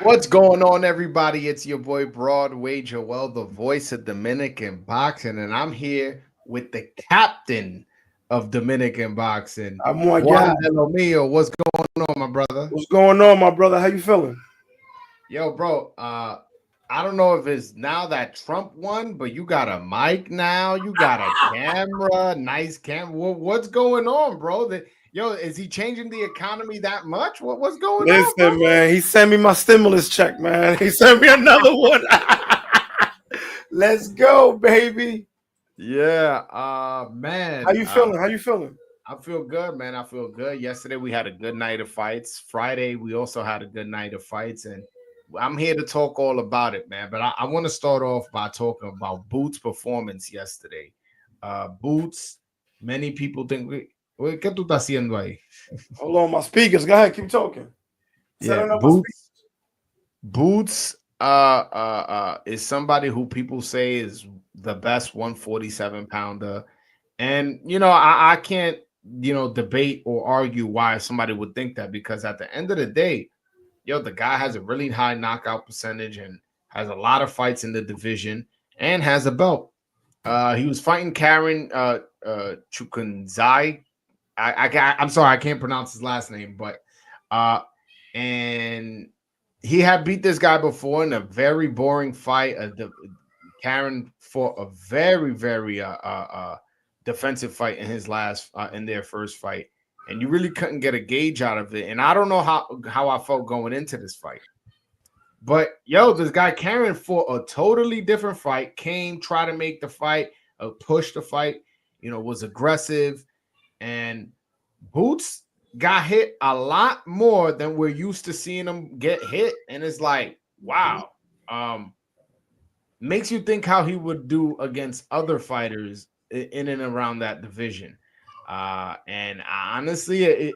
What's going on, everybody? It's your boy Broadway Joel, the voice of Dominican boxing, and I'm here with the captain of Dominican boxing, I'm my guy. Juan De Lo Mio. What's going on, my brother? What's going on, my brother? How you feeling? Yo, bro. I don't know if it's now that Trump won, but you got a mic now. You got a camera, nice camera. What's going on, bro? Yo, is he changing the economy that much? What's going on, bro? Listen, man. He sent me my stimulus check, man. He sent me another one. Let's go, baby. Yeah, How man. you feeling? How you feeling? I feel good, man. I feel good. Yesterday we had a good night of fights. Friday we also had a good night of fights, and I'm here to talk all about it, man. But I want to start off by talking about Boots' performance yesterday. Boots, many people think, ¿qué tú estás haciendo ahí? Hold on, my speakers. Go ahead, keep talking. Yeah, Setting up my speakers. Boots is somebody who people say is the best 147 pounder. And I can't debate or argue why somebody would think that, because at the end of the day, the guy has a really high knockout percentage and has a lot of fights in the division and has a belt. He was fighting Karen Chukunzai. I'm sorry, I can't pronounce his last name, but and he had beat this guy before in a very boring fight. Karen fought a very defensive fight in his last in their first fight, and you really couldn't get a gauge out of it. And I don't know how I felt going into this fight, but this guy Karen fought a totally different fight. Came, tried to make the fight, push the fight, was aggressive, and Boots got hit a lot more than we're used to seeing him get hit, and it's like, wow. Makes you think how he would do against other fighters in and around that division. And honestly,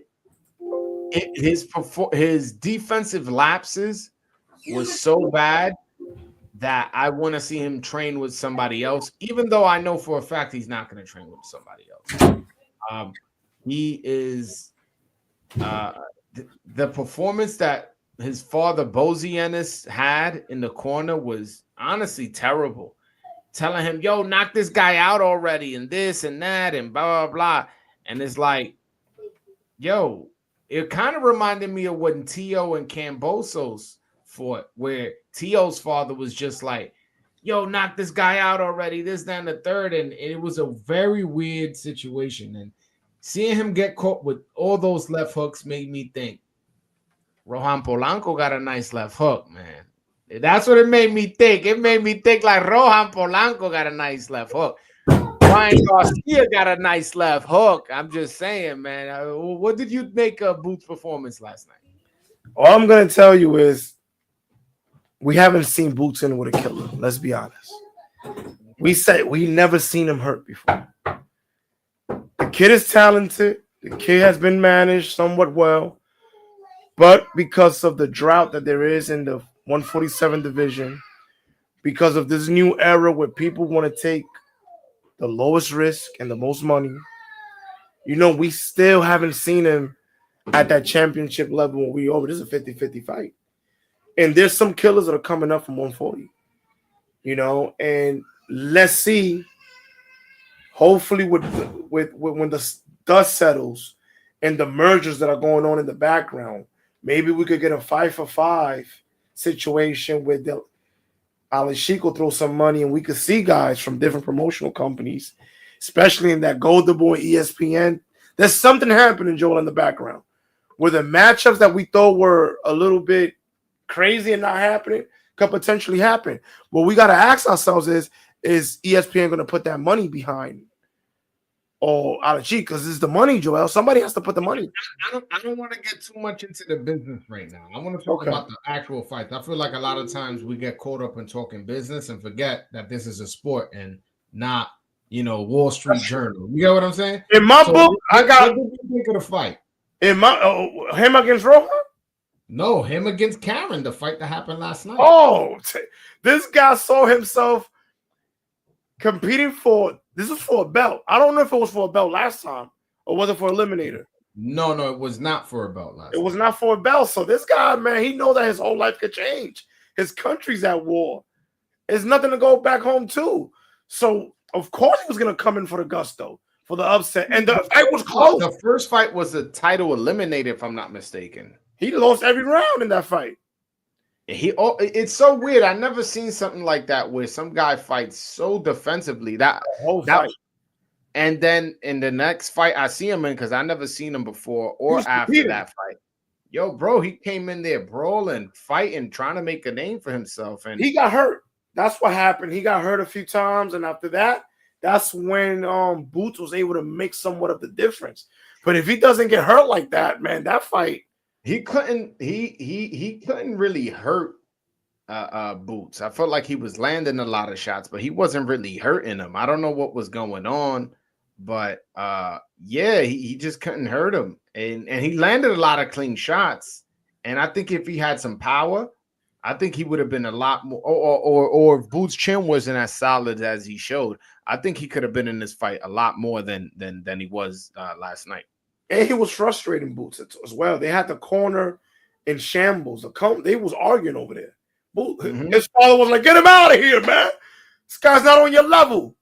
his defensive lapses was so bad that I want to see him train with somebody else, even though I know for a fact he's not going to train with somebody else. He is the performance that his father Bozy Ennis had in the corner was honestly terrible. Telling him, yo, knock this guy out already, and this and that, and blah, blah, blah. And it's like, yo, it kind of reminded me of when Tio and Cambosos fought, where Tio's father was just like, yo, knock this guy out already, this, that, and the third. And it was a very weird situation. And seeing him get caught with all those left hooks made me think, Rohan Polanco got a nice left hook, man. That's what it made me think. It made me think like Rohan Polanco got a nice left hook. Ryan Garcia got a nice left hook. I'm just saying, man. What did you make of Boots' performance last night? All I'm gonna tell you is we haven't seen Boots in with a killer. Let's be honest. We never seen him hurt before. The kid is talented. The kid has been managed somewhat well. But because of the drought that there is in the 147 division, because of this new era where people want to take the lowest risk and the most money, we still haven't seen him at that championship level when this is a 50-50 fight. And there's some killers that are coming up from 140, and let's see, hopefully with when the dust settles and the mergers that are going on in the background, maybe we could get a 5-for-5 situation where Ali Sheik will throw some money and we could see guys from different promotional companies, especially in that Golden Boy ESPN. There's something happening, Joel, in the background where the matchups that we thought were a little bit crazy and not happening could potentially happen. What we got to ask ourselves is ESPN going to put that money behind Ali Sheik? Because it's the money, Joel. Somebody has to put the money. I don't want to get too much into the business right now. I want to talk about the actual fights. I feel like a lot of times we get caught up in talking business and forget that this is a sport and not, Wall Street Journal. You get what I'm saying? In my book, I got. What did you think of the fight? In my him against Rohan? No, him against Karen, the fight that happened last night. Oh, this guy saw himself competing for. This was for a belt. I don't know if it was for a belt last time or was it for Eliminator. No, it was not for a belt last It was night. not for a belt. So this guy, man, he knows that his whole life could change. His country's at war. There's nothing to go back home to. So of course he was gonna come in for the gusto, for the upset. And the fight was close. The first fight was a title eliminator, if I'm not mistaken. He lost every round in that fight. It's so weird. I never seen something like that where some guy fights so defensively that whole fight. And then in the next fight I see him in, because I never seen him before or after that fight. Yo, bro, he came in there brawling, fighting, trying to make a name for himself, and he got hurt. That's what happened. He got hurt a few times, and after that, that's when Boots was able to make somewhat of the difference. But if he doesn't get hurt like that, man, that fight he couldn't really hurt Boots. I felt like he was landing a lot of shots, but he wasn't really hurting him. I don't know what was going on, but yeah, he just couldn't hurt him. And he landed a lot of clean shots. And I think if he had some power, I think he would have been a lot more, or if Boots' chin wasn't as solid as he showed, I think he could have been in this fight a lot more than he was last night. And he was frustrating Boots as well. They had the corner in shambles. They was arguing over there. His father was like, "Get him out of here, man. This guy's not on your level."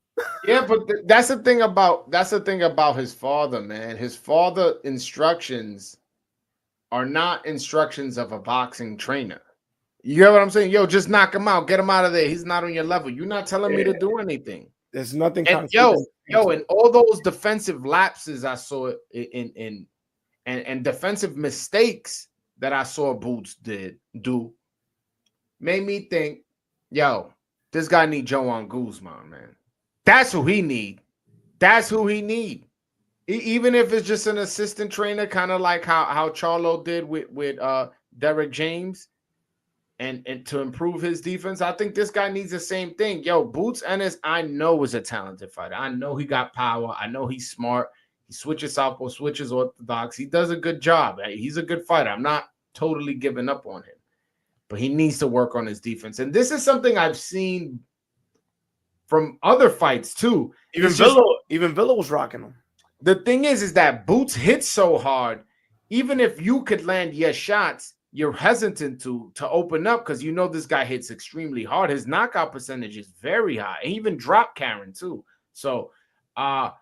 Yeah, but that's the thing about his father, man. His father instructions are not instructions of a boxing trainer. You get what I'm saying? Yo, just knock him out, get him out of there. He's not on your level. You're not telling me to do anything. There's nothing. And and all those defensive lapses I saw and defensive mistakes that I saw Boots do made me think, yo, this guy need Joan Guzman, man. That's who he need. That's who he need. Even if it's just an assistant trainer, kind of like how Charlo did with Derek James, and to improve his defense. I think this guy needs the same thing. Yo, Boots Ennis, I know is a talented fighter. I know he got power. I know he's smart. He switches southpaw, switches orthodox. He does a good job. He's a good fighter. I'm not totally giving up on him, but he needs to work on his defense. And this is something I've seen from other fights too. Even Villa was rocking him. The thing is that Boots hits so hard, even if you could land your shots, you're hesitant to open up because you know this guy hits extremely hard. His knockout percentage is very high. He even dropped Karen too. So I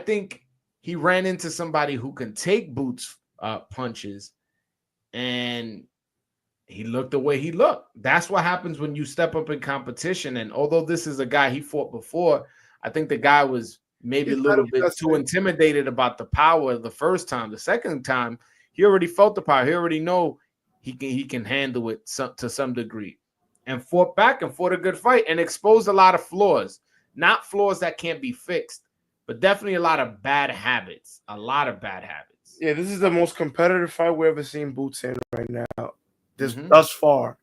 think he ran into somebody who can take Boots' punches, and he looked the way he looked. That's what happens when you step up in competition. And although this is a guy he fought before, I think the guy was maybe a little bit too intimidated about the power the first time. The second time, he already felt the power. He already know he can handle it to some degree, and fought back and fought a good fight and exposed a lot of flaws. Not flaws that can't be fixed, but definitely a lot of bad habits. A lot of bad habits. Yeah, this is the most competitive fight we've ever seen Boots in right now. Thus far.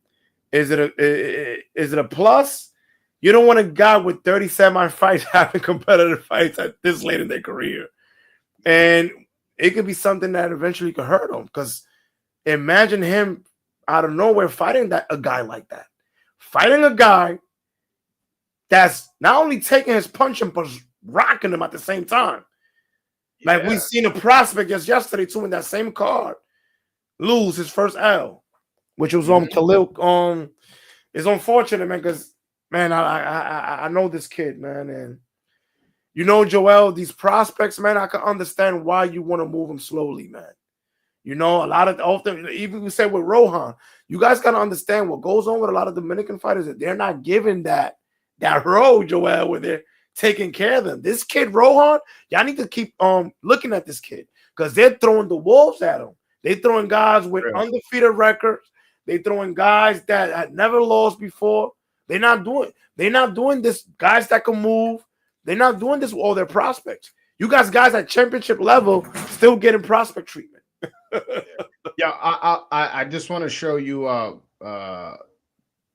Is it a plus? You don't want a guy with 30 semi-fights having competitive fights at this late in their career. And it could be something that eventually could hurt him, because imagine him out of nowhere fighting a guy like that. Fighting a guy that's not only taking his punch but rocking him at the same time. Yeah. Like we seen a prospect just yesterday too in that same card lose his first L, which was on Khalil. It's unfortunate, man, because man, I know this kid, man, and you know, Joel, these prospects, man, I can understand why you want to move them slowly, man. You know, often, even we said with Rohan, you guys got to understand what goes on with a lot of Dominican fighters, that they're not given that road, Joel, where they're taking care of them. This kid, Rohan, y'all need to keep looking at this kid, because they're throwing the wolves at him. They're throwing guys with undefeated records. They're throwing guys that had never lost before. They're not doing this. Guys that can move. They're not doing this with all their prospects. You guys at championship level still getting prospect treatment. Yeah, I just want to show you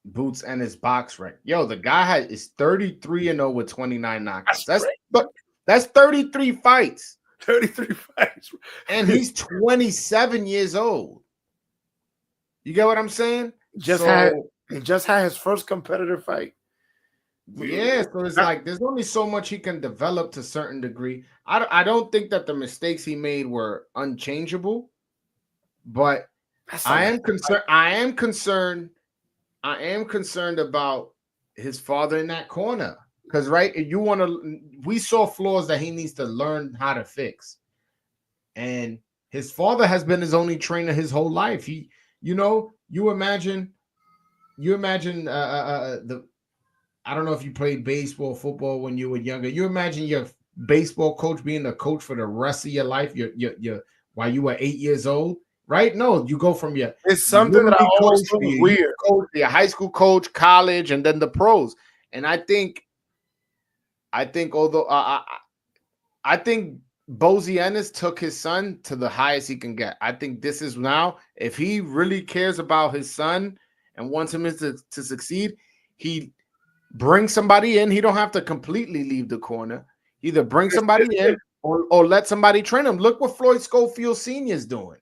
Boots and his box rec. Yo, the guy is 33-0 with 29 knockouts. That's 33 fights. 33 fights. And he's 27 years old. You get what I'm saying? Just had his first competitive fight Yeah, so it's like there's only so much he can develop to a certain degree. I don't think that the mistakes he made were unchangeable, but I am concerned. I am concerned about his father in that corner because we saw flaws that he needs to learn how to fix, and his father has been his only trainer his whole life. You imagine the I don't know if you played baseball, football when you were younger. You imagine your baseball coach being the coach for the rest of your life. Your while you were 8 years old, right? No, you go from your it's something that I league always coach thought to was your youth weird. coach, to your high school coach, college, and then the pros. And I think although I think Bozy Ennis took his son to the highest he can get. I think this is now, if he really cares about his son and wants him to succeed, he brings somebody in. He don't have to completely leave the corner. Either bring somebody in or let somebody train him. Look what Floyd Schofield Sr. is doing.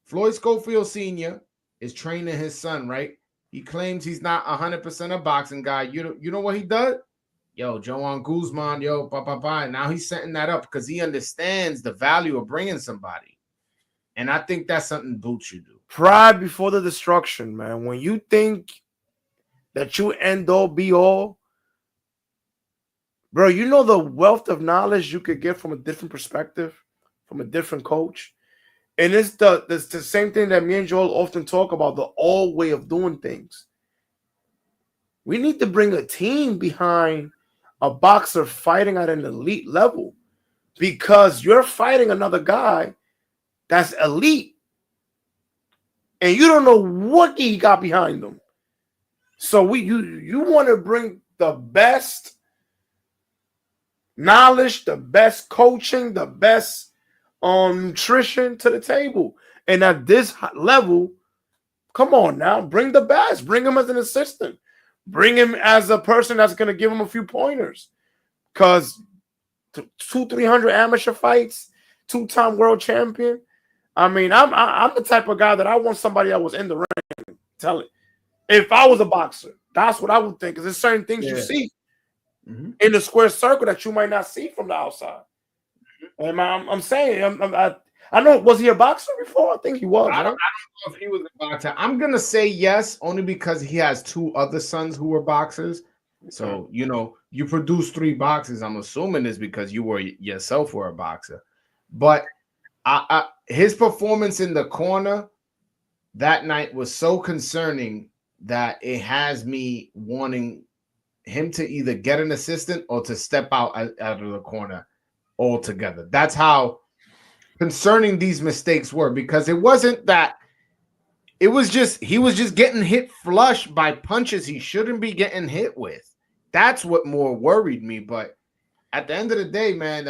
Floyd Schofield Sr. is training his son, right? He claims he's not 100% a boxing guy. You know what he does? Yo, Joan Guzman, yo, blah. Now he's setting that up because he understands the value of bringing somebody. And I think that's something Boots should do. Pride before the destruction, man. When you think that you end all be all, bro, you know the wealth of knowledge you could get from a different perspective, from a different coach. And it's the same thing that me and Joel often talk about, the all way of doing things. We need to bring a team behind a boxer fighting at an elite level because you're fighting another guy that's elite and you don't know what he got behind him. So you want to bring the best knowledge, the best coaching, the best nutrition to the table. And at this level, come on now, bring the best. Bring him as an assistant. Bring him as a person that's going to give him a few pointers. Because 200-300 amateur fights, 2-time world champion. I mean, I'm the type of guy that I want somebody that was in the ring. Tell it. If I was a boxer, that's what I would think. Because there's certain things you see in the square circle that you might not see from the outside. And I'm saying, I know, was he a boxer before? I think he was. I don't know if he was a boxer. I'm going to say yes, only because he has two other sons who were boxers. So, you produce 3 boxers. I'm assuming it's because you yourself were a boxer. But his performance in the corner that night was so concerning that it has me wanting him to either get an assistant or to step out of the corner altogether. That's how concerning these mistakes were, because it wasn't that he was just getting hit flush by punches he shouldn't be getting hit with. That's what more worried me. But at the end of the day, man,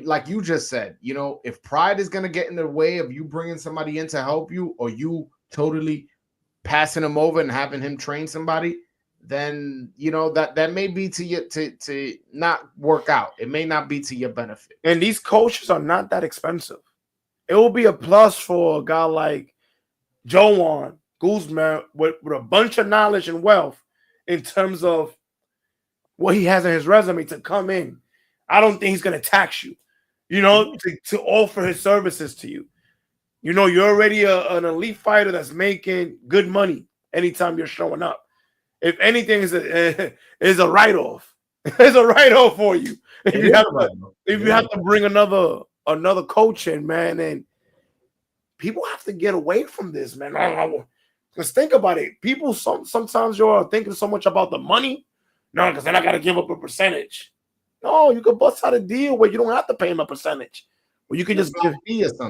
like you just said, if pride is going to get in the way of you bringing somebody in to help you, or you totally passing him over and having him train somebody, then that may be to not work out. It may not be to your benefit. And these coaches are not that expensive. It will be a plus for a guy like Joan Guzman with a bunch of knowledge and wealth in terms of what he has in his resume to come in. I don't think he's going to tax you, to offer his services to you. You're already an elite fighter that's making good money anytime you're showing up. If anything, is a write-off. It's a write-off for you. If you have to bring another coach in, man, and people have to get away from this, man. Because think about it. People sometimes you're thinking so much about the money. No, because then I got to give up a percentage. No, you can bust out a deal where you don't have to pay him a percentage. Or you can just give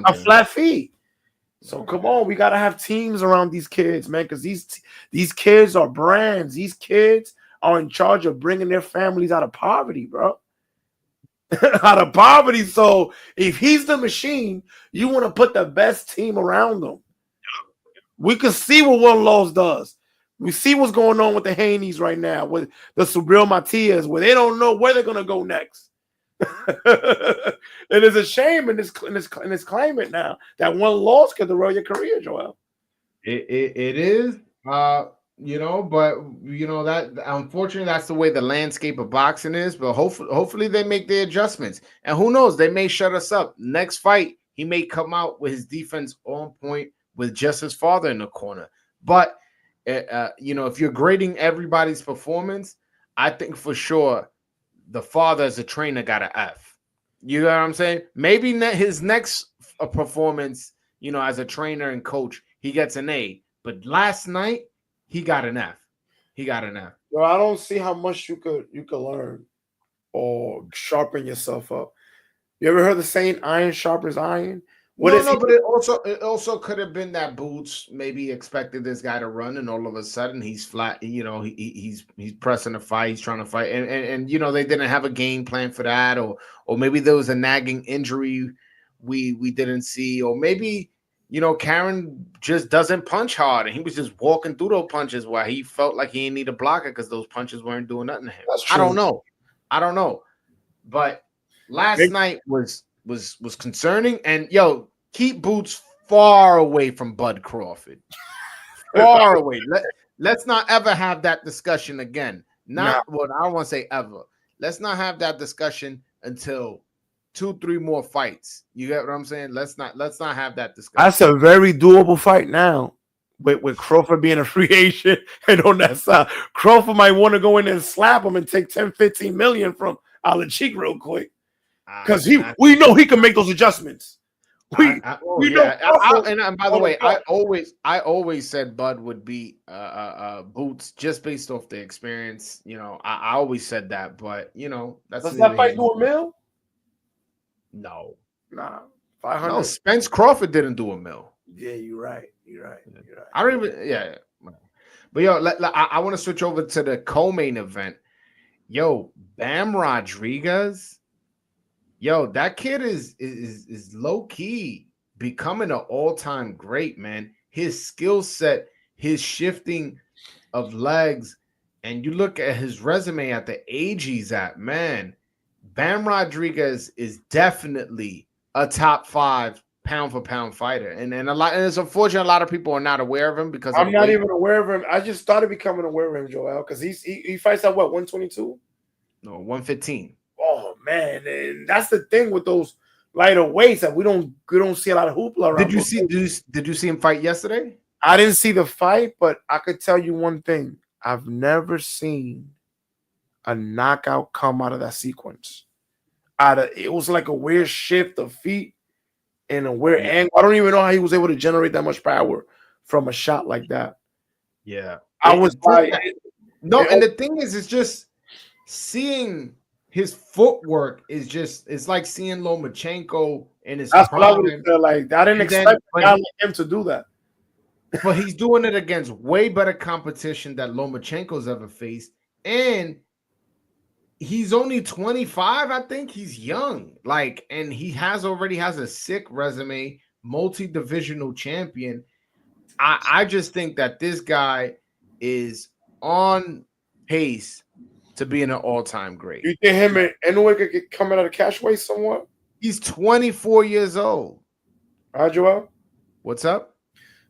a flat fee. So come on, we gotta have teams around these kids, man, because these kids are brands. These kids are in charge of bringing their families out of poverty, bro. Out of poverty. So if he's the machine, you want to put the best team around them. We can see what One Loss does. We see what's going on with the Haney's right now, with the Subriel Matias, where they don't know where they're gonna go next. It is a shame in this climate now that one loss could derail your career, Joel. It is. But that unfortunately that's the way the landscape of boxing is. But hopefully they make the adjustments. And who knows, they may shut us up. Next fight, he may come out with his defense on point with just his father in the corner. But if you're grading everybody's performance, I think for sure the father as a trainer got an F. You know what I'm saying? Maybe his next performance, as a trainer and coach, he gets an A. But last night he got an F. He got an F. Well, I don't see how much you could learn or sharpen yourself up. You ever heard the saying "iron sharpens iron"? But it also could have been that Boots maybe expected this guy to run, and all of a sudden he's flat. He's pressing a fight. He's trying to fight, and they didn't have a game plan for that, or maybe there was a nagging injury we didn't see, or maybe Karen just doesn't punch hard, and he was just walking through those punches while he felt like he didn't need a blocker because those punches weren't doing nothing to him. I don't know, but last night was concerning, and keep Boots far away from Bud Crawford. Far away. Let's not ever have that discussion again. I don't want to say ever. Let's not have that discussion until 2-3 more fights. You get what I'm saying? Let's not have that discussion. That's a very doable fight now. With Crawford being a free agent and on that side, Crawford might want to go in and slap him and take 10-15 million from Alachique real quick. Because we know he can make those adjustments. And by the way, I always said Bud would beat Boots just based off the experience. I always said that, but does that fight do a mill? No, nah, 500. No, Spence Crawford didn't do a mill. Yeah, you're right. I don't even. Yeah, but I want to switch over to the co-main event. Bam Rodriguez. That kid is low key becoming an all-time great, man. His skill set, his shifting of legs, and you look at his resume at the age he's at, man. Bam Rodriguez is definitely a top 5 pound for pound fighter, and it's unfortunate a lot of people are not aware of him because I'm not even aware of him. I just started becoming aware of him, Joel, because he fights at what, 122? No, 115. Oh man, and that's the thing with those lighter weights that we don't see a lot of hoopla around. Did you see him fight yesterday? I didn't see the fight, but I could tell you one thing: I've never seen a knockout come out of that sequence. It was like a weird shift of feet and a weird angle. I don't even know how he was able to generate that much power from a shot like that. Yeah, and the thing is, it's just seeing his footwork it's like seeing Lomachenko in his prime. What I would say. Like, I didn't expect a guy like him to do that. But he's doing it against way better competition that Lomachenko's ever faced. And he's only 25. I think he's young. And he already has a sick resume, multi-divisional champion. I just think that this guy is on pace to being an all-time great. You think him and Inoue could come out of the cash weight somewhat? He's 24 years old. Joel? What's up?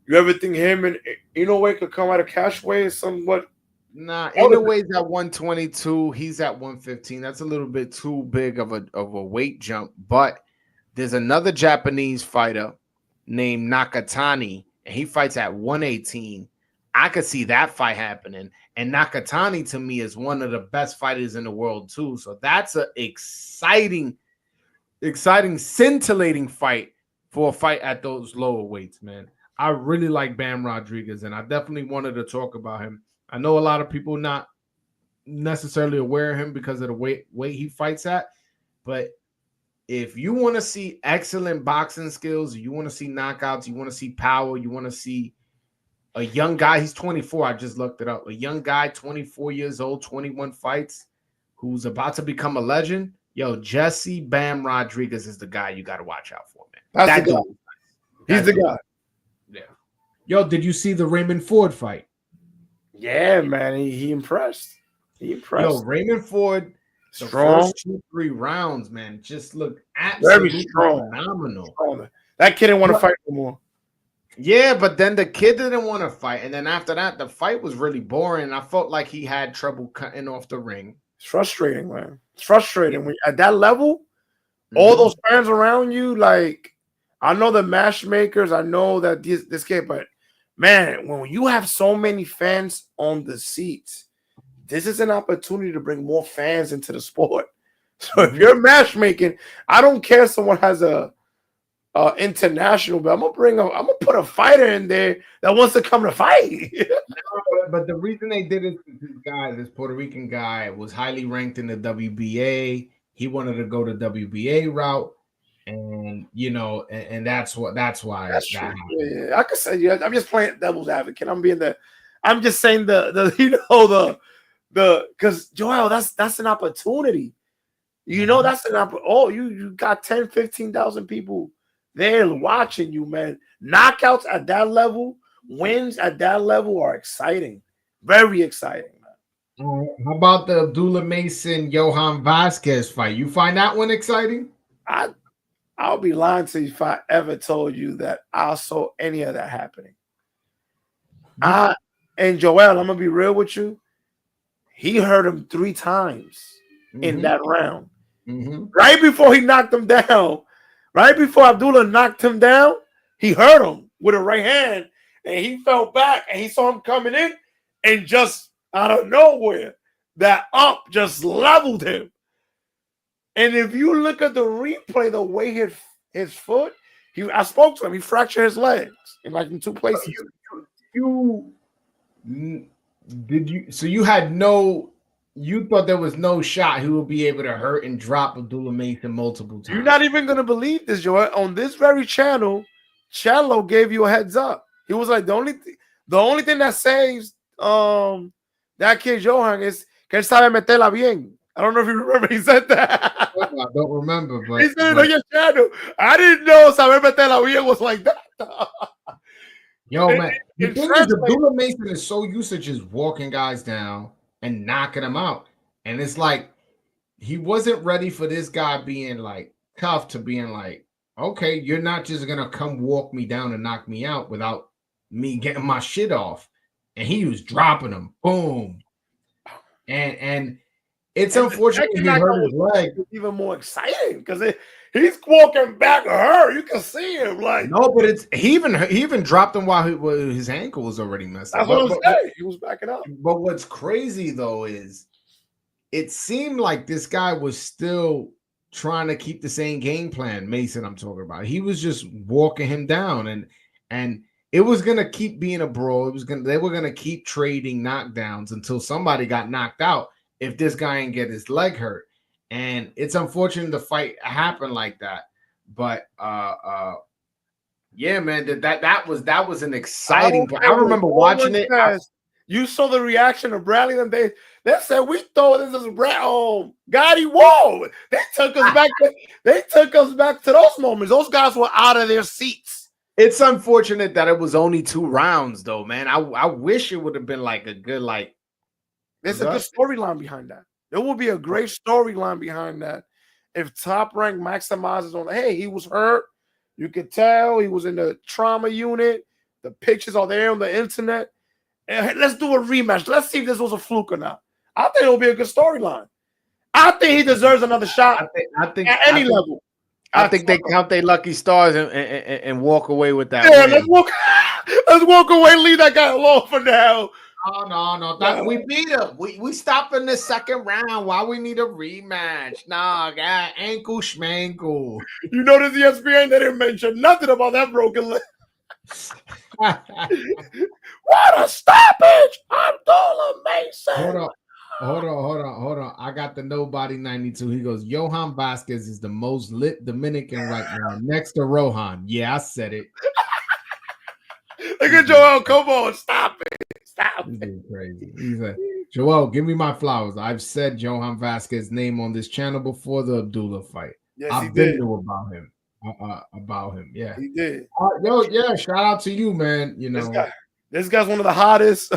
You ever think him and Inoue could come out of cash weight somewhat? Nah, Inoue's at 122. He's at 115. That's a little bit too big of a weight jump. But there's another Japanese fighter named Nakatani, and he fights at 118. I could see that fight happening. And Nakatani, to me, is one of the best fighters in the world, too. So that's an exciting, scintillating fight for a fight at those lower weights, man. I really like Bam Rodriguez, and I definitely wanted to talk about him. I know a lot of people not necessarily aware of him because of the weight he fights at. But if you want to see excellent boxing skills, you want to see knockouts, you want to see power, you want to see a young guy, he's 24. I just looked it up. A young guy, 24 years old, 21 fights, who's about to become a legend. Jesse Bam Rodriguez is the guy you got to watch out for, man. That's the guy. He's the guy. Yeah. Did you see the Raymond Ford fight? Yeah, man. He impressed. Raymond Ford, strong. The first 2-3 rounds, man, just looked absolutely very strong. Phenomenal. That kid didn't want to fight no more. Yeah, but then the kid didn't want to fight, and then after that, the fight was really boring. I felt like he had trouble cutting off the ring. It's frustrating, man. It's frustrating when at that level, all Mm-hmm. those fans around you. Like, I know the matchmakers, I know that this kid, but man, when you have so many fans on the seats, this is an opportunity to bring more fans into the sport. So if Mm-hmm. you're matchmaking, I don't care if someone has a international, but I'm gonna put a fighter in there that wants to come to fight. But the reason they did it is this guy, this Puerto Rican guy, was highly ranked in the WBA. He wanted to go the WBA route, and and that's why That's that true. happened. Yeah, I could say yeah. I'm just playing devil's advocate. I'm just saying the the because Joel, that's an opportunity. Mhm. That's an opportunity. Oh, you got 10, 15,000 people there watching you, man. Knockouts at that level, wins at that level are exciting, very exciting, man. How about the Abdullah Mason Johan Vasquez fight? You find that one exciting? I I'll be lying to you if I ever told you that I saw any of that happening. You, I and Joel, I'm gonna be real with you. He hurt him 3 times in hmm that round. hmm Right before he knocked him down, right before Abdullah knocked him down, he hurt him with a right hand, and he fell back and he saw him coming in, and just out of nowhere, that up just leveled him. And if you look at the replay, the way his foot, I spoke to him, he fractured his legs in 2 places. you N- Did you? So you had no. You thought there was no shot he would be able to hurt and drop Abdullah Mason multiple You're times. not even gonna believe this, Joel. On this very channel, Cello gave you a heads up. He was like, the only thing that saves that kid Johan is que él sabe meterla bien. I don't know if you remember he said that. I don't remember, He but said it on your channel. I didn't know saber meterla bien was like that. yo, It, man, the it thing is, translates. Abdullah Mason is so used to just walking guys down and knocking them out, and it's like he wasn't ready for this guy being like tough to being like, okay, you're not just gonna come walk me down and knock me out without me getting my shit off, and he was dropping them, boom, and it's And the unfortunate second he knockout hurt his leg. was even more exciting because he's walking back at her. You can see him like No, but it's he even dropped him while his ankle was already messed up. that's what But I'm but saying. He was backing up. but what's crazy though is it seemed like this guy was still trying to keep the same game plan. Mason, I'm talking about. He was just walking him down, and it was gonna keep being a brawl. They were gonna keep trading knockdowns until somebody got knocked out. If this guy ain't get his leg hurt, and it's unfortunate the fight happened like that. But yeah, man, that was an I exciting. don't But care I what remember no one watching it. says. You saw the reaction of Bradley. Them they said we thought this is Brad. Oh, Gotti, whoa! They took us back to those moments. Those guys were out of their seats. It's unfortunate that it was only 2 rounds, though, man. I wish it would have been like a good like. There's a good That, storyline behind that. There will be a great storyline behind that. If Top Rank maximizes on, hey, he was hurt. You could tell he was in the trauma unit. The pictures are there on the internet. And hey, let's do a rematch. Let's see if this was a fluke or not. I think it'll be a good storyline. I think he deserves another shot at any level. I think they count their lucky stars and walk away with that Yeah, win. let's walk away and leave that guy alone for now. Oh no, that we beat him. We stopped in the second round. Why we need a rematch? Nah, God, ankle schmankle. You notice ESPN, they didn't mention nothing about that broken leg. What a stoppage! Abdullah Mason. Hold on. I got the nobody 92. He goes, Johan Vasquez is the most lit Dominican right now, next to Rohan. Yeah, I said it. Look at Joel. Come on, stop it. Stop This it. is crazy. He's like, Joel, give me my flowers. I've said Johan Vasquez's name on this channel before the Abdullah fight. Yes, he I've been did. knew about him. Yeah. He did. Yeah. Shout out to you, man. This guy's one of the hottest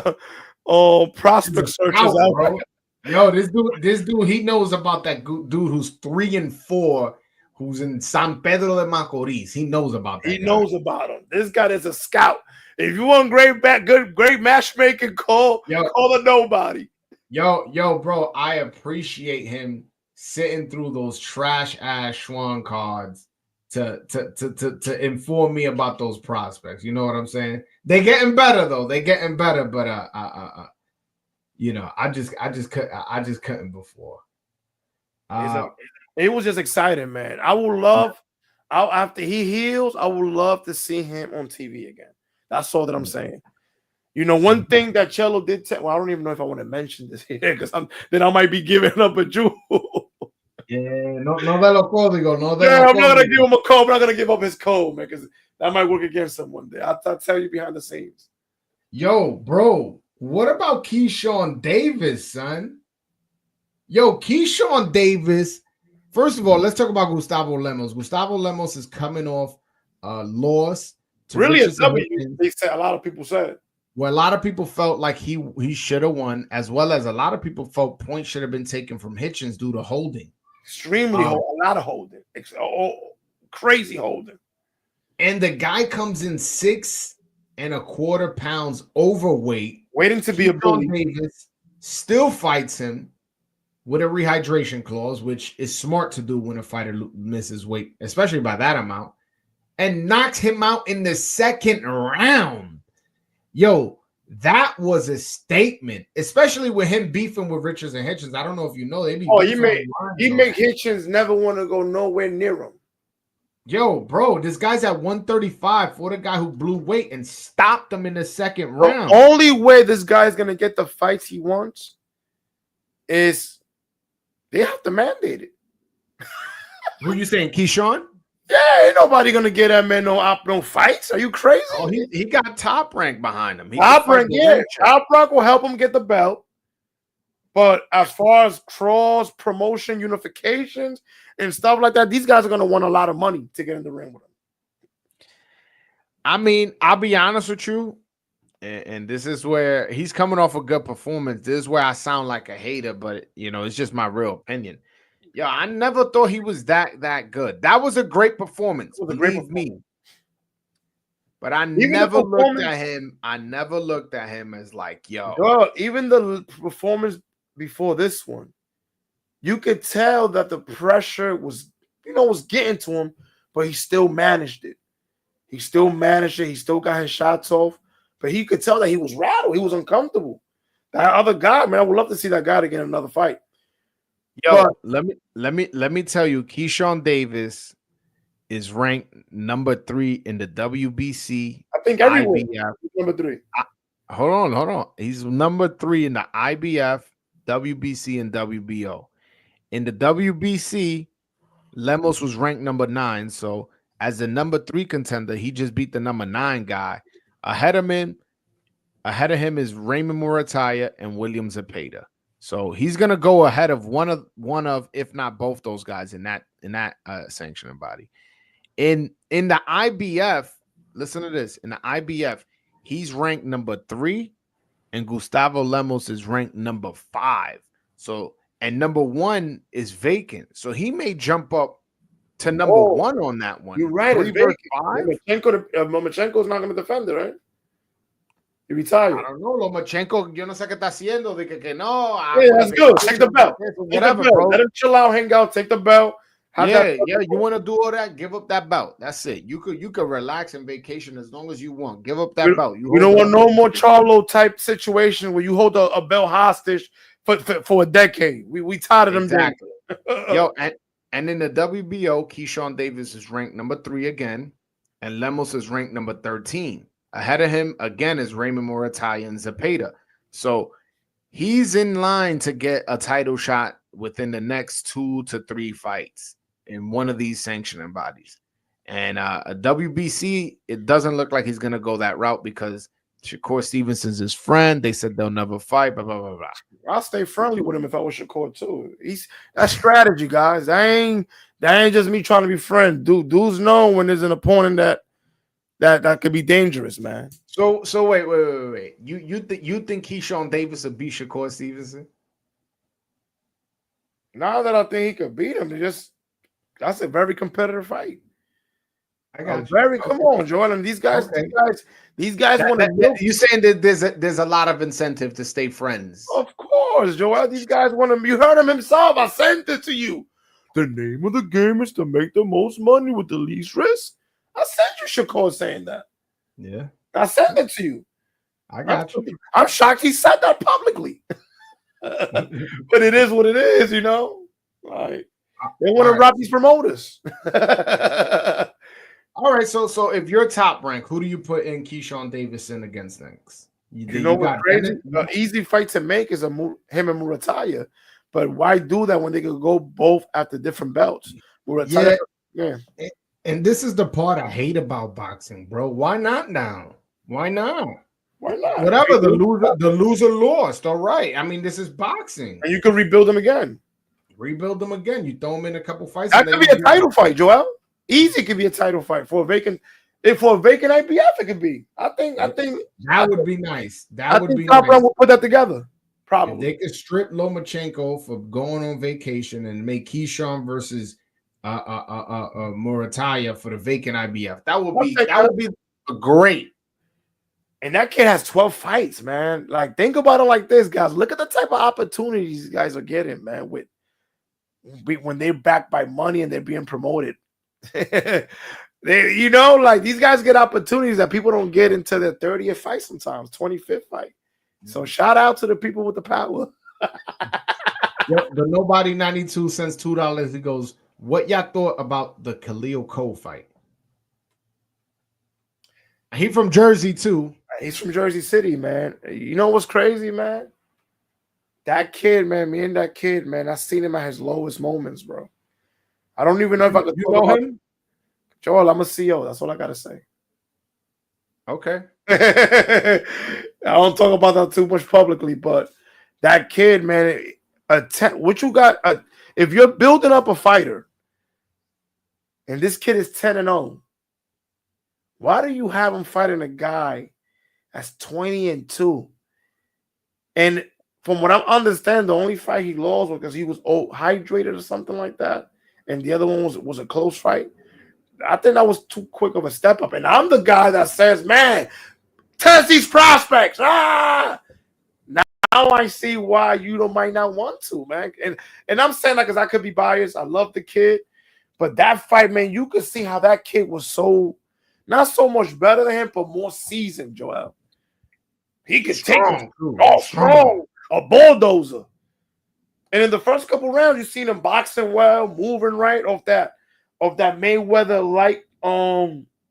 prospect searches out, out. bro. Yo, this dude, he knows about that dude who's 3-4 who's in San Pedro de Macorís. He knows about that. He knows about him. This guy is a scout. If you want great matchmaking, call a nobody. Yo, bro, I appreciate him sitting through those trash ass Schwan cards to inform me about those prospects. You know what I'm saying? They getting better though. They getting better, but you know, I just couldn't before. It was just exciting, man. I would love after he heals, I would love to see him on TV again. That's all that I'm saying. You know, one thing that Cello did tell, well, I don't even know if I want to mention this here because then I might be giving up a jewel. Yeah, no de los códigos, no de I'm not gonna give him a code. I'm not gonna give up his code, man, because that might work against him one day. I'll tell you behind the scenes. Yo, bro, what about Keyshawn Davis, son? Yo, Keyshawn Davis. First of all, let's talk about Gustavo Lemos. Gustavo Lemos is coming off a loss to really Richardson. A W. They said a lot of people said. Well, a lot of people felt like he should have won, as well as a lot of people felt points should have been taken from Hitchens due to holding. Extremely a lot of holding. Crazy holding. And the guy comes in 6 1/4 pounds overweight. Waiting to be a bully. Davis still fights him with a rehydration clause, which is smart to do when a fighter misses weight, especially by that amount, and knocks him out in the second round. Yo, that was a statement, especially with him beefing with Richards and Hitchens. I don't know if you know. He make Hitchens never want to go nowhere near him. Yo, bro, this guy's at 135 for the guy who blew weight and stopped him in the second round. The only way this guy's going to get the fights he wants is they have to mandate it. Who are you saying, Keyshawn? Yeah, ain't nobody gonna get that man no fights. Are you crazy? Oh, he got Top Rank behind him. Top Rank, yeah. Top Rank will help him get the belt. But as far as cross promotion, unifications, and stuff like that, these guys are gonna want a lot of money to get in the ring with him. I mean, I'll be honest with you, and this is where he's coming off a good performance. This is where I sound like a hater, but you know, it's just my real opinion. Yo, I never thought he was that good. That was a great performance. Believe me. But I never looked at him. I never looked at him as like, yo. Even the performance before this one, you could tell that the pressure was getting to him, but he still managed it. He still managed it. He still got his shots off, but he could tell that he was rattled. He was uncomfortable. That other guy, man, I would love to see that guy again in another fight. Yo, let me tell you, Keyshawn Davis is ranked number 3 in the WBC. I think everywhere. Number 3. Hold on. He's number 3 in the IBF, WBC, and WBO. In the WBC, Lemos was ranked number 9. So as the number 3 contender, he just beat the number 9 guy. Ahead of him is Raymond Murataya and William Zepeda. So he's gonna go ahead of one of if not both those guys in that sanctioning body. In the IBF, listen to this. In the IBF, he's ranked number 3, and Gustavo Lemos is ranked number 5. So and number 1 is vacant. So he may jump up to number 1 on that one. You're right. 3 versus 5. Lomachenko's not gonna defend it, right? He retired. I don't know, Lomachenko. Yo no sé qué está haciendo. De que no. Yeah, that's good. Take the belt. Whatever, bro. Let him chill out, hang out, take the belt. Yeah. You want to do all that? Give up that belt. That's it. You could relax and vacation as long as you want. Give up that belt. You don't want no more Charlo type situation where you hold a belt hostage for a decade. We tired of them. Exactly. Yo, and in the WBO, Keyshawn Davis is ranked number 3 again, and Lemos is ranked number 13. Ahead of him, again, is Raymond Murataya and Zepeda. So he's in line to get a title shot within the next 2 to 3 fights in one of these sanctioning bodies. And a WBC, it doesn't look like he's going to go that route because Shakur Stevenson's his friend. They said they'll never fight, blah, blah, blah, blah. I'll stay friendly with him if I was Shakur too. That's strategy, guys. That ain't just me trying to be friends. Dudes know when there's an opponent that could be dangerous, man. So wait. You think Keyshawn Davis will beat Shakur Stevenson? Now that I think he could beat him, That's a very competitive fight. I got you. Very. Come on, Jordan. These guys want to milk. You saying that there's a lot of incentive to stay friends? Of course, Joel. These guys want to. You heard him himself. I sent it to you. The name of the game is to make the most money with the least risk. I sent you Shakur saying that. Yeah, I sent it to you. I got you. I'm shocked he said that publicly. But it is what it is, you know. Like they want to rob these promoters. All right, so if you're top rank, who do you put in Keyshawn Davis in against next? You know what's crazy? An easy fight to make is him and Murataya. But why do that when they could go both after different belts? Murataya, yeah. And this is the part I hate about boxing, bro. Why not now? Why not? Why not? Whatever, the loser lost. All right. I mean, this is boxing. And you can rebuild them again. Rebuild them again. You throw them in a couple fights. That could be a title fight, Joel. Easy could be a title fight for a vacant. If for a vacant IBF, it could be. I think that would be nice. That would be Top nice. Will put that together. Probably if they could strip Lomachenko for going on vacation and make Keyshawn versus Murataya for the vacant IBF. That would be great. And that kid has 12 fights, man. Like, think about it like this, guys. Look at the type of opportunities these guys are getting, man. When they're backed by money and they're being promoted. These guys get opportunities that people don't get until their 30th fight sometimes, 25th fight. So shout out to the people with the power. The Nobody 92 cents $2. He goes, what y'all thought about the Khalil Cole fight? He from Jersey too. He's from Jersey City, man. You know what's crazy, man? That kid, man, me and that kid, man, I seen him at his lowest moments, bro. I don't even know if I could know him. Joel, I'm a CEO. That's all I gotta say. Okay. I don't talk about that too much publicly, but that kid, man, what you got? If you're building up a fighter, and this kid is 10-0, why do you have him fighting a guy that's 20-2? And from what I understand, the only fight he lost was because he was hydrated or something like that, and the other one was a close fight. I think that was too quick of a step up. And I'm the guy that says, man, test these prospects. Now I see why you might not want to, man. And I'm saying that because I could be biased. I love the kid. But that fight, man, you could see how that kid was so, not so much better than him, but more seasoned, Joel. He could take him strong, a bulldozer. And in the first couple rounds, you seen him boxing well, moving right off that Mayweather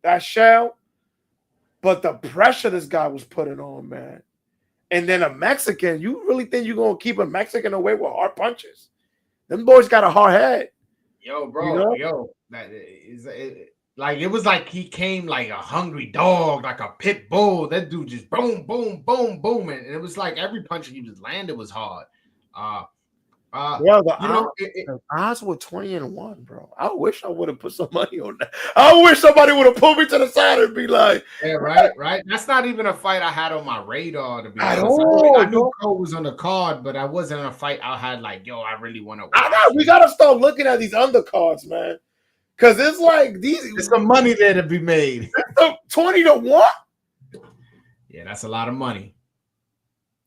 that shell. But the pressure this guy was putting on, man. And then a Mexican, you really think you're gonna keep a Mexican away with hard punches? Them boys got a hard head. Yo, bro, that is like it was like he came like a hungry dog, like a pit bull. That dude just boom, boom, boom, boom, and it was like every punch he just landed was hard. The odds were 20-1, bro. I wish I would have put some money on that. I wish somebody would have pulled me to the side and be like, yeah, right. That's not even a fight I had on my radar, to be honest. I knew Cole was on the card, but I wasn't in a fight I had like, yo, I really want to watch. We gotta start looking at these undercards, man. Because it's like there's some money there to be made. 20-1. Yeah, that's a lot of money.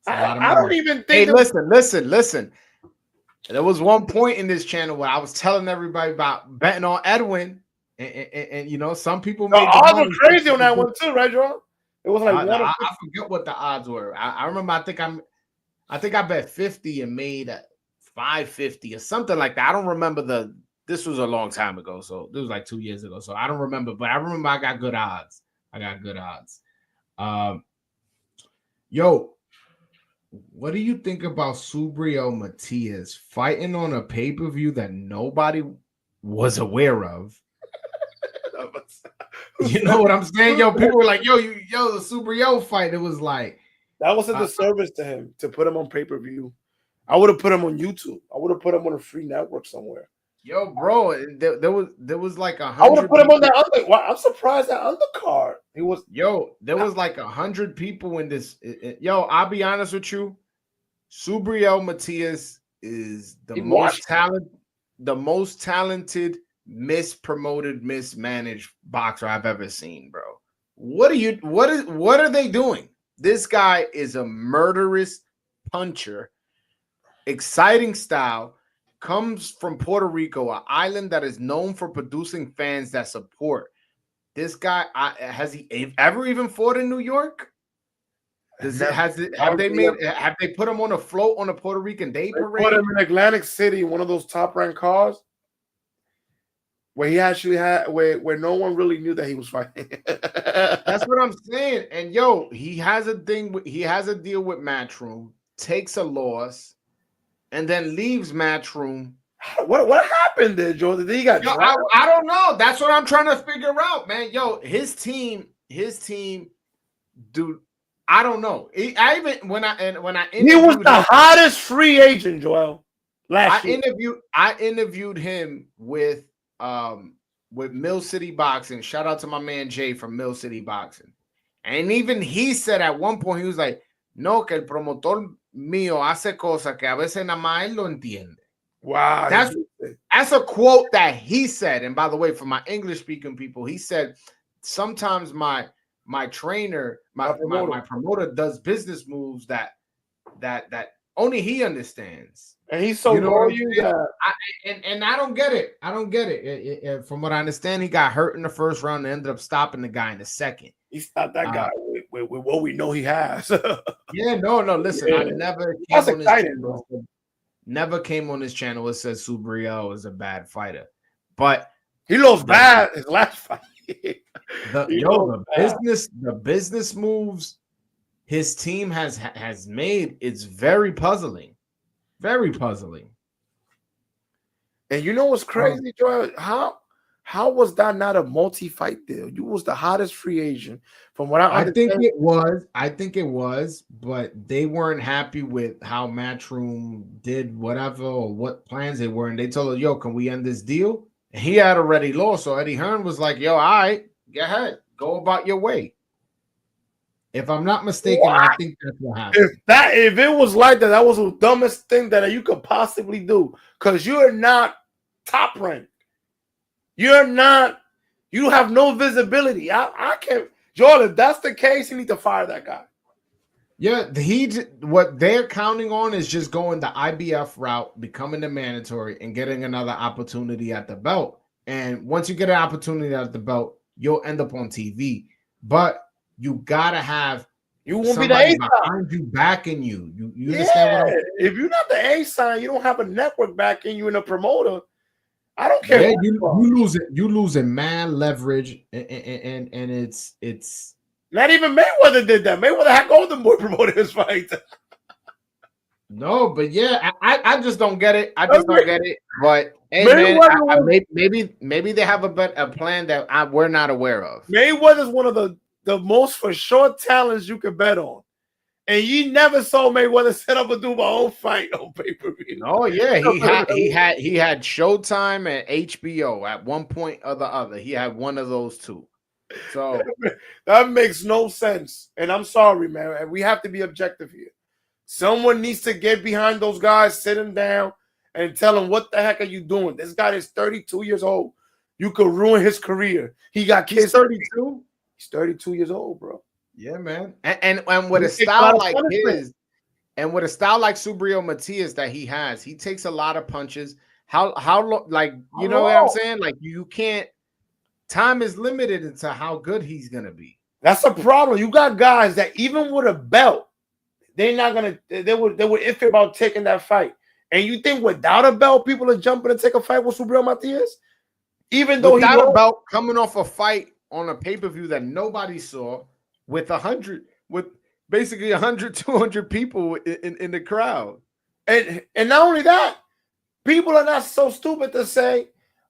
I don't even think. Hey, listen. There was one point in this channel where I was telling everybody about betting on Edwin, and some people made the odds were crazy on that one too, right, Joe? It was like I forget what the odds were. I remember. I think I bet 50 and made 550 or something like that. I don't remember this was a long time ago, so this was like 2 years ago. So I don't remember, but I remember I got good odds. Yo, what do you think about Subriel Matias fighting on a pay-per-view that nobody was aware of? You know what I'm saying? Yo, people were like, the Subriel fight. It was like that was a disservice to him to put him on pay-per-view. I would have put him on YouTube. I would have put him on a free network somewhere. Yo, bro, there was like 100. I would have put him on that under. Wow, I'm surprised that undercard. There was like 100 people in this. Yo, I'll be honest with you. Subriel Matias is the most talented mispromoted, mismanaged boxer I've ever seen, bro. What are they doing? This guy is a murderous puncher, exciting style, comes from Puerto Rico, an island that is known for producing fans that support. This guy, has he ever even fought in New York? Have they put him on a float on a Puerto Rican Day Parade? Put him in Atlantic City, one of those top ranked cars, where he actually had where no one really knew that he was fighting. That's what I'm saying. And yo, he has a deal with Matchroom, takes a loss, and then leaves Matchroom. What happened there, Jordan? He got I don't know. That's what I'm trying to figure out, man. Yo, his team, dude. I don't know. He was the hottest free agent, Joel. Last year. I interviewed him with Mill City Boxing. Shout out to my man Jay from Mill City Boxing. And even he said at one point, he was like, no, que el promotor mío hace cosas que a veces nada más él lo entiende. Wow. That's a quote that he said. And by the way, for my English speaking people, he said, sometimes my trainer, my promoter does business moves that only he understands. And he's so loyal. And I don't get it. I don't get it. From what I understand, he got hurt in the first round and ended up stopping the guy in the second. He stopped that guy with what we know he has. Yeah, no. Listen, I never came on this channel. Never came on this channel. It says Subriel is a bad fighter, but he lost bad his last fight. The business moves his team has made, it's very puzzling. Very puzzling. And you know what's crazy, Joel? How was that not a multi-fight deal? You was the hottest free agent. From what I think it was, but they weren't happy with how Matchroom did whatever or what plans they were, and they told her, yo, can we end this deal? And he had already lost, so Eddie Hearn was like, yo, all right, go ahead, go about your way. If I'm not mistaken, I think that's what happened. If it was like that, that was the dumbest thing that you could possibly do, because you're not top ranked. You have no visibility. I can't, Jordan, if that's the case, you need to fire that guy. Yeah, what they're counting on is just going the IBF route, becoming the mandatory, and getting another opportunity at the belt. And once you get an opportunity at the belt, you'll end up on TV. But you gotta have somebody behind you backing you. You understand what I'm saying? If you're not the A sign, you don't have a network backing you and a promoter. I don't care. Yeah, you losing man leverage, and it's not even Mayweather did that. Mayweather had Golden Boy promoting his fight. No, but yeah, I just don't get it. I just don't get it. But hey, man, maybe they have a plan that we're not aware of. Mayweather's one of the most for sure talents you can bet on. And you never saw Mayweather set up a do my own fight on pay-per-view. Oh yeah, he had Showtime and HBO at one point or the other. He had one of those two. So that makes no sense. And I'm sorry, man. We have to be objective here. Someone needs to get behind those guys, sit them down, and tell them, what the heck are you doing? This guy is 32 years old. You could ruin his career. He got kids. 32. He's 32 years old, bro. Yeah, man. And with a style like his, and with a style like Subriel Matias that he has, he takes a lot of punches. How like, you know what I'm saying? Like, you can't, time is limited into how good he's gonna be. That's a problem. You got guys that even with a belt, they were iffy about taking that fight. And you think without a belt, people are jumping to take a fight with Subriel Matias? Even though without a belt, coming off a fight on a pay-per-view that nobody saw, with basically 100, 200 people in the crowd. And not only that, people are not so stupid to say,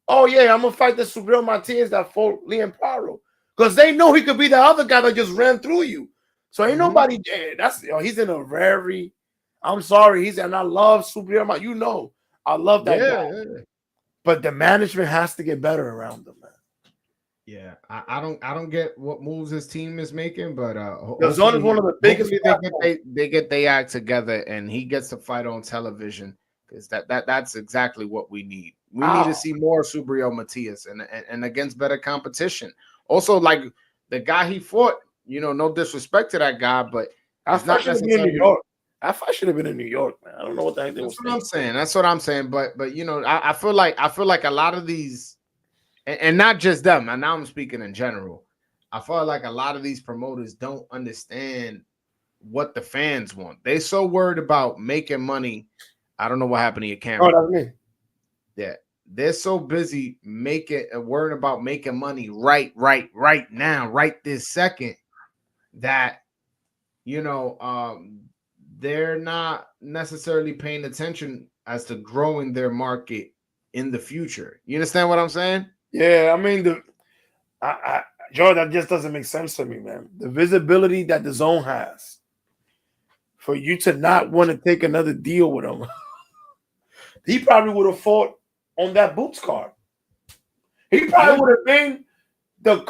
oh yeah, I'm gonna fight the Subriel Matias that fought Liam Paro. Because they know he could be the other guy that just ran through you. So ain't nobody, he's in a very, I'm sorry, and I love Subriel Matias. I love that guy. Yeah. But the management has to get better around him, man. Yeah, I don't get what moves his team is making, but Zone is one of the biggest. They get their act together, and he gets to fight on television, because that's exactly what we need. We need to see more Subriel Matias and against better competition. Also, like the guy he fought, no disrespect to that guy, but it's not necessarily in New York. I should have been in New York, man. I don't know what the heck they were saying. That's what I'm saying. But I feel like a lot of these, and not just them. And now I'm speaking in general. I feel like a lot of these promoters don't understand what the fans want. They so worried about making money. I don't know what happened to your camera. Oh, that's me. Yeah, they're so busy worrying about making money right now, right this second, that they're not necessarily paying attention as to growing their market in the future. You understand what I'm saying? Yeah, I mean George, that just doesn't make sense to me, man. The visibility that the zone has for you to not want to take another deal with him. He probably would have fought on that Boots card. He probably would have been the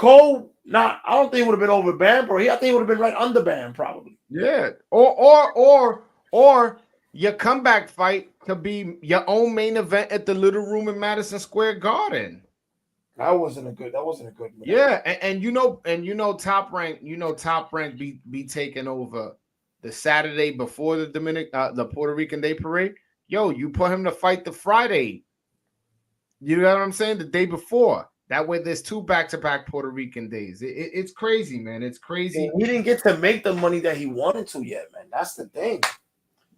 I don't think he would have been over banned, bro. I think he would have been right under banned, probably. Yeah. Or your comeback fight could be your own main event at the Little Room in Madison Square Garden. That wasn't a good move. Yeah, and Top Rank be taking over the Saturday before the Puerto Rican Day Parade. Yo, you put him to fight the Friday. You know what I'm saying? The day before. That way there's 2 back-to-back Puerto Rican days. It's crazy, man. It's crazy. He didn't get to make the money that he wanted to yet, man. That's the thing.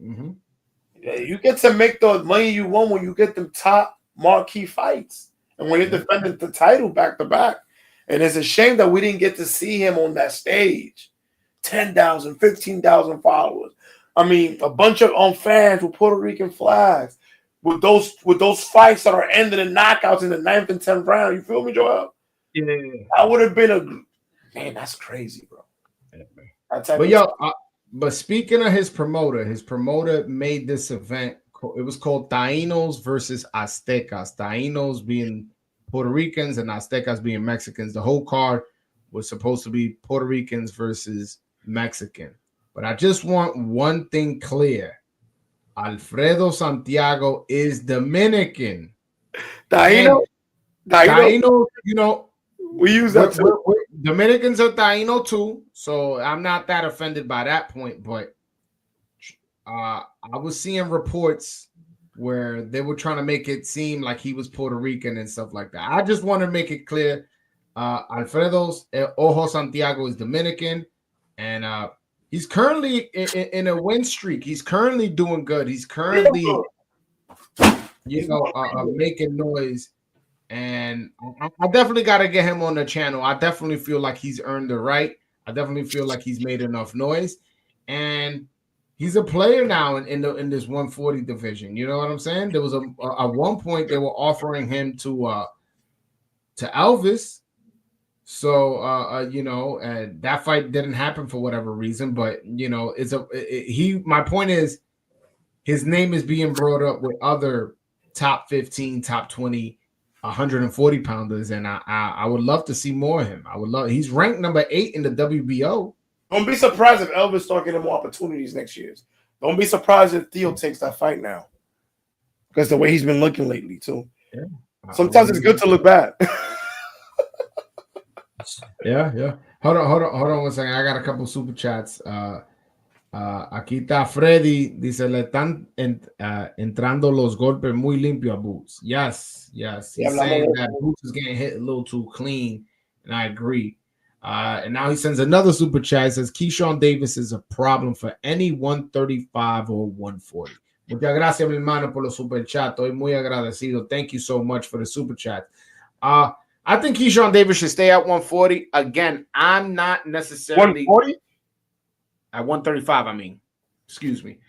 Mm-hmm. Yeah, you get to make the money you want when you get them top marquee fights. And when you're defending the title back-to-back. And it's a shame that we didn't get to see him on that stage. 10,000, 15,000 followers. I mean, a bunch of fans with Puerto Rican flags. With those fights that are ending in knockouts in the 9th and 10th round. You feel me, Joel? Yeah. That would have been man, that's crazy, bro. Yeah, but speaking of his promoter made this event. It was called Taínos versus Aztecas. Taínos being Puerto Ricans and Aztecas being Mexicans. The whole card was supposed to be Puerto Ricans versus Mexican. But I just want one thing clear. Alfredo Santiago is Dominican. Taíno, we use that too. Dominicans are Taíno too, so I'm not that offended by that point. But I was seeing reports where they were trying to make it seem like he was Puerto Rican and stuff like that. I just want to make it clear. Alfredo's Ojo Santiago is Dominican, and he's currently in a win streak. He's currently doing good. He's currently, making noise. And I definitely got to get him on the channel. I definitely feel like he's earned the right. I definitely feel like he's made enough noise. And he's a player now in this 140 division. You know what I'm saying? There was at one point they were offering him to Elvis. So and that fight didn't happen for whatever reason, but my point is his name is being brought up with other top 15, top 20, 140 pounders, and I would love to see more of him. He's ranked number 8 in the WBO. Don't be surprised if Elvis start getting more opportunities next year. Don't be surprised if Theo takes that fight now. Because the way he's been looking lately, too. Yeah. Sometimes it's good to look bad. Yeah. Hold on 1 second. I got a couple super chats. Aquí está Freddy. Dice, le están entrando los golpes muy limpio a Boots. Yes. He's saying that Boots is getting hit a little too clean, and I agree. And now he sends another super chat. He says, Keyshawn Davis is a problem for any 135 or 140. Muchas gracias, mi hermano, por los super chat. Estoy muy agradecido. Thank you so much for the super chat. I think Keyshawn Davis should stay at 140. Again, I'm not necessarily 140 at 135. I mean, excuse me.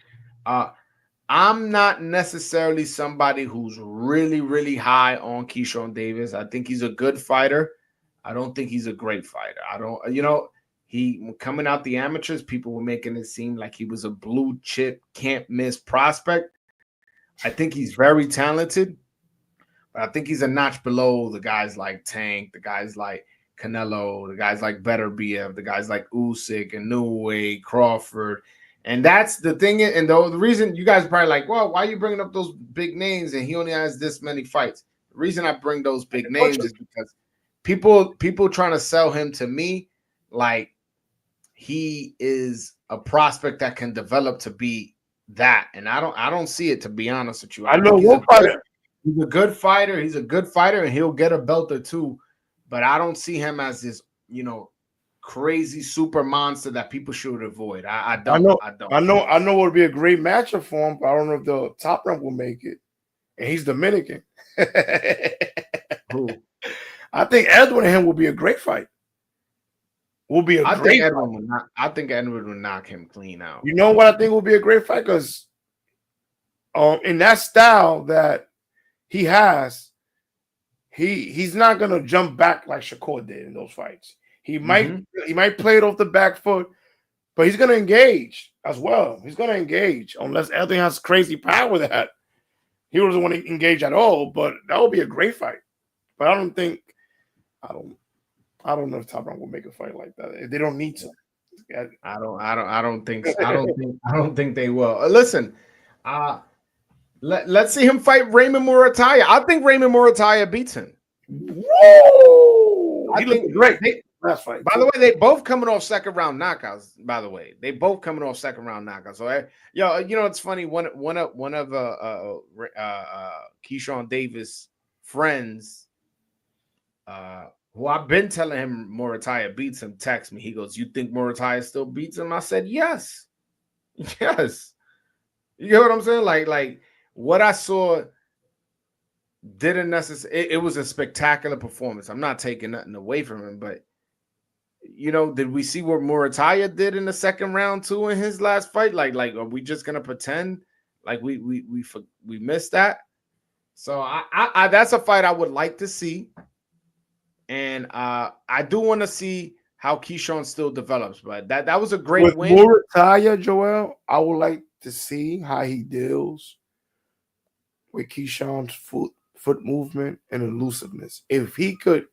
I'm not necessarily somebody who's really, really high on Keyshawn Davis. I think he's a good fighter. I don't think he's a great fighter. He coming out the amateurs, people were making it seem like he was a blue chip, can't miss prospect. I think he's very talented. I think he's a notch below the guys like Tank, the guys like Canelo, the guys like Beterbiev, the guys like Usyk and Inoue, Crawford, And that's the thing. And the reason you guys are probably like, well, why are you bringing up those big names and he only has this many fights? The reason I bring those big names is because people trying to sell him to me like he is a prospect that can develop to be that. And I don't see it, to be honest with you. I know he's a good fighter. He's a good fighter and he'll get a belt or two, but I don't see him as this, crazy super monster that people should avoid. I don't. I know it would be a great matchup for him, but I don't know if the Top Rank will make it. And he's Dominican. Who? I think Edwin and him will be a great fight. I think Edwin would knock him clean out. You know what I think will be a great fight? Because in that style that he has, he's not gonna jump back like Shakur did in those fights. He might play it off the back foot, but he's gonna engage as well. He's gonna engage unless Edwin has crazy power that he doesn't want to engage at all. But that would be a great fight. But I don't know if Top Rank will make a fight like that. They don't need to. I don't think so. I don't think they will. Listen, let's see him fight Raymond Murataya. I think Raymond Murataya beats him. Whoa! He looks great. That's fine. By the way, they both coming off second round knockouts. By the way, they both coming off second round knockouts. So, it's funny. One of Keyshawn Davis friends, who I've been telling him Murataya beats him, text me. He goes, "You think Murataya still beats him?" I said, "Yes, yes." You know what I'm saying? Like what I saw didn't necessarily. It was a spectacular performance. I'm not taking nothing away from him, but. Did we see what Murataya did in the second round too in his last fight? Like, are we just gonna pretend like we missed that? So I that's a fight I would like to see, and I do want to see how Keyshawn still develops. But that was a great win. Murataya, Joel, I would like to see how he deals with Keyshawn's foot movement and elusiveness. If he could.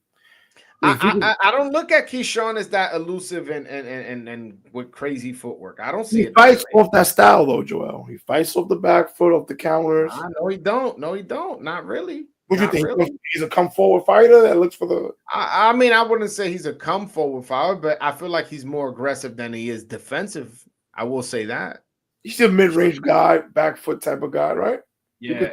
I don't look at Keyshawn as that elusive and with crazy footwork. I don't see it. He fights off that style though, Joel. He fights off the back foot, off the counters. No, he don't. No, he don't. Not really. What do you think? Really. He's a come forward fighter that looks for the. I mean, I wouldn't say he's a come forward fighter, but I feel like he's more aggressive than he is defensive. I will say that. He's a mid range guy, back foot type of guy, right? Yeah,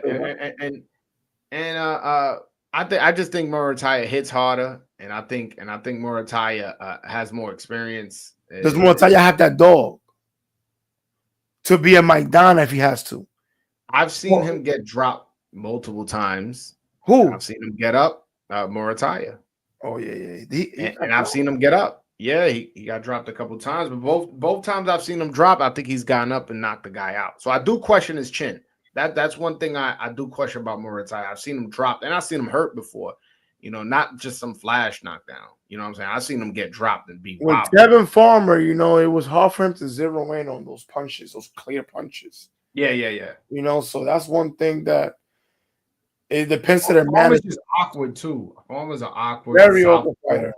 I just think Murataya hits harder. And I think Murataya has more experience. Does Murataya have that dog to be a Maidana if he has to? I've seen him get dropped multiple times. Who? I've seen him get up, Murataya. Oh yeah. And I've seen him get up. Yeah, he got dropped a couple times, but both times I've seen him drop, I think he's gotten up and knocked the guy out. So I do question his chin. That's one thing I do question about Murataya. I've seen him drop, and I've seen him hurt before. Not just some flash knockdown. You know what I'm saying? I've seen him get dropped and be with Kevin Farmer, it was hard for him to zero in on those punches, those clear punches. Yeah. So that's one thing that it depends on the Farmer's just awkward too. Farmer's an awkward, very awkward fighter.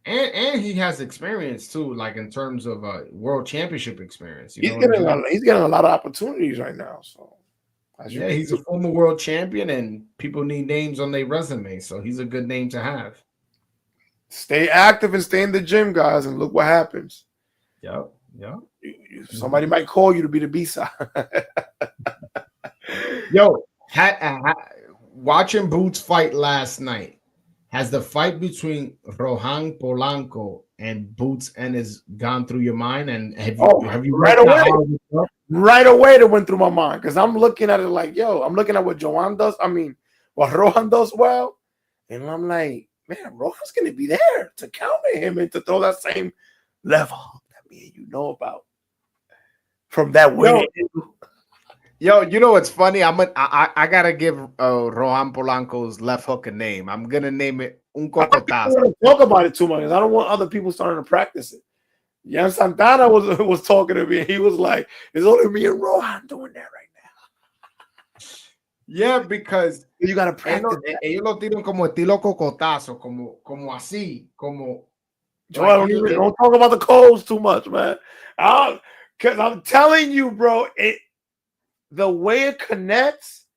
And he has experience too, like in terms of world championship experience. He's getting a lot of opportunities right now. So he's a former world champion, and people need names on their resume, so he's a good name to have. Stay active and stay in the gym, guys, and look what happens. Yep. Somebody might call you to be the B-side. Yo, watching Boots fight last night, has the fight between Rohan Polanco and Boots Ennis gone through your mind? And have you right away? Right away, it went through my mind because I'm looking at it like, I'm looking at what Johan does. I mean, what Rohan does well, and I'm like, man, Rohan's gonna be there to counter him and to throw that same level that me and you know about from that way. Yo, what's funny? I gotta give Rohan Polanco's left hook a name. I'm gonna name it Un Cocotazo. I don't talk about it too much because I don't want other people starting to practice it. Jan Santana was talking to me, and he was like, "It's only me and Rohan doing that right now." Yeah, because you gotta practice. Ellos lo tiran como estilo cocotazo, como así, como. Joe, don't talk about the codes too much, man. Because I'm telling you, bro, the way it connects,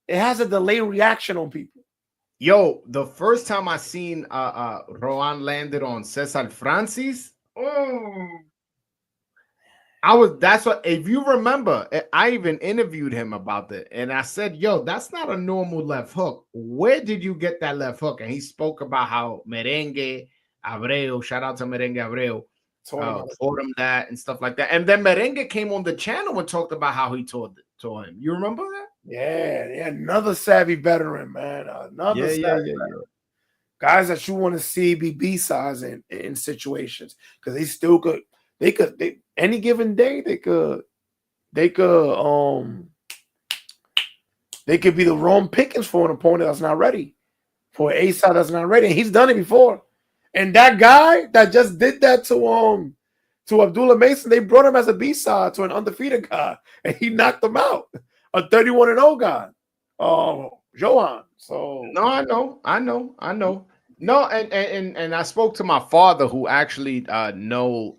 it has a delayed reaction on people. Yo, the first time I seen Rohan landed on Cesar Francis, that's what, if you remember, I even interviewed him about that, and I said, yo, that's not a normal left hook. Where did you get that left hook? And he spoke about how Merengue Abreu, shout out to Merengue Abreu, taught him that and stuff like that. And then Merengue came on the channel and talked about how he taught him. You remember that? Yeah, another savvy veteran, man. Another savvy veteran. Guys that you want to see be B-sides in situations, because they still could. They any given day they could be the wrong pickings for an opponent that's not ready, for an A-side that's not ready. And he's done it before. And that guy that just did that to Abdullah Mason, they brought him as a B-side to an undefeated guy, and he knocked him out. A 31-0 guy. Johan. So no, I know. No, and I spoke to my father, who actually know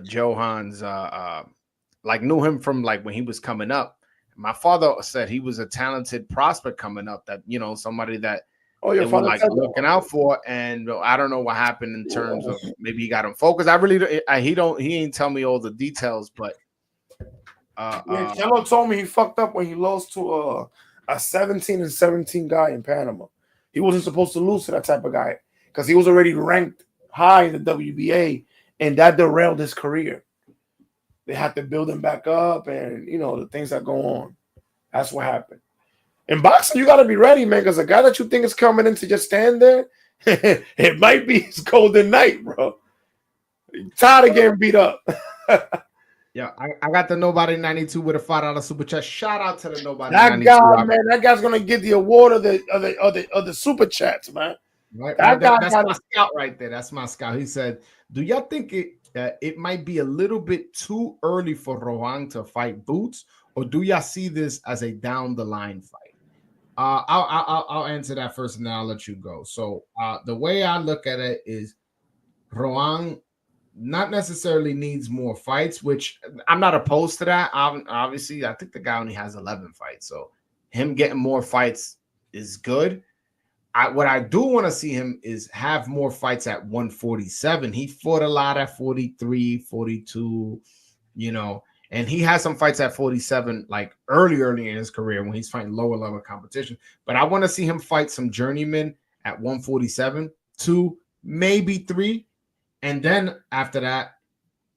Johan's like knew him from like when he was coming up. My father said he was a talented prospect coming up, that, you know, somebody that they were like looking out for. And I don't know what happened in terms of maybe he got him focused. I really he ain't tell me all the details, but Jello told me he fucked up when he lost to a 17-17 guy in Panama. He wasn't supposed to lose to that type of guy because he was already ranked high in the WBA, and that derailed his career. They had to build him back up, and you know the things that go on. That's what happened. In boxing, you got to be ready, man, because a guy that you think is coming in to just stand there, it might be his golden night, bro. You're tired of getting beat up. Yeah, I got the Nobody 92 with a $5 super chat. Shout out to the Nobody that 92. Guy, man, that guy's gonna get the award of the super chats, man. Right, that's my scout right there. That's my scout. He said, "Do y'all think it might be a little bit too early for Rohan to fight Boots, or do y'all see this as a down the line fight?" I'll answer that first, and then I'll let you go. So the way I look at it is, Rohan not necessarily needs more fights, which I'm not opposed to that. Obviously, I think the guy only has 11 fights, so him getting more fights is good. What I do want to see him is have more fights at 147. He fought a lot at 43, 42, you know, and he has some fights at 47, like early in his career when he's fighting lower level competition. But I want to see him fight some journeymen at 147, 2, maybe 3. And then after that,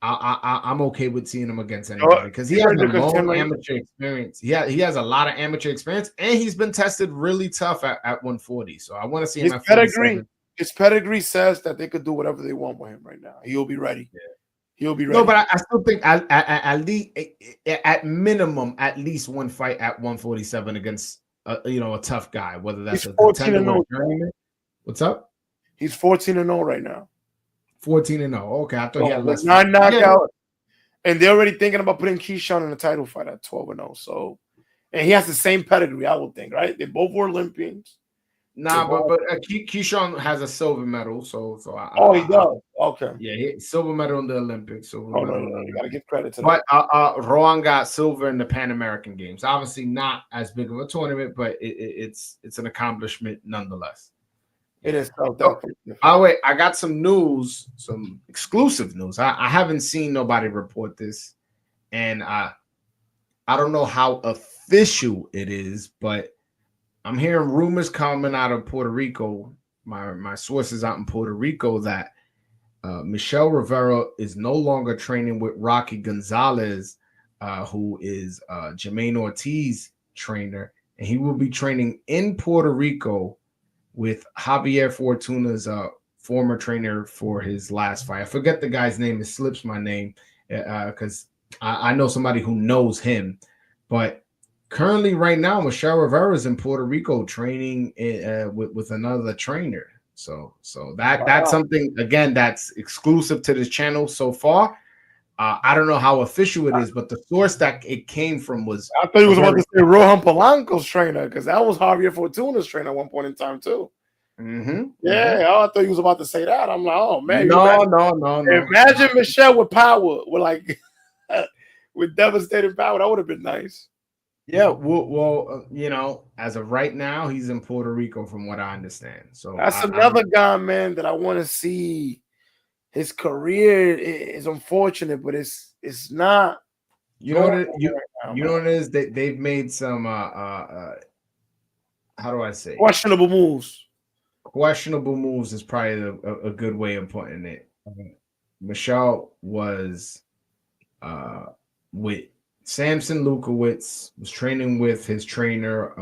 I'm okay with seeing him against anybody because he has a long amateur experience. He has a lot of amateur experience, and he's been tested really tough at 140. So I want to see him at 47. His pedigree says that they could do whatever they want with him right now. He'll be ready. Yeah. He'll be ready. No, but I still think at least at minimum at least one fight at 147 against a tough guy, whether that's a contender or a journeyman. What's up? He's 14-0 right now. 14-0. Okay, I thought he had less. 9 knockouts, and they're already thinking about putting Keyshawn in a title fight at 12-0. So, and he has the same pedigree, I would think, right? They both were Olympians. Nah, but Keyshawn has a silver medal, so he does. Okay, yeah, silver medal in the Olympics. No, you gotta give credit to that. But Rohan got silver in the Pan American Games. Obviously, not as big of a tournament, but it's an accomplishment nonetheless. It is. I got some news, some exclusive news. I haven't seen nobody report this, and I don't know how official it is, but I'm hearing rumors coming out of Puerto Rico. My sources out in Puerto Rico that Michelle Rivera is no longer training with Rocky Gonzalez, who is Jermaine Ortiz's trainer, and he will be training in Puerto Rico with Javier Fortuna's former trainer for his last fight. I forget the guy's name. It slips my name because I know somebody who knows him. But currently, right now, Michelle Rivera is in Puerto Rico training with another trainer. So that's something, again, that's exclusive to this channel so far. I don't know how official it is, but the source that it came from was... I thought he was about to say Rohan Polanco's trainer, because that was Javier Fortuna's trainer at one point in time, too. Yeah, I thought he was about to say that. I'm like, oh, man. No. Imagine Michelle with power. With like... with devastating power. That would have been nice. Yeah, well, as of right now, he's in Puerto Rico, from what I understand. So That's another guy, man, that I want to see. His career is unfortunate, but it's not. You know what it is? They've made some how do I say, questionable moves. Questionable moves is probably a good way of putting it. Michelle was with Samson Lukowitz, was training with his trainer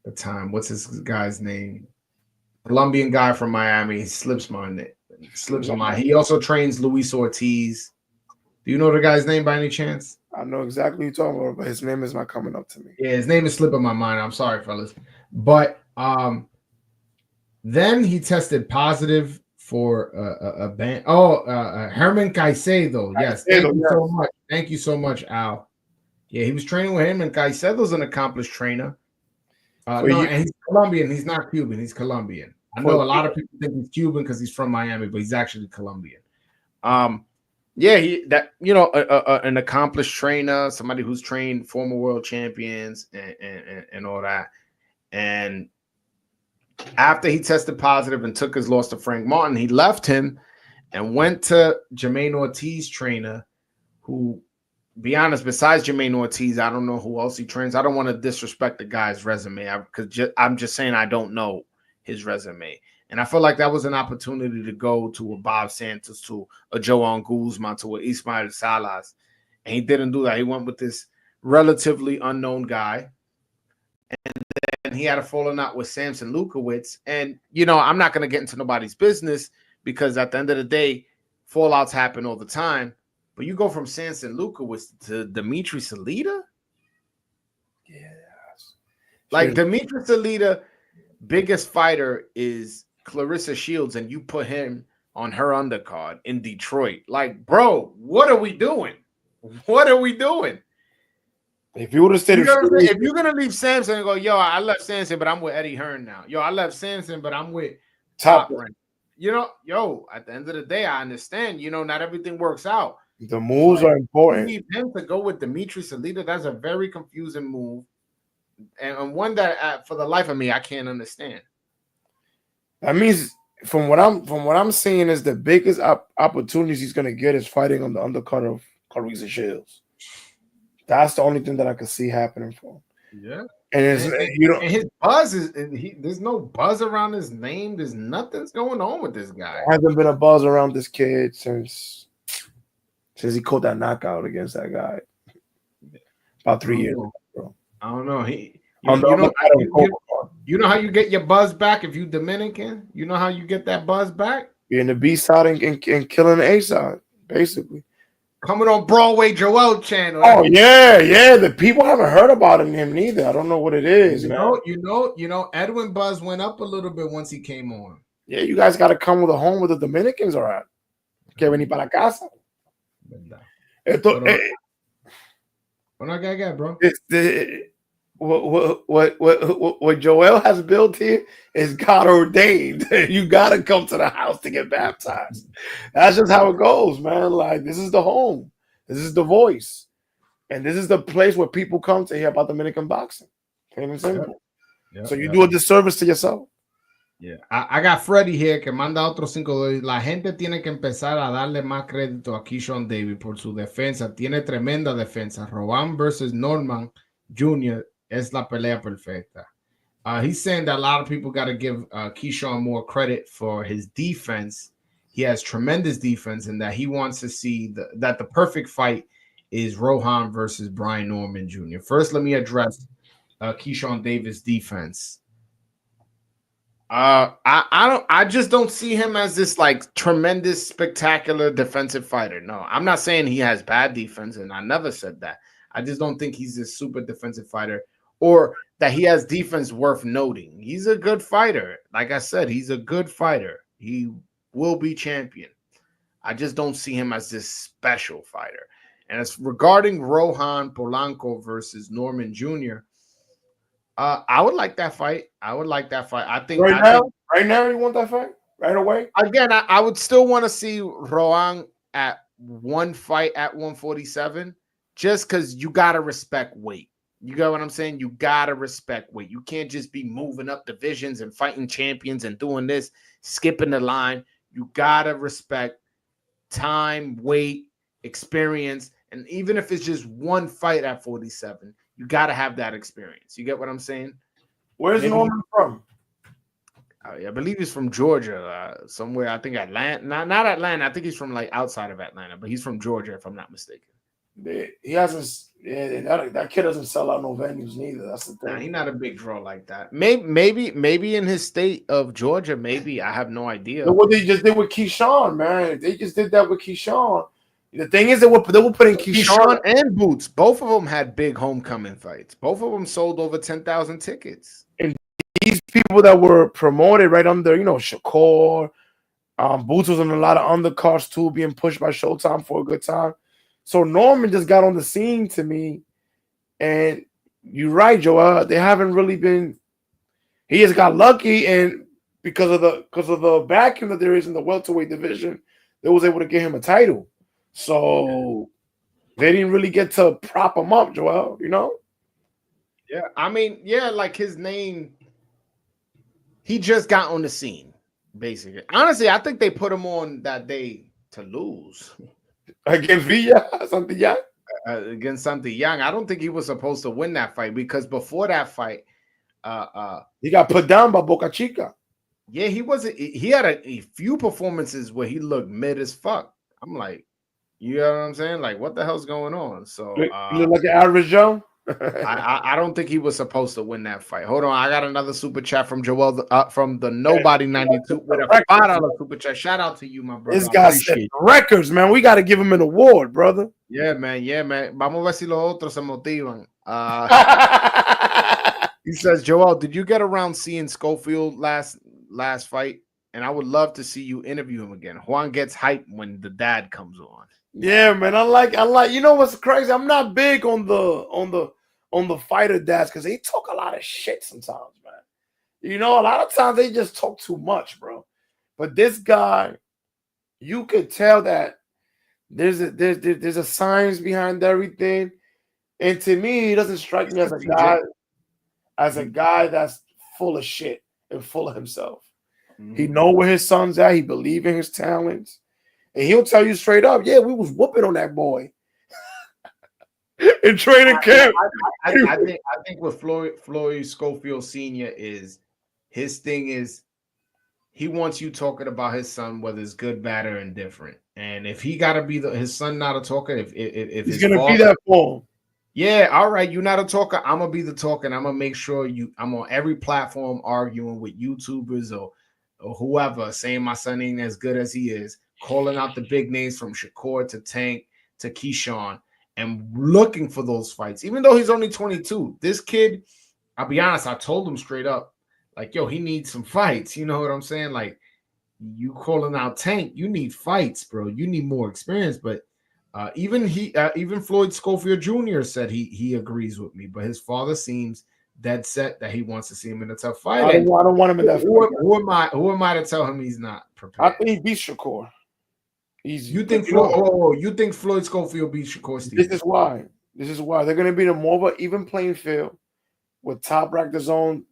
the time. What's his guy's name? Colombian guy from Miami. He slips my mind. He also trains Luis Ortiz. Do you know the guy's name by any chance? I know exactly what you're talking about, but his name is not coming up to me. Yeah, his name is slipping my mind. I'm sorry, fellas. But then he tested positive for a band. Herman Caicedo. Yes, thank you so much. Thank you so much, Al. Yeah, he was training with him, and Caicedo's an accomplished trainer. And he's Colombian. He's not Cuban. He's Colombian. I know a lot of people think he's Cuban because he's from Miami, but he's actually Colombian. An accomplished trainer, somebody who's trained former world champions and all that. And after he tested positive and took his loss to Frank Martin, he left him and went to Jermaine Ortiz trainer, who, be honest, besides Jermaine Ortiz, I don't know who else he trains. I don't want to disrespect the guy's resume because I'm just saying I don't know his resume. And I feel like that was an opportunity to go to a Bob Santos, to a Joan Guzman, to a Ismael Salas. And he didn't do that. He went with this relatively unknown guy. And then he had a falling out with Samson Lukowitz. And, I'm not going to get into nobody's business because at the end of the day, fallouts happen all the time. But you go from Samson Lukowitz to Dimitri Salita? Yes. Like, Dimitri Salita, biggest fighter is Clarissa Shields, and you put him on her undercard in Detroit. Like, bro, what are we doing? What are we doing? If you would have stayed, if you're gonna leave Samson and go, yo, I left Samson, but I'm with Eddie Hearn now. Yo, I left Samson, but I'm with Top Rank. At the end of the day, I understand. Not everything works out. The moves are important. You need him to go with Dimitri Salita. That's a very confusing move, and one that, for the life of me, I can't understand. That means, from what I'm seeing, is the biggest opportunities he's gonna get is fighting on the undercard of Clarissa Shields. That's the only thing that I could see happening for him. Yeah, and his buzz is there's no buzz around his name. There's nothing's going on with this guy. There hasn't been a buzz around this kid since he caught that knockout against that guy about 3 years ago, bro. I don't know. You know how you get your buzz back if you Dominican? You know how you get that buzz back? You're in the B side and killing the A side, basically. Coming on Broadway Joel channel. Oh yeah. The people haven't heard about him neither. I don't know what it is. Edwin buzz went up a little bit once he came on. Yeah, you guys got to come with a home where the Dominicans are at. Que venir para casa. Bro. What Joel has built here is God ordained. You gotta come to the house to get baptized. That's just how it goes, man. Like, this is the home, this is the voice, and this is the place where people come to hear about Dominican boxing. Plain and simple. So you do a disservice to yourself. Yeah, I got Freddy here que manda otros $5. La gente tiene que empezar a darle más crédito a Keyshawn Davis por su defensa. Tiene tremenda defensa. Rowan versus Norman Jr. es la pelea perfecta. He's saying that a lot of people got to give Keyshawn more credit for his defense. He has tremendous defense, and that he wants to see that the perfect fight is Rohan versus Brian Norman Jr. First, let me address Keyshawn Davis' defense. I just don't see him as this like tremendous, spectacular defensive fighter. No, I'm not saying he has bad defense, and I never said that. I just don't think he's a super defensive fighter, or that he has defense worth noting. He's a good fighter. Like I said, he's a good fighter. He will be champion. I just don't see him as this special fighter. And as regarding Rohan Polanco versus Norman Jr., I would like that fight. I think right now you want that fight right away. Again, I would still want to see Rohan at one fight at 147 just because you got to respect weight. You get what I'm saying? You got to respect weight. You can't just be moving up divisions and fighting champions and doing this, skipping the line. You got to respect time, weight, experience. And even if it's just one fight at 47, you got to have that experience. You get what I'm saying? Where's Norman from? I believe he's from Georgia, somewhere. I think Atlanta. Not Atlanta. I think he's from like outside of Atlanta, but he's from Georgia, if I'm not mistaken. He hasn't. Yeah, that kid doesn't sell out no venues neither. That's the thing. Nah, he's not a big draw like that. Maybe in his state of Georgia. Maybe I have no idea. Look what they just did with Keyshawn, man. They just did that with Keyshawn. The thing is that they were putting Keyshawn and Boots. Both of them had big homecoming fights. Both of them sold over 10,000 tickets. And these people that were promoted right under, Shakur, Boots was on a lot of undercards too, being pushed by Showtime for a good time. So Norman just got on the scene to me, and you're right, Joel. They haven't really been. He just got lucky, and because of the backing that there is in the welterweight division, they was able to get him a title. So they didn't really get to prop him up, Joel. Yeah, I mean, like his name. He just got on the scene, basically. Honestly, I think they put him on that day to lose. Against Villa, Santillán? Against Santillán. I don't think he was supposed to win that fight because before that fight, he got put down by Boca Chica. Yeah, he had a few performances where he looked mid as fuck. I'm like, you know what I'm saying? Like, what the hell's going on? So you look like an average Joe. I don't think he was supposed to win that fight. Hold on, I got another super chat from Joel from the Nobody 92 with a $5 super chat. Shout out to you, my brother. This guy set records, man. We got to give him an award, brother. Yeah, man. Vamos a ver si los otros se motivan. He says, Joel, did you get around seeing Schofield last fight? And I would love to see you interview him again. Juan gets hyped when the dad comes on. Yeah, man. I like. You know what's crazy? I'm not big on the fighter dads because they talk a lot of shit sometimes, man. A lot of times they just talk too much, bro. But this guy, you could tell that there's a science behind everything, and to me, he doesn't strike me as a guy that's full of shit and full of himself. Mm-hmm. He know where his son's at. He believe in his talents. And he'll tell you straight up, yeah, we was whooping on that boy in training camp. I think what Floyd Schofield Sr. is, his thing is he wants you talking about his son, whether it's good, bad, or indifferent. And if he got to be his son not a talker, if he's going to be that for him. Yeah, all right, you're not a talker. I'm going to be the talker, and I'm going to make sure I'm on every platform arguing with YouTubers or whoever, saying my son ain't as good as he is, calling out the big names from Shakur to Tank to Keyshawn and looking for those fights. Even though he's only 22, this kid, I'll be honest, I told him straight up, like, yo, he needs some fights. You know what I'm saying? Like, you calling out Tank, you need fights, bro. You need more experience. But even Floyd Schofield Jr. said he agrees with me, but his father seems dead set that he wants to see him in a tough fight. I don't want him in that fight. Who am I to tell him he's not prepared? I think he beats Shakur. You think Floyd Schofield beats Shakur Stevens? This is why they're going to be the more of an even playing field with Top Rack the Zone.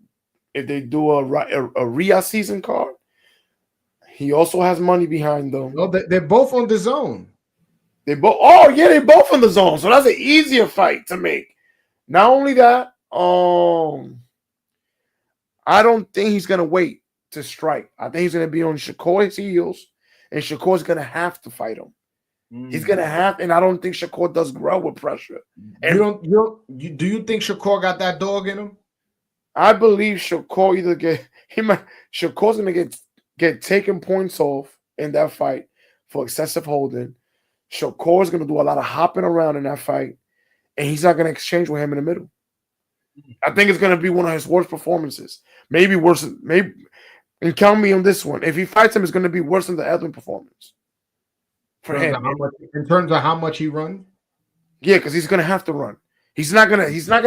If they do a RIA season card, he also has money behind them. No, they're both on the zone. They're both on the zone, so that's an easier fight to make. Not only that, I don't think he's gonna wait to strike. I think he's gonna be on Shakur's heels, and Shakur's gonna have to fight him. He's gonna have, and I don't think Shakur does grow with pressure. And do you think Shakur got that dog in him? I believe Shakur Shakur's gonna get taken points off in that fight for excessive holding. Shakur's gonna do a lot of hopping around in that fight, and he's not gonna exchange with him in the middle. I think it's gonna be one of his worst performances. Maybe worse. Maybe, and count me on this one. If he fights him, it's gonna be worse than the Edwin performance for him. In terms of how much he runs? Yeah, because he's gonna have to run. He's not gonna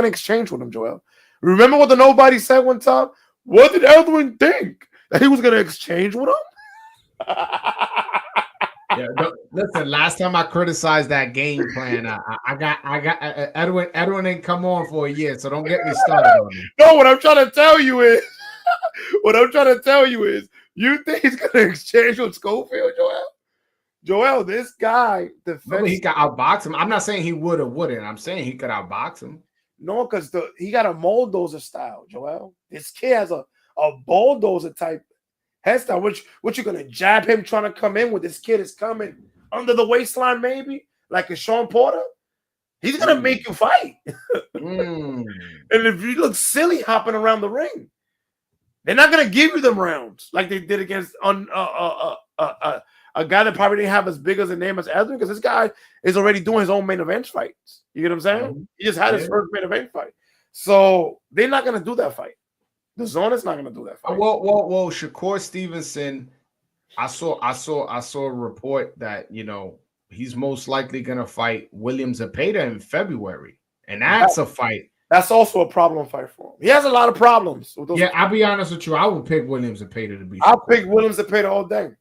exchange with him, Joel. Remember what the Nobody said one time? What did Edwin think? That he was gonna exchange with him? Yeah, listen. Last time I criticized that game plan, I got Edwin ain't come on for a year, so don't get me started on him. No, what I'm trying to tell you is, you think he's gonna exchange with Schofield, Joel? Joel, this guy Remember, he defense. got outbox him. I'm not saying he would or wouldn't. I'm saying he could outbox him. No, because he got a bulldozer style, Joel. This kid has a bulldozer type hairstyle. What you gonna jab him trying to come in with? This kid is coming under the waistline, maybe like a Sean Porter. He's gonna make you fight. And if you look silly hopping around the ring, they're not gonna give you them rounds like they did against a guy that probably didn't have as big as a name as Edwin, because this guy is already doing his own main event fights. You get what I'm saying? He just had his first main event fight. So they're not going to do that fight. The Zone is not going to do that fight. Well, Shakur Stevenson, I saw a report that, he's most likely going to fight William Zepeda in February. And that's a fight. That's also a problem fight for him. He has a lot of problems. With those I'll be honest with you. I would pick William Zepeda to be. I'll pick William Zepeda all day.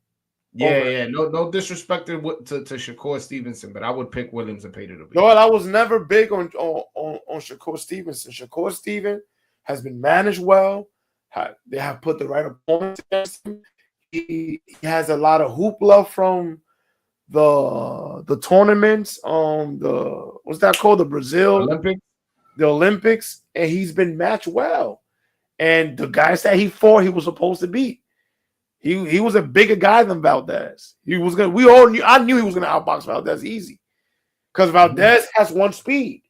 Yeah. No disrespect to Shakur Stevenson, but I would pick William Zepeda to be. No, I was never big on Shakur Stevenson. Shakur Stevenson has been managed well. They have put the right opponents against him. He has a lot of hoopla from the tournaments on what's that called? The Brazil Olympics, and he's been matched well. And the guys that he fought, he was supposed to beat. He was a bigger guy than Valdez. I knew he was gonna outbox Valdez easy, because Valdez has one speed.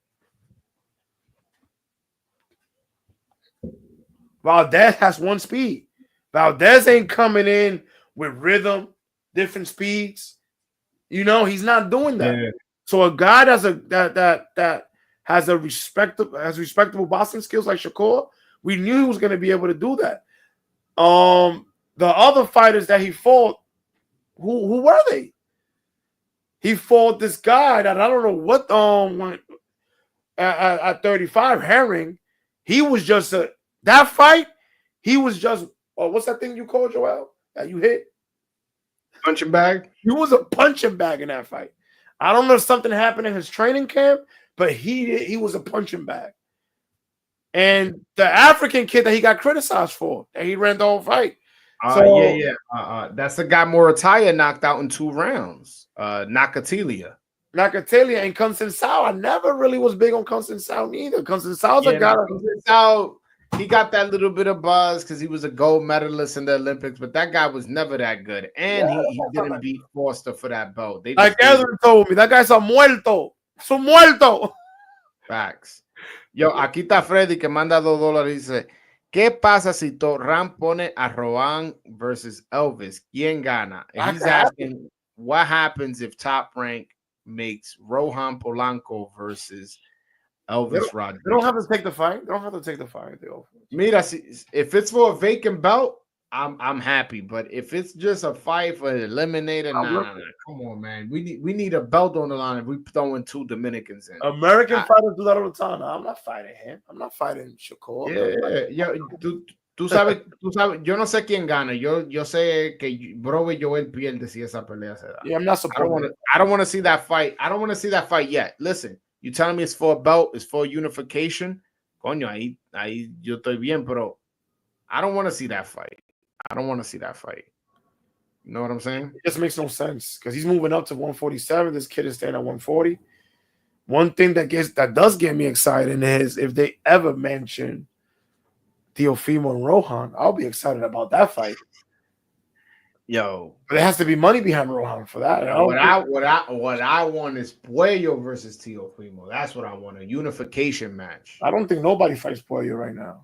Valdez ain't coming in with rhythm, different speeds. He's not doing that. Yeah. So a guy that has respectable boxing skills like Shakur, we knew he was going to be able to do that. The other fighters that he fought, who were they? He fought this guy that I don't know what went at 35, Herring. He was just that fight. He was just what's that thing you call, Joel, that you hit? Punching bag. He was a punching bag in that fight. I don't know if something happened in his training camp, but he was a punching bag. And the African kid that he got criticized for, that he ran the whole fight. That's the guy Morataya knocked out in 2 rounds. Nakatilia and Conceição. I never really was big on Conceição either. Conceição's a guy. Conceição, he got that little bit of buzz because he was a gold medalist in the Olympics, but that guy was never that good. And he didn't beat Foster for that belt. Like Ezra told me, that guy's a muerto. Su muerto. Facts. Yo, aquí está Freddy que manda $2. Dice, ¿qué pasa si Torran pone a Rohan versus Elvis? ¿Quién gana? And he's asking, what happens if Top Rank makes Rohan Polanco versus Elvis Rodriguez? They don't have to take the fight. Mira, if it's for a vacant belt, I'm happy. But if it's just a fight for an eliminator, nah. Come on, man. We need a belt on the line if we throw in 2 Dominicans in. American fighters do that all the time. No, I'm not fighting him. I'm not fighting Shakur. Yeah. Tú sabes, yo no sé quién gana. Yo sé que Bro y Joel pierde si esa pelea se da. Yeah, I'm not supporting it. I don't want to see that fight. I don't want to see that fight yet. Listen, you telling me it's for a belt, it's for unification? Coño, ahí yo estoy bien, pero I don't want to see that fight. You know what I'm saying? It just makes no sense because he's moving up to 147. This kid is staying at 140. One thing that does get me excited is if they ever mention Teofimo and Rohan, I'll be excited about that fight. Yo, but there has to be money behind Rohan for that. What I want is Puello versus Teofimo. That's what I want, a unification match. I don't think nobody fights Puello right now.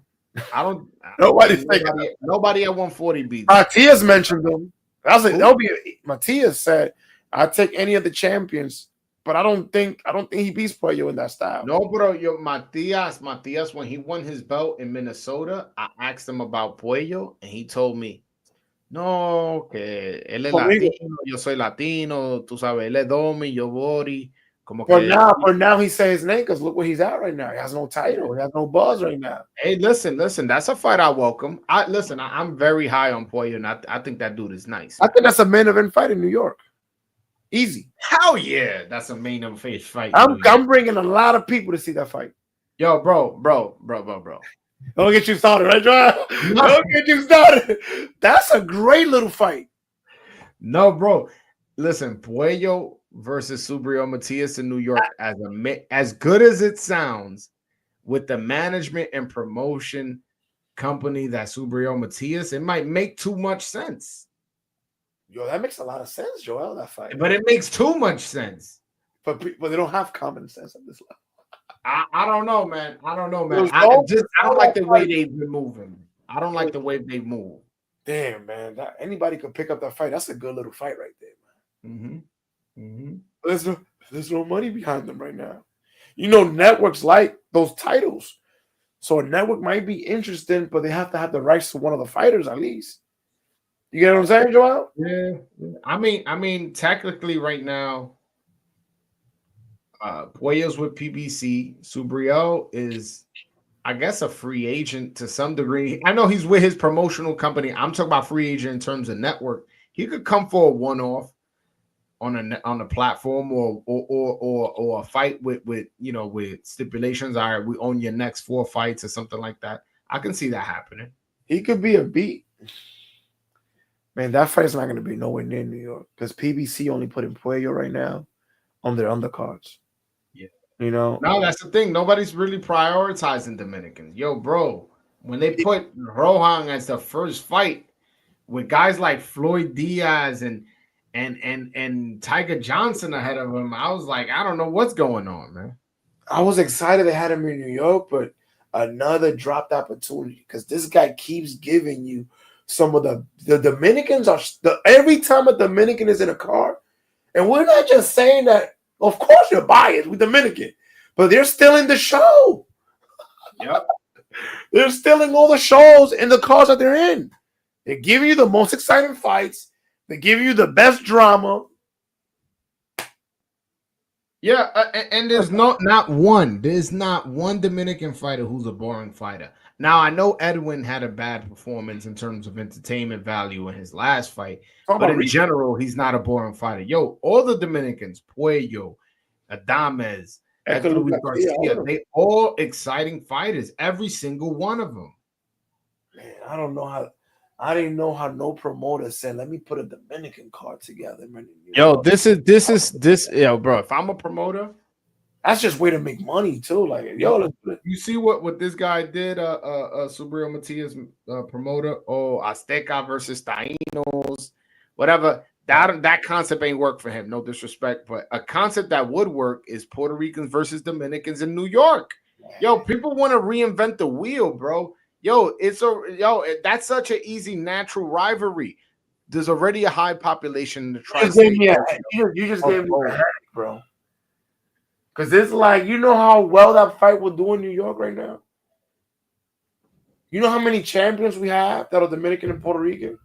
Nobody at 140 beats. Matias mentioned them. Matias said, "I'll take any of the champions," but I don't think he beats Puello in that style. No, bro. Matias, when he won his belt in Minnesota, I asked him about Puello, and he told me, "No, que él es latino, yo soy latino, tú sabes, él es Domi, yo Bori." For now, he says his name because look where he's at right now. He has no title. He has no buzz right now. Hey, listen. That's a fight I welcome. I'm very high on Puello, and I think that dude is nice. I think that's a main event fight in New York. Easy. Hell yeah, that's a main event fight. I'm bringing a lot of people to see that fight. Yo, bro. Don't get you started, right, Joel? Don't get you started. That's a great little fight. No, bro. Listen, Puello versus Subriel Matias in New York, as good as it sounds, with the management and promotion company that Subriel Matias, it might make too much sense. Yo, that makes a lot of sense, Joel, that fight. But it makes too much sense. But they don't have common sense at this level. I don't know, man. I don't like the way they've been moving. I don't like the way they move. Damn, man. Anybody could pick up that fight. That's a good little fight right there, man. There's no money behind them right now. You know, networks like those titles. So a network might be interested, but they have to have the rights to one of the fighters at least. You get what I'm saying, Joel? Yeah. I mean, technically right now, Puello's with PBC. Subriel is, I guess, a free agent to some degree. I know he's with his promotional company. I'm talking about free agent in terms of network. He could come for a one-off on a platform or a fight with stipulations. All right, we own your next 4 fights or something like that. I can see that happening. He could be a beat. Man, that fight is not going to be nowhere near New York because PBC only put in Puello right now on their undercards. Yeah. You know? No, that's the thing. Nobody's really prioritizing Dominicans. Yo, bro, when they put Rohan as the first fight with guys like Floyd Diaz and Tiger Johnson ahead of him, I was like, I don't know what's going on, man. I was excited they had him in New York, but another dropped opportunity because this guy keeps giving you some of the Dominicans are every time a Dominican is in a car, and we're not just saying that. Of course, you're biased with Dominican, but they're still in the show. Yep, they're stealing all the shows in the cars that they're in. They're giving you the most exciting fights. They give you the best drama. Yeah, and there's not one Dominican fighter who's a boring fighter. Now, I know Edwin had a bad performance in terms of entertainment value in his last fight, but in general, he's not a boring fighter. Yo, all the Dominicans, Puello, Adames, Luis Garcia, they all exciting fighters, every single one of them. Man, I didn't know how no promoter said, let me put a Dominican card together, man. Yo, this is yo, bro. If I'm a promoter, that's just way to make money too. Like, yo, you see what this guy did, Subriel Matias, promoter, Azteca versus Taínos, whatever. That concept ain't work for him. No disrespect, but a concept that would work is Puerto Ricans versus Dominicans in New York. Yo, people want to reinvent the wheel, bro. Yo, that's such an easy, natural rivalry. There's already a high population in the tri-state. You just gave me a headache, bro. Because it's like, you know how well that fight will do in New York right now? You know how many champions we have that are Dominican and Puerto Rican?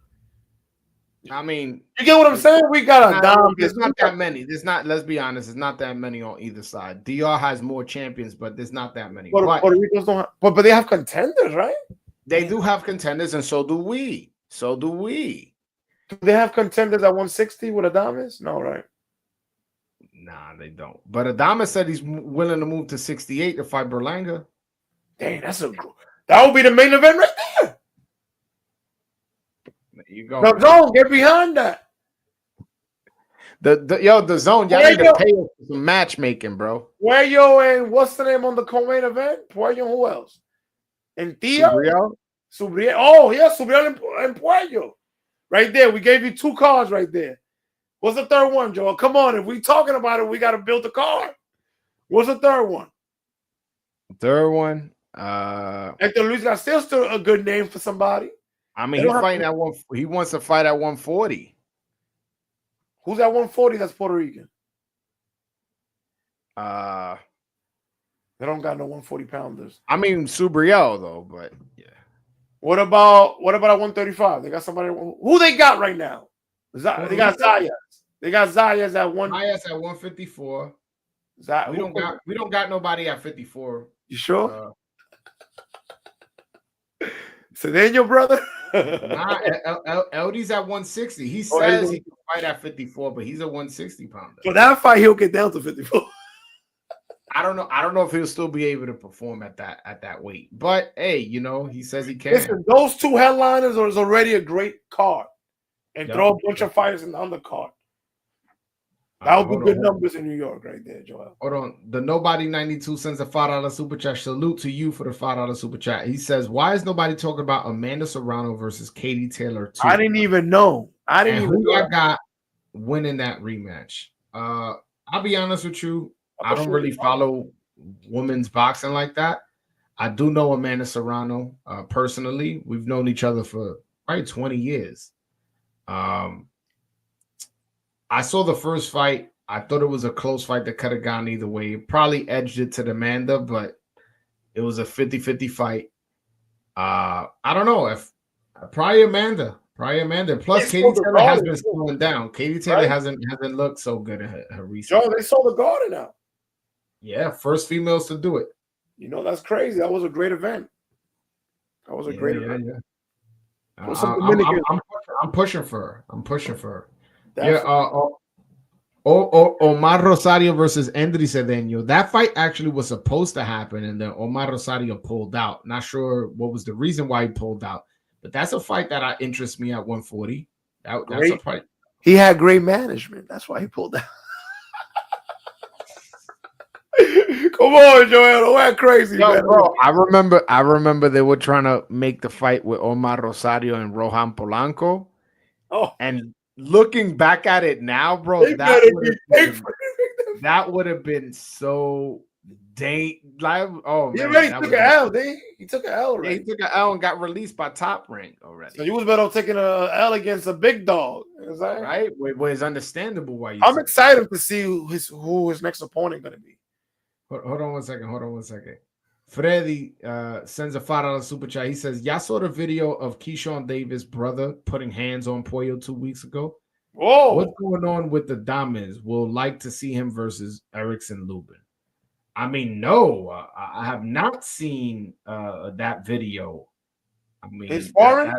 I mean, you get what I'm saying? We got there's not that many. Let's be honest, there's not that many on either side. DR has more champions, but there's not that many. Puerto Ricans don't have, but they have contenders, right? They do have contenders, and so do we. Do they have contenders at 160 with Adames? No, right? Nah, they don't. But Adames said he's willing to move to 68 to fight Berlanga. Dang, that would be the main event right there. There you go. The zone, get behind that. The zone, y'all need to pay for some matchmaking, bro. Puello and what's the name on the co-main event? Puello and who else? And Theo? Subriel. Oh, yeah, Subriel and Puello. Right there. We gave you 2 cards right there. What's the third one, Joel? Come on. If we talking about it, we got to build the card. What's the third one? Third one? Hector Luis Garcia still a good name for somebody. I mean, he wants to fight at 140. Who's at 140 that's Puerto Rican? They don't got no 140 pounders. I mean, Subriel, though, but yeah. What about at 135? They got somebody. Who they got right now? They got Zayas. They got Zayas at 154. We don't got nobody at 54. You sure? So then your brother. Nah, LD's at 160. He Oh, says he can fight at 54, but he's a 160 pounder. For that fight, he'll get down to 54. I don't know. I don't know if he'll still be able to perform at that weight. But hey, he says he can. Listen, those two headliners is already a great card. And throw a bunch of fighters in the undercard. That would be good numbers in New York right there, Joel. Hold on. The Nobody 92 sends a $5 super chat. Salute to you for the $5 super chat. He says, why is nobody talking about Amanda Serrano versus Katie Taylor 2? I didn't even know. Who I got winning that rematch. I'll be honest with you. I don't really follow women's boxing like that. I do know Amanda Serrano personally. We've known each other for probably 20 years. I saw the first fight. I thought it was a close fight that could have gone either way. It probably edged it to the Amanda, but it was a 50-50 fight. I don't know if probably Amanda. Plus, Katie Taylor has been slowing down. Katie Taylor hasn't looked so good in her recent. Joe, they sold the Garden out. Yeah, first females to do it. That's crazy. That was a great event. That was a great event. Yeah. I'm pushing for her. Definitely. Omar Rosario versus Endri Cedeno. That fight actually was supposed to happen, and then Omar Rosario pulled out. Not sure what was the reason why he pulled out, but that's a fight that interests me at 140. That's a fight. He had great management. That's why he pulled out. Come on, Joel. Don't act crazy, man. Bro, I remember they were trying to make the fight with Omar Rosario and Rohan Polanco. Oh, and looking back at it now, bro, that would have been so oh man, he already took an L. He took an L. Already. Yeah, he took an L and got released by Top Rank already. So you was better off taking an L against a big dog, right? Well, it's understandable why. I'm excited to see who his next opponent gonna be. Hold on one second. Freddy sends a $5 super chat. He says, y'all saw the video of Keyshawn Davis' brother putting hands on Pollo 2 weeks ago? Whoa. What's going on with the Dames? We'll like to see him versus Erickson Lubin. I mean, no, I have not seen that video. I mean, it's foreign?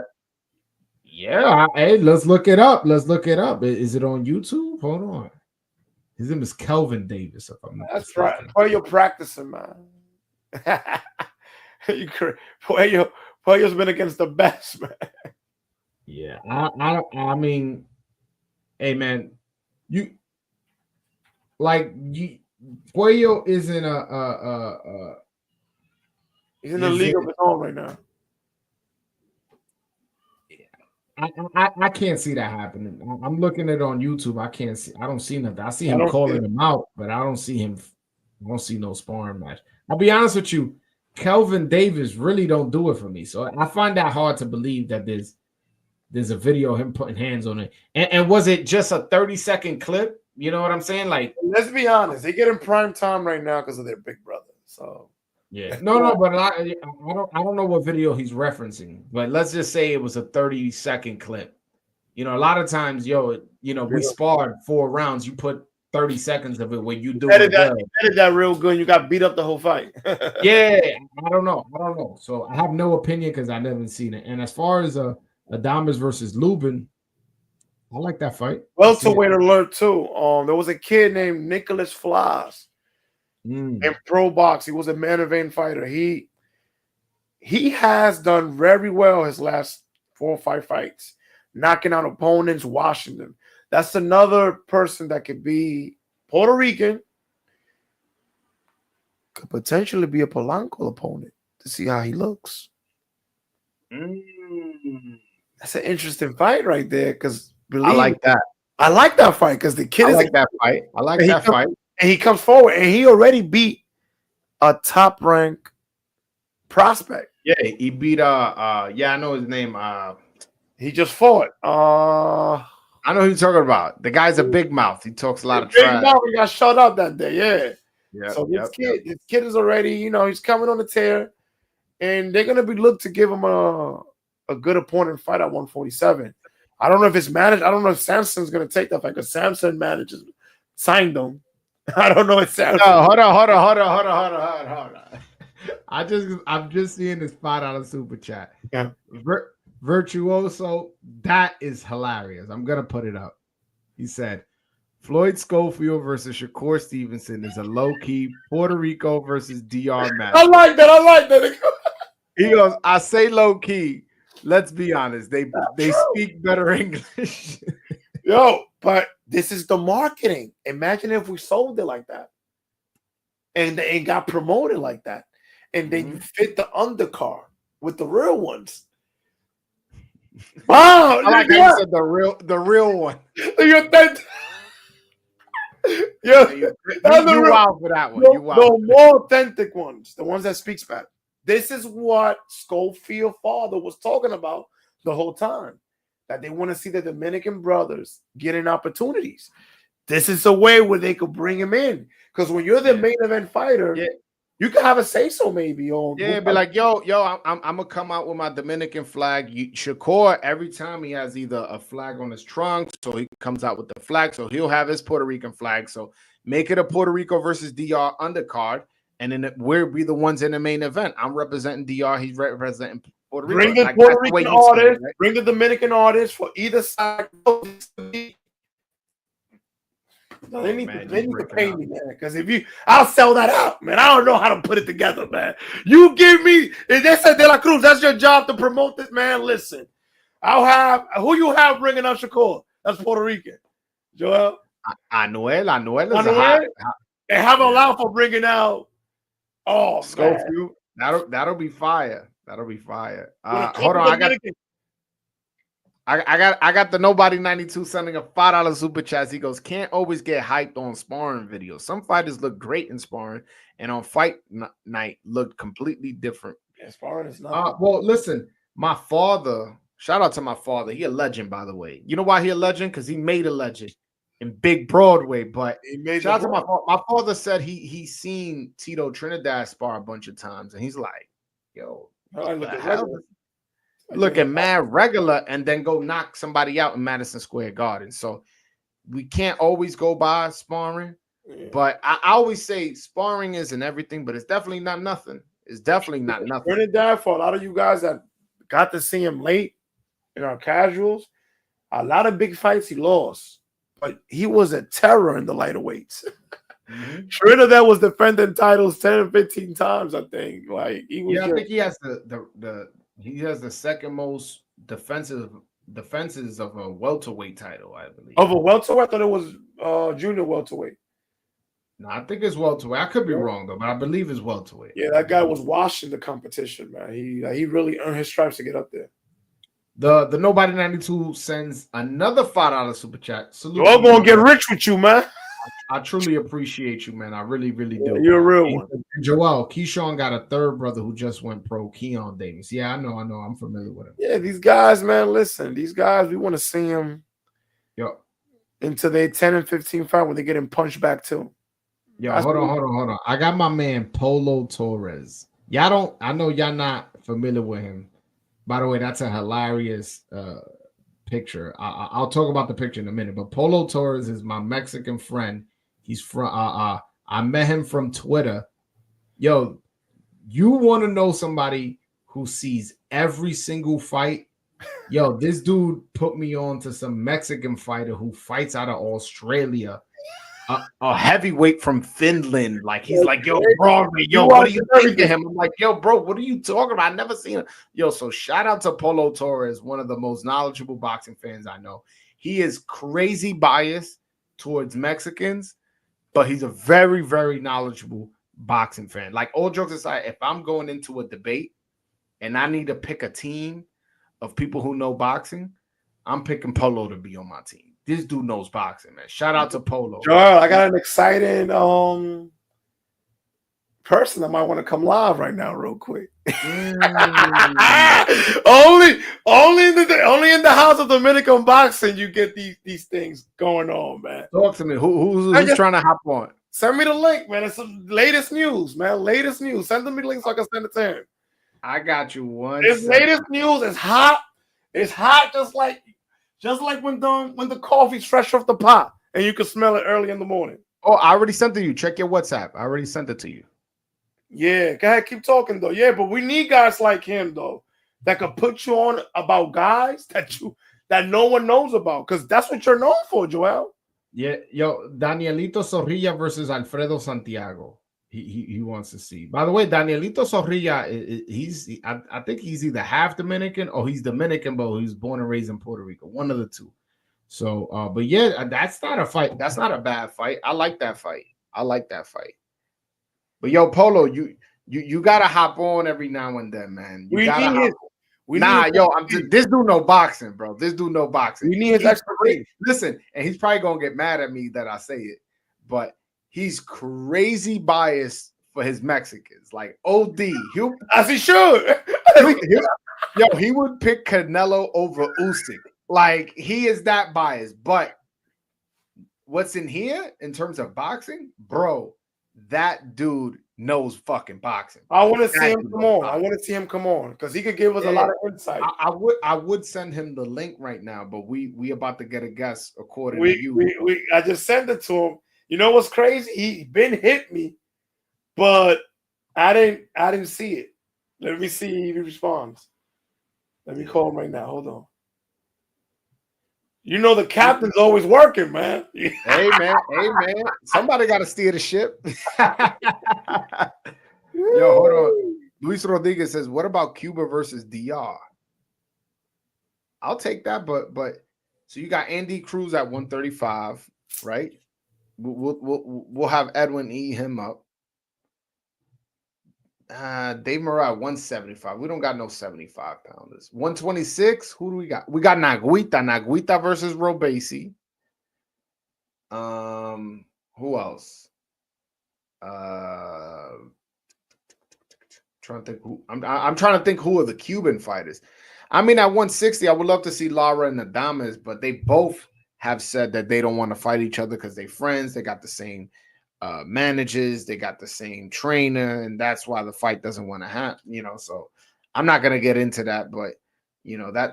Yeah. Hey, let's look it up. Is it on YouTube? Hold on. His name is Kelvin Davis. If I'm not That's mistaken. Right. Pollo practicing, man. Pollo's been against the best, man. Yeah, I mean, hey, man, Pollo is in he's in the league of his own right now. I can't see that happening. I'm looking at it on YouTube. I don't see nothing. I see him calling him out, but I don't see him. I don't see no sparring match. I'll be honest with you, Kelvin Davis really don't do it for me. So I find that hard to believe that there's a video of him putting hands on it. And was it just a 30-second clip? You know what I'm saying? Like, let's be honest, they get in prime time right now because of their big brother. So yeah, no, but I don't know what video he's referencing. But let's just say it was a 30-second clip. A lot of times, we sparred 4 rounds. You put 30 seconds of it where you do edit that real good. You got beat up the whole fight. Yeah, I don't know. So I have no opinion because I never seen it. And as far as Adames versus Lubin, I like that fight. Welterweight alert too. There was a kid named Nicholas Flas in pro box. He was a man of vain fighter. He has done very well his last 4 or 5 fights, knocking out opponents, washing them. That's another person that could be Puerto Rican, could potentially be a Polanco opponent to see how he looks. That's an interesting fight right there because I like that. I like that fight because the kid that fight. I like that fight. And he comes forward and he already beat a top rank prospect. Yeah, he beat I know his name. He just fought. I know who you're talking about. The guy's a big mouth. He talks a lot of big trash. Mouth, he got shut up that day. Yeah. So this kid is already, he's coming on the tear, and they're gonna be looked to give him a good opponent fight at 147. I don't know if it's managed. I don't know if Samson's gonna take that fight because Samson signed them. I don't know if Samson. No, hold on. I'm just seeing this $5 super chat. Yeah. Virtuoso, that is hilarious. I'm gonna put it up. He said, Floyd Schofield versus Shakur Stevenson is a low-key Puerto Rico versus DR match. I like that. I like that. He goes, I say low-key. Let's be honest. They speak better English. Yo, but this is the marketing. Imagine if we sold it like that. And they got promoted like that. And then you fit the undercard with the real ones. Wow. I like how you said the real one. You wild for that one. The more authentic ones, the ones that speak Spanish. This is what Schofield father was talking about the whole time. That they want to see the Dominican brothers getting opportunities. This is a way where they could bring him in. Because when you're the main event fighter, you can have a say-so maybe. Be like, yo, I'm gonna come out with my Dominican flag. Shakur, every time he has either a flag on his trunk, so he comes out with the flag, so he'll have his Puerto Rican flag. So make it a Puerto Rico versus DR undercard, and then we'll be the ones in the main event. I'm representing DR, he's representing Puerto Rico. Bring the Puerto Rican artist, right? Bring the Dominican artist for either side. No, they need to pay me, man. Because I'll sell that out, man. I don't know how to put it together, man. You give me, if they said De La Cruz, that's your job to promote this, man. Listen, I'll have who you have bringing up Shakur. That's Puerto Rican, Joel. Anuel is a hot. And have allowed for bringing out. Oh, Schofield. That'll be fire. That'll be fire. Hold on, I got the Nobody 92 sending a $5 super chat. He goes, can't always get hyped on sparring videos. Some fighters look great in sparring, and on fight night look completely different. Yeah, sparring is not. Well, listen, my father. Shout out to my father. He a legend, by the way. You know why he a legend? Because he made a legend in Big Broadway. But shout out to my father. My father said he seen Tito Trinidad spar a bunch of times, and he's like, yo, look at mad regular and then go knock somebody out in Madison Square Garden. So we can't always go by sparring, but I always say sparring isn't everything, but it's definitely not nothing. It's definitely not nothing. Trinidad, for a lot of you guys that got to see him late in our casuals, a lot of big fights he lost, but he was a terror in the lighter weights. Trinidad was defending titles 10 or 15 times, I think. Like he was I think he has he has the second most defenses of a welterweight title, I believe. Of a welterweight? I thought it was junior welterweight. No, I think it's welterweight. I could be wrong though, but I believe it's welterweight. Yeah, that guy was washing the competition, man. He really earned his stripes to get up there. The Nobody 92 sends another $5 super chat. Salute. I'm gonna get rich with you, man. I truly appreciate you, man. I really, really do. You're a real one. Joel, Keyshawn got a third brother who just went pro, Keyshawn Davis. Yeah, I know. I'm familiar with him. Yeah, these guys, man, listen. These guys, we want to see them into their 10 and 15 fight where they're getting punched back too. Yo, hold on. I got my man Polo Torres. I know y'all not familiar with him. By the way, that's a hilarious picture. I'll talk about the picture in a minute, but Polo Torres is my Mexican friend. He's from I met him from Twitter. Yo, you want to know somebody who sees every single fight? Yo, this dude put me on to some Mexican fighter who fights out of Australia. A heavyweight from Finland. Like he's like, yo, bro, what do you think of him? I'm like, yo, bro, what are you talking about? I never seen him. Yo, so shout out to Polo Torres, one of the most knowledgeable boxing fans I know. He is crazy biased towards Mexicans, but he's a very, very knowledgeable boxing fan. Like, all jokes aside, if I'm going into a debate and I need to pick a team of people who know boxing, I'm picking Polo to be on my team. This dude knows boxing, man. Shout out to Polo. Joel, I got an exciting person that might want to come live right now, real quick. only in the house of Dominican boxing you get these things going on, man. Talk to me. Who's trying to hop on? Send me the link, man. It's some latest news, man. Latest news. Send me the link so I can send it to him. I got you one. This latest news is hot. It's hot, just like when the coffee's fresh off the pot and you can smell it early in the morning. Oh, I already sent it to you. Check your WhatsApp. I already sent it to you. Yeah, go ahead, keep talking though. Yeah, but we need guys like him though. that could put you on about guys that no one knows about, because that's what you're known for, Joel. Yeah, yo, Danielito Zorrilla versus Alfredo Santiago. He wants to see. By the way, Danielito Zorrilla, I think he's either half Dominican or he's Dominican, but he was born and raised in Puerto Rico. One of the two. So, but yeah, that's not a fight. That's not a bad fight. I like that fight. But yo, Polo, you gotta hop on every now and then, man. You gotta hop on. This dude no boxing, bro. This dude no boxing. We need his expertise. Listen, and he's probably gonna get mad at me that I say it, but he's crazy biased for his Mexicans, like OD. As he should. He would pick Canelo over Usyk. Like, he is that biased. But what's in here in terms of boxing, bro? That dude knows fucking boxing. I want to see him come on. I want to see him come on because he could give us a lot of insight. I would send him the link right now, but we about to get a guest according to you. I just sent it to him. You know what's crazy? He been hit me, but I didn't see it. Let me see if he responds. Let me call him right now. Hold on. You know the captain's always working, man. Hey man. Somebody got to steer the ship. Yo, hold on. Luis Rodriguez says, "What about Cuba versus DR?" I'll take that, but so you got Andy Cruz at 135, right? We'll have Edwin eat him up. Dave Murray 175. We don't got no 75 pounders. 126. Who do we got? We got Naguita versus Robesi. Who else? Trying to think who I'm trying to think who are the Cuban fighters. I mean, at 160, I would love to see Lara and Adames, but they both have said that they don't want to fight each other because they're friends. They got the same managers, they got the same trainer, and that's why the fight doesn't want to happen, so I'm not gonna get into that, but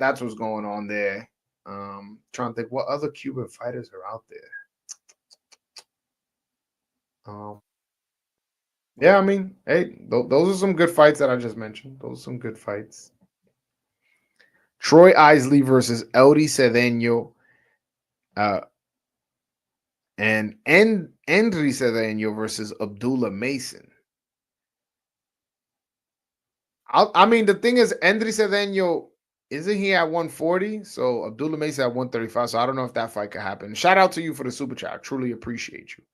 that's what's going on there. Trying to think what other Cuban fighters are out there. Yeah, I mean, hey, those are some good fights that I just mentioned. Those are some good fights. Troy Isley versus Eldy Cedeno, and Endry Cedeno versus Abdullah Mason. I mean, the thing is, Endry Cedeno, isn't he at 140? So Abdullah Mason at 135. So I don't know if that fight could happen. Shout out to you for the super chat. I truly appreciate you.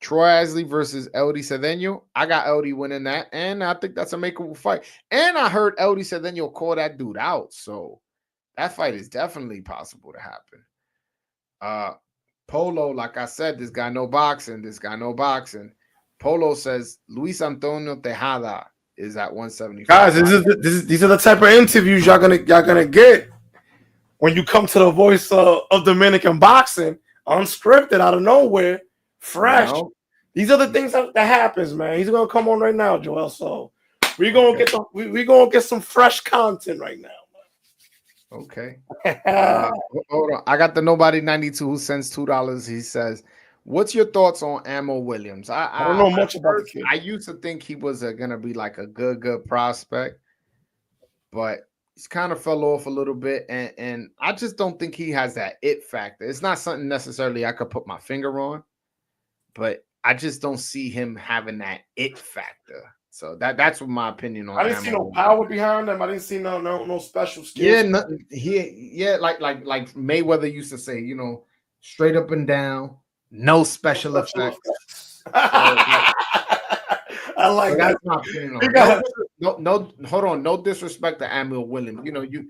Troy Isley versus Eldy Cedeno. I got Eldy winning that, and I think that's a makeable fight. And I heard Eldy Cedeno call that dude out, so that fight is definitely possible to happen. Polo, like I said, this guy no boxing. Polo says Luis Antonio Tejada is at 175. Guys, these are the type of interviews y'all gonna get when you come to the voice of Dominican boxing, unscripted, out of nowhere. Fresh. These are the things that happens, man. He's gonna come on right now, Joel. So we're gonna get some fresh content right now. Okay. Hold on. I got the Nobody 92 who sends $2. He says, "What's your thoughts on Ammo Williams?" I don't know much about the kid. I used to think he was gonna be like a good prospect, but he's kind of fell off a little bit, and I just don't think he has that it factor. It's not something necessarily I could put my finger on, but I just don't see him having that it factor. So that's what my opinion on. I didn't see no power behind him. I didn't see no special skills. Yeah, like Mayweather used to say, straight up and down, no special effects. I like that. That's my opinion on. No, hold on. No disrespect to Ammo Williams. You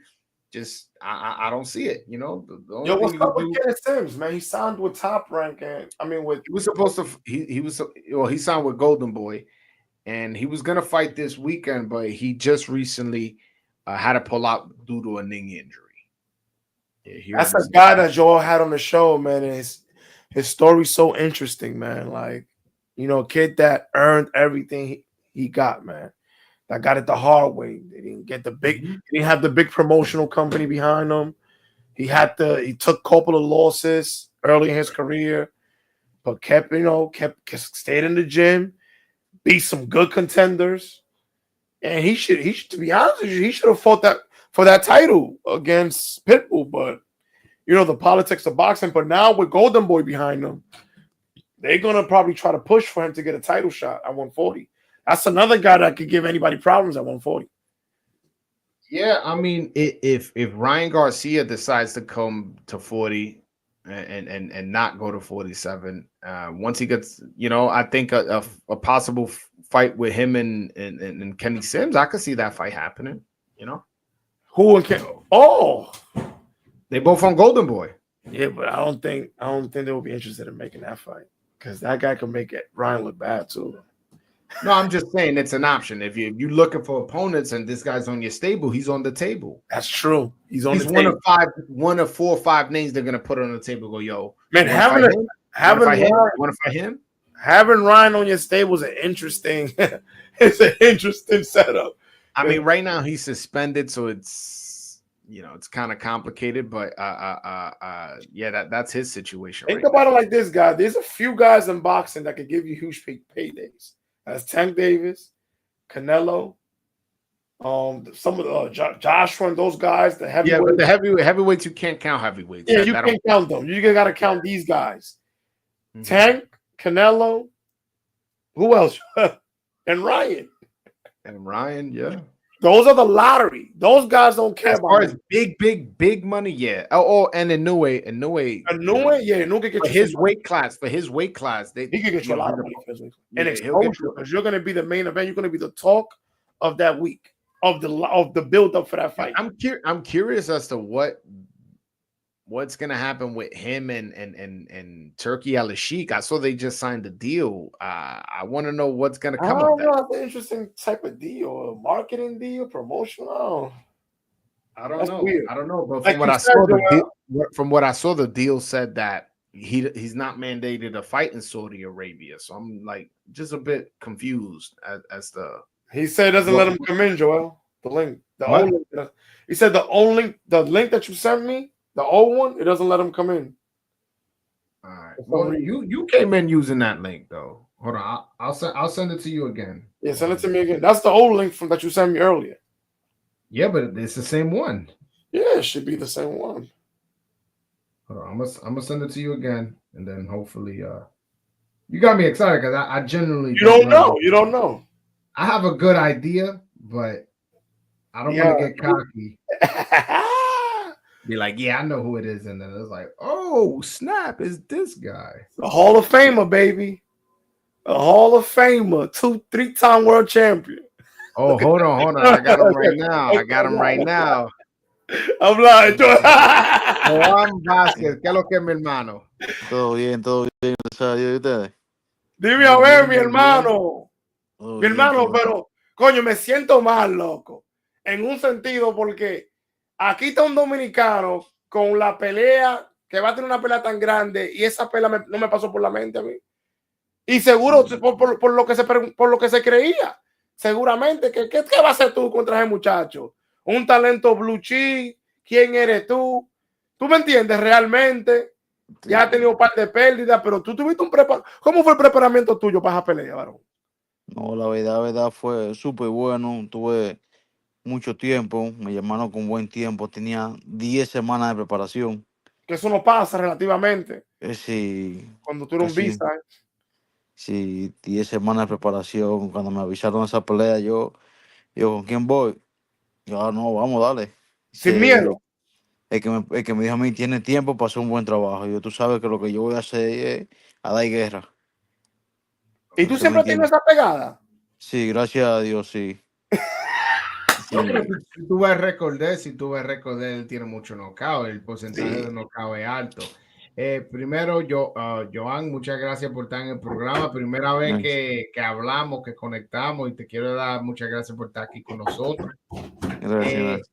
just I don't see it. What's up with Kenneth Sims, man? He signed with Top Rank, and he was supposed to. He signed with Golden Boy. And he was gonna fight this weekend, but he just recently had to pull out due to a knee injury. Yeah, that's a guy that Joel had on the show, man. And his story's so interesting, man. Like, kid that earned everything he got, man. That got it the hard way. They didn't get he didn't have the big promotional company behind him. He took a couple of losses early in his career, but kept stayed in the gym. Beat some good contenders, And he should to be honest with you, he should have fought that for that title against Pitbull, but the politics of boxing. But now with Golden Boy behind them, they're gonna probably try to push for him to get a title shot at 140. That's another guy that could give anybody problems at 140. Yeah, I mean, if Ryan Garcia decides to come to 40 and not go to 47, once he gets, I think a possible fight with him and Kenny Sims, I could see that fight happening. Who and Ken? Oh, they both on Golden Boy. Yeah, but I don't think they will be interested in making that fight because that guy can make Ryan look bad too. No, I'm just saying it's an option. If you're looking for opponents and this guy's on your stable, he's on the table. That's true. He's on the one table. One of 4 or 5 names they're gonna put on the table. Go, yo, man, having Ryan on your stable is an interesting. It's an interesting setup. I mean, right now he's suspended, so it's it's kind of complicated. But yeah, that's his situation. Think about it like this, guy. There's a few guys in boxing that could give you huge paydays. That's Tank Davis, Canelo, some of the Joshua and those guys. The heavyweights. Yeah, but the heavyweights, you can't count heavyweights. Yeah, you can't count them. You got to count these guys. Mm-hmm. Tank, Canelo, who else? And Ryan. And Ryan, yeah. Those are the lottery. Those guys don't care about as big money, yeah. Oh, and Inoue, yeah, Inoue for his weight class, he could get you a lot of money for his weight class. And exposure, because you're going to be the main event. You're going to be the talk of that week, of the build up for that fight. I'm curious as to what's going to happen with him and Turkey Al-Sheikh. I saw they just signed a deal. I want to know what's going to come of that. That's an interesting type of deal, a marketing deal, promotional. I don't know. Weird. I don't know. But from what I saw, the deal said that he's not mandated a fight in Saudi Arabia. So I'm like just a bit confused as to. He said it doesn't let him come in, Joel. The link, he said the link that you sent me. The old one, it doesn't let him come in. All right. Well, you came in using that link though. Hold on, I'll send it to you again. Yeah, send it to me again. That's the old link that you sent me earlier. Yeah, but it's the same one. Yeah, it should be the same one. Hold on, I'm gonna send it to you again, and then hopefully, you got me excited because I genuinely You don't know. I have a good idea, but I don't want to get cocky. Be like, yeah, I know who it is, and then it's like, oh snap, is this guy the Hall of Famer, baby? A Hall of Famer, 2-3-time world champion. Oh, hold on, I got him right now. I'm like, Juan Vázquez, ¿qué es lo que es mi hermano? Todo bien, gracias a Dios. ¿Y ustedes? Dime a ver, mi hermano. Mi hermano, pero coño, me siento mal, loco, en un sentido porque aquí está un dominicano con la pelea, que va a tener una pelea tan grande, y esa pelea no me pasó por la mente a mí. Y seguro, por lo que se creía, seguramente, ¿qué va a hacer tú contra ese muchacho? Un talento blue chip, ¿quién eres tú? ¿Tú me entiendes realmente? Ya has tenido un par de pérdidas, pero tú tuviste ¿Cómo fue el preparamiento tuyo para esa pelea, varón? No, la verdad fue súper bueno. Tuve mucho tiempo, me llamaron con buen tiempo, tenía 10 semanas de preparación. Que eso no pasa relativamente. Sí. Cuando tú eres un visa. Sí, 10 semanas de preparación. Cuando me avisaron esa pelea, yo ¿con quién voy? Yo, no, vamos, dale. Sin miedo. El que me dijo a mí, tiene tiempo para hacer un buen trabajo. Tú sabes que lo que yo voy a hacer es a dar guerra. ¿Y tú siempre tienes esa pegada? Sí, gracias a Dios, sí. No, pero si tú ves récord, él tiene mucho knockout, el porcentaje de knockout es alto. Primero, Joan, muchas gracias por estar en el programa. Primera vez que hablamos, que conectamos, y te quiero dar muchas gracias por estar aquí con nosotros. Gracias.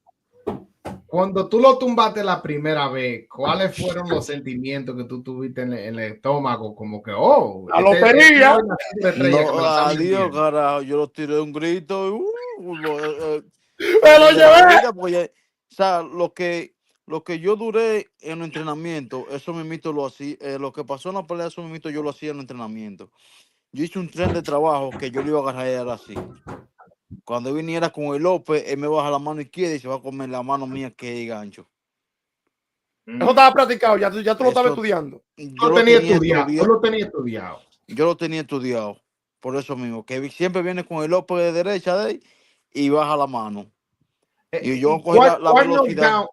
Cuando tú lo tumbaste la primera vez, ¿cuáles fueron los sentimientos que tú tuviste en el estómago? Como que, la lotería. No, adiós, carajo. Yo lo tiré un grito. Me lo llevé. Porque, o sea, lo que yo duré en el entrenamiento, eso mismito lo hacía. Lo que pasó en la pelea, eso mismito yo lo hacía en el entrenamiento. Yo hice un tren de trabajo que yo le iba a agarrar así. Cuando él viniera con el López, él me baja la mano izquierda y se va a comer la mano mía que es gancho. Eso estaba practicado, ya tú lo estabas Eso estudiando. yo lo tenía estudiado. Lo tenía estudiado. Yo lo tenía estudiado. Por eso mismo, que siempre viene con el López de derecha de él y baja la mano. Y yo ¿Y cogí la velocidad.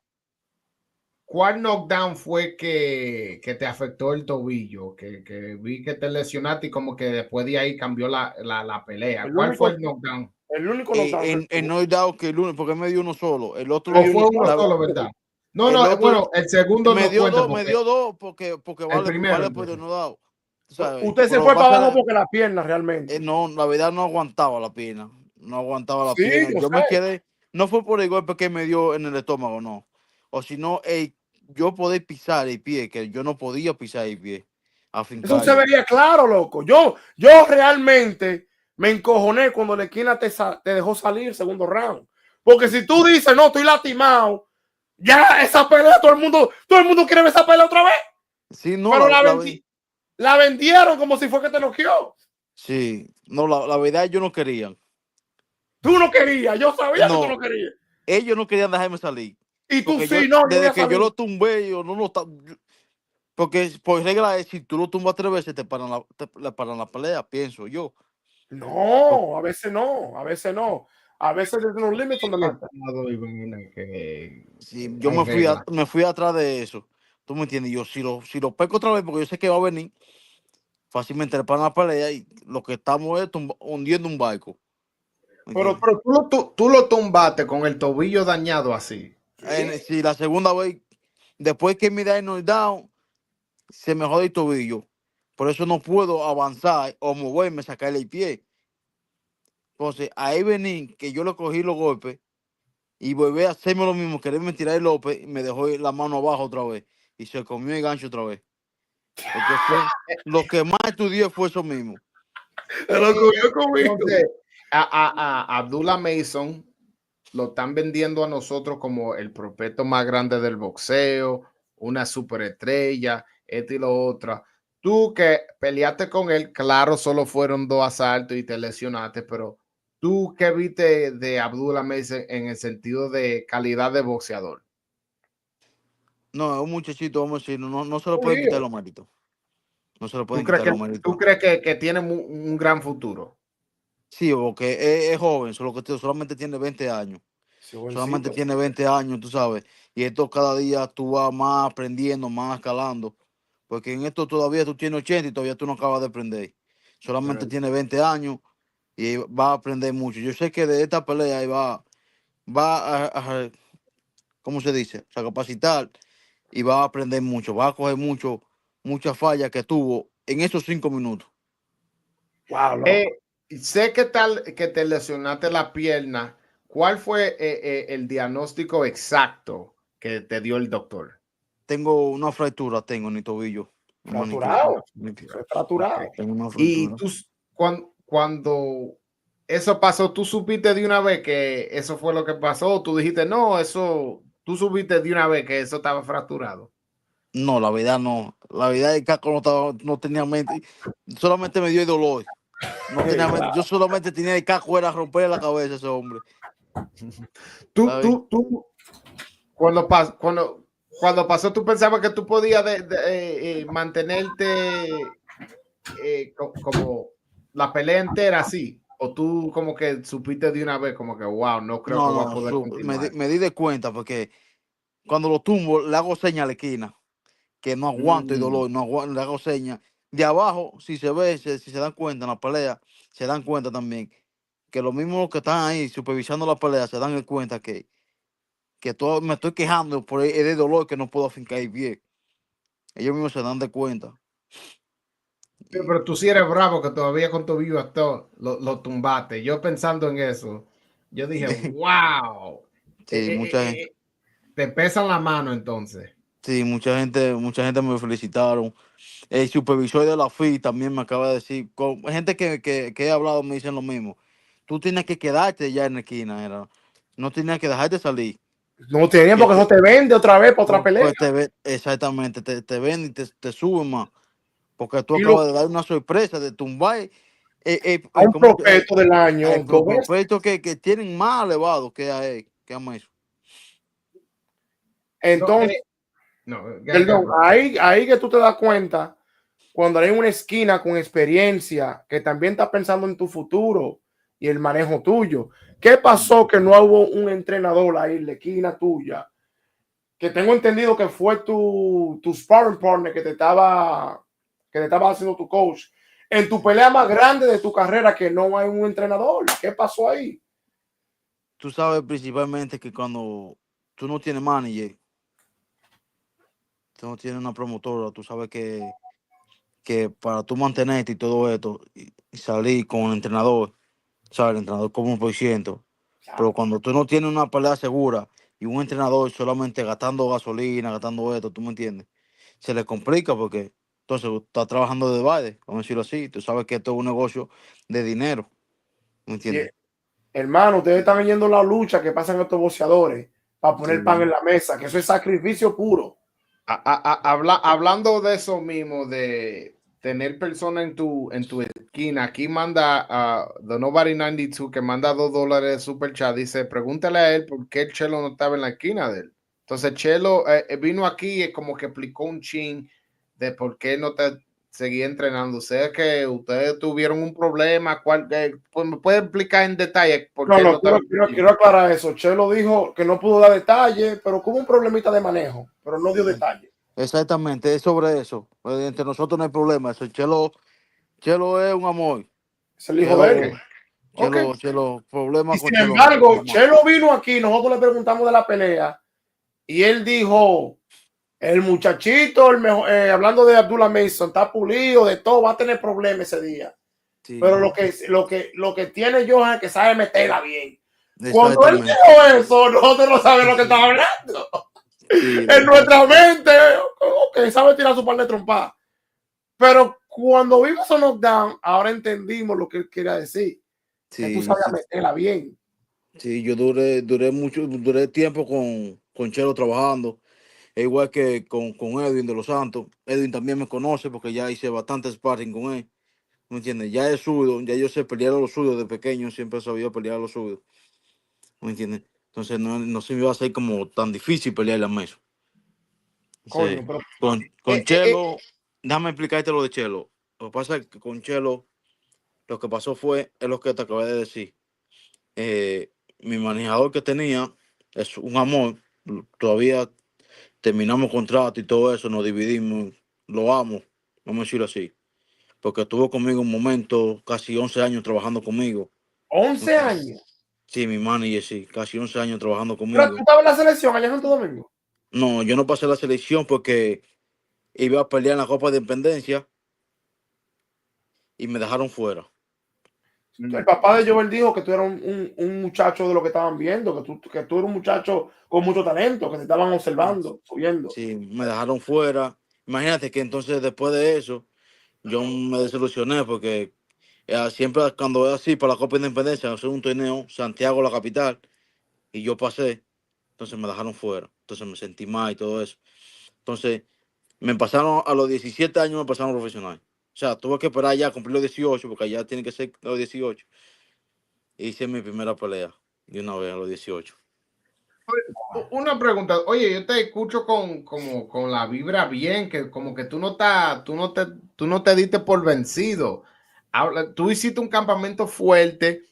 cuál knockdown fue que te afectó el tobillo? Que vi que te lesionaste y como que después de ahí cambió la pelea. ¿Cuál fue el knockdown? El único knockdown. No he dado que el lunes, porque me dio uno solo. El otro ¿O me fue dio, uno solo, verdad? No, el otro bueno, el segundo me no dio cuenta dos, me dio dos porque el primero, vale por entonces. no dado. ¿Sabes? Usted se Pero fue para abajo pasa, porque la pierna realmente. no, la verdad no aguantaba la pierna. No aguantaba la Sí, pierna. yo Yo me sé. quedé, no fue por el golpe que me dio en el estómago, no. O si no, yo podía pisar el pie, que yo no podía pisar el pie. A Eso se fincarlo. veía claro, loco. Yo realmente me encojoné cuando la esquina te dejó salir el segundo round. Porque si tú dices, no, estoy lastimado, ya esa pelea, todo el mundo quiere ver esa pelea otra vez. Sí, no, Pero la vendieron como si fue que te noqueó. sí, no, la verdad ellos no querían. Tú no querías, yo sabía que tú no No, querías. ellos no querían dejarme salir. Y tú Porque yo, sí, no, yo voy desde a que yo salir. lo tumbé, yo no lo porque por regla es, si tú lo tumbas 3 veces, le paran la pelea, pienso yo. No, a veces no, a veces no. A veces there's no limits on the match. Si yo Hay reglas. me fui atrás de eso. ¿Tú me entiendes? Yo si lo pesco otra vez, porque yo sé que va a venir, fácilmente le paran la pelea y lo que estamos es hundiendo un barco. ¿Me Pero entiendes? tú lo tumbaste con el tobillo dañado así. Sí. Si la segunda vez, después que me da el knockdown, se me jode el tobillo. Por eso no puedo avanzar o moverme, sacarle el pie. Entonces, ahí vení que yo le cogí los golpes y volví a hacerme lo mismo, quererme tirar el López y me dejó la mano abajo otra vez. Y se comió el gancho otra vez. Porque fue lo que más estudié fue eso mismo. Se lo cogió conmigo. Entonces, a Abdullah Mason lo están vendiendo a nosotros como el prospecto más grande del boxeo, una superestrella, esto y lo otro. Tú que peleaste con él, claro, solo fueron 2 asaltos y te lesionaste, pero tú qué viste de Abdullah Mason en el sentido de calidad de boxeador. No, es un muchachito, vamos a decir, no se lo Un pueden quitar lío. los méritos. No se lo ¿Tú pueden crees quitar que, los tú méritos. crees que tiene un gran futuro? Sí, porque es joven, solamente tiene 20 años. Sí, Solamente jovencito. tiene 20 años, tú sabes. Y esto cada día tú vas más aprendiendo, más escalando. Porque en esto todavía tú tienes 80 y todavía tú no acabas de aprender. Solamente tiene 20 años y va a aprender mucho. Yo sé que de esta pelea ahí ¿cómo se dice? A capacitar y va a aprender mucho. Va a coger muchas fallas que tuvo en esos 5 minutos. Wow, loco. Eh, sé que te lesionaste la pierna. ¿Cuál fue el diagnóstico exacto que te dio el doctor? Tengo una fractura, tengo en mi tobillo, un maniquí. Fracturado. Fue Ok. fracturado. Tengo una Y fractura. tú, cuando eso pasó, ¿tú supiste de una vez que eso fue lo que pasó? ¿Tú dijiste, no, tú supiste de una vez que eso estaba fracturado? No, la verdad no. La verdad el caco no tenía mente. Solamente me dio el dolor. No Hey, tenía mente. wow. Yo solamente tenía el caco, era romperle la cabeza a ese hombre. Tú, ¿Sabes? tú, tú, cuando pasó, tú pensabas que tú podías mantenerte como la pelea entera así, o tú como que supiste de una vez como que wow, no creo que No, voy a no, poder continuar. me di de cuenta porque cuando lo tumbo le hago seña a la esquina, que no aguanto el Mm. dolor, no aguanto, le hago seña. De abajo, si se ve, si se dan cuenta en la pelea, se dan cuenta también que los mismos que están ahí supervisando la pelea se dan cuenta que todo, me estoy quejando por el dolor que no puedo afincar el pie. Ellos mismos se dan de cuenta. Sí, Y, pero tú sí eres bravo que todavía con tu vivo esto lo tumbaste. Yo pensando en eso, yo dije, wow. sí, mucha gente. Te pesan la mano entonces. Sí, mucha gente me felicitaron. El supervisor de la FI también me acaba de decir, gente que he hablado me dicen lo mismo. Tú tienes que quedarte ya en la esquina, no tienes que dejarte salir. No tenía Que porque eso te, te vende otra vez para otra pelea. pues exactamente, te ven y te suben más. Porque tú Y lo, acabas de dar una sorpresa de tumbar a un ¿cómo que prospecto del año dos veces. prospectos que tienen más elevado que a Mason? No, Entonces, no, perdón, ahí que tú te das cuenta cuando hay una esquina con experiencia que también está pensando en tu futuro y el manejo tuyo. ¿Qué pasó que no hubo un entrenador ahí en la esquina tuya? Que tengo entendido que fue tu sparring partner que te estaba haciendo tu coach. En tu pelea más grande de tu carrera que no hay un entrenador. ¿Qué pasó ahí? Tú sabes principalmente que cuando tú no tienes manager, tú no tienes una promotora, tú sabes que para tú mantenerte y todo esto y salir con el entrenador, ¿sabes? El entrenador como 1%. Pero cuando tú no tienes una pelea segura y un entrenador solamente gastando gasolina, gastando esto, ¿tú me entiendes? Se le complica porque entonces está trabajando de baile, vamos a decirlo así. Tú sabes que esto es un negocio de dinero, ¿me Y, entiendes? hermano, ustedes están viendo la lucha que pasan estos boxeadores para poner pan en Sí. la mesa, que eso es sacrificio puro. Hablando de eso mismo, de tener personas en tu esquina, aquí manda a The Nobody 92 que manda $2 de super chat. Dice: pregúntale a él por qué el Chelo no estaba en la esquina de él. Entonces, Chelo vino aquí y como que explicó un chin de por qué no te seguía entrenando. O sea que ustedes tuvieron un problema. Pues, ¿me puede explicar en detalle por No, qué no no, estaba quiero aclarar eso. Chelo dijo que no pudo dar detalles, pero que hubo un problemita de manejo, pero no dio detalles. Exactamente, es sobre eso. Entre nosotros no hay problema. Eso, Chelo es un amor. Es el hijo de Ok, Chelo, él. ok. problema Y con sin Chelo no. embargo, Normal. Chelo vino aquí, nosotros le preguntamos de la pelea y él dijo, el muchachito, el mejor, hablando de Abdullah Mason, está pulido de todo, va a tener problemas ese día. Pero Sí, lo que tiene Johan es que sabe meterla bien. Cuando él exactamente. dijo eso, nosotros no sabemos lo que estaba hablando. Sí, En nuestra mente, ok, sabe tirar su par de trompa. Pero cuando vimos esos knockdown, ahora entendimos lo que él quería decir. Que tú sí, sabías sí, meterla bien. sí, yo duré tiempo con Chelo trabajando, e igual que con Edwin de los Santos. Edwin también me conoce porque ya hice bastante sparring con él, ¿me entiendes? Ya es suyo, ya yo sé pelear a los suyos de pequeño, siempre he sabido pelear a los suyos, ¿me entiendes? Entonces no se me iba a hacer como tan difícil pelear la mesa. Coño, Entonces, pero con Chelo, déjame explicarte lo de Chelo. Lo que pasa es que con Chelo, lo que pasó es lo que te acabé de decir. Mi manejador que tenía es un amor. Todavía terminamos contrato y todo eso, nos dividimos. Lo amo, vamos a decirlo así. Porque estuvo conmigo un momento, casi 11 años trabajando conmigo. 11 años. Sí, mi manager, sí, casi 11 años trabajando Pero tú conmigo. estabas en la selección allá en Santo Domingo. No, yo no pasé la selección porque iba a pelear en la Copa de Independencia y me dejaron fuera. El papá de Joel dijo que tú eras un muchacho de lo que estaban viendo, que tú eras un muchacho con mucho talento, que te estaban observando, subiendo. Sí, me dejaron fuera. Imagínate que entonces después de eso, yo me desilusioné porque siempre cuando es así para la Copa de Independencia, hacer un torneo, Santiago la capital, y yo pasé, entonces me dejaron fuera. Entonces me sentí mal y todo eso. Entonces me pasaron a los 17 años, me pasaron profesional. O sea, tuve que esperar ya a cumplir los 18, porque allá tiene que ser los 18. Hice mi primera pelea de una vez a los 18. Una pregunta, oye, yo te escucho con la vibra bien, que como que tú no te diste por vencido. Tú hiciste un campamento fuerte,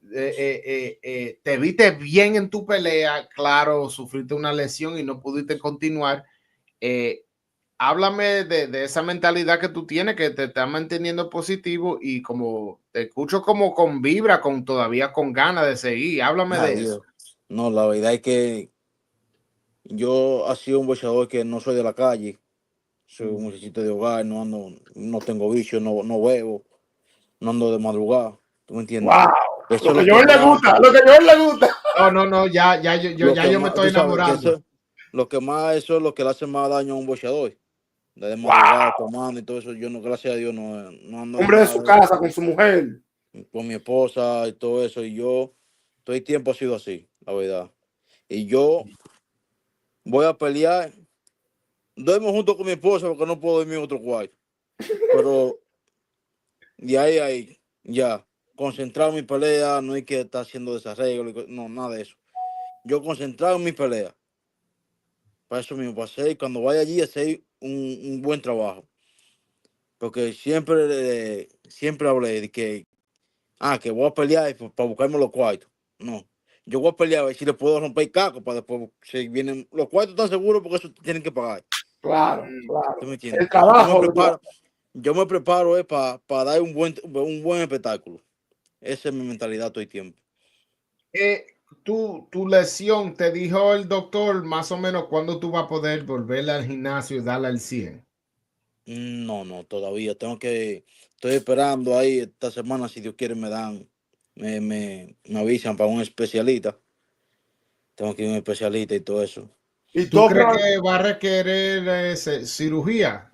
te viste bien en tu pelea, claro, sufriste una lesión y no pudiste continuar. Eh, Háblame de esa mentalidad que tú tienes, que te está manteniendo positivo y como te escucho como con vibra, todavía con ganas de seguir. Háblame de Adiós. eso. No, la verdad es que yo he sido un boxeador que no soy de la calle, soy un muchachito de hogar, no tengo vicio, no bebo, no ando de madrugada, ¿tú me entiendes? ¡Wow! Eso Lo es que lo a que Joel le más, gusta, lo que a Joel le gusta. No, no, no, ya yo me estoy tú sabes que enamorando. lo que más, eso es lo que le hace más daño a un boxeador, de madrugada, ¡Wow! tomando y todo eso, yo no, gracias a Dios, no ando en Hombre de nada su de eso, casa, con su mujer. con mi esposa y todo eso, y yo, todo el tiempo ha sido así, la verdad. Y yo voy a pelear, duermo junto con mi esposa porque no puedo dormir en otro cuarto. Pero de ahí, Ya, concentrado en mi pelea, no hay que estar haciendo desarreglo, no, nada de eso. Yo concentrado en mi pelea. Para eso mismo, para hacer, cuando vaya allí, hacer un buen trabajo. Porque siempre hablé de que voy a pelear para buscarme los cuartos. No. Yo voy a pelear a ver si le puedo romper el caco para después, si vienen los cuartos, están seguros porque eso tienen que pagar. Claro, Mm. ¿Tú me claro. entiendes? El Entonces trabajo lo que tú haces. yo me preparo para dar un buen espectáculo. Esa es mi mentalidad todo el tiempo. Tu lesión, ¿te dijo el doctor más o menos cuándo tú vas a poder volver al gimnasio y darle al 100? No, todavía estoy esperando ahí esta semana, si Dios quiere me avisan para un especialista. Tengo que ir a un especialista y todo eso. Y ¿Tú todo, crees que va a requerir cirugía?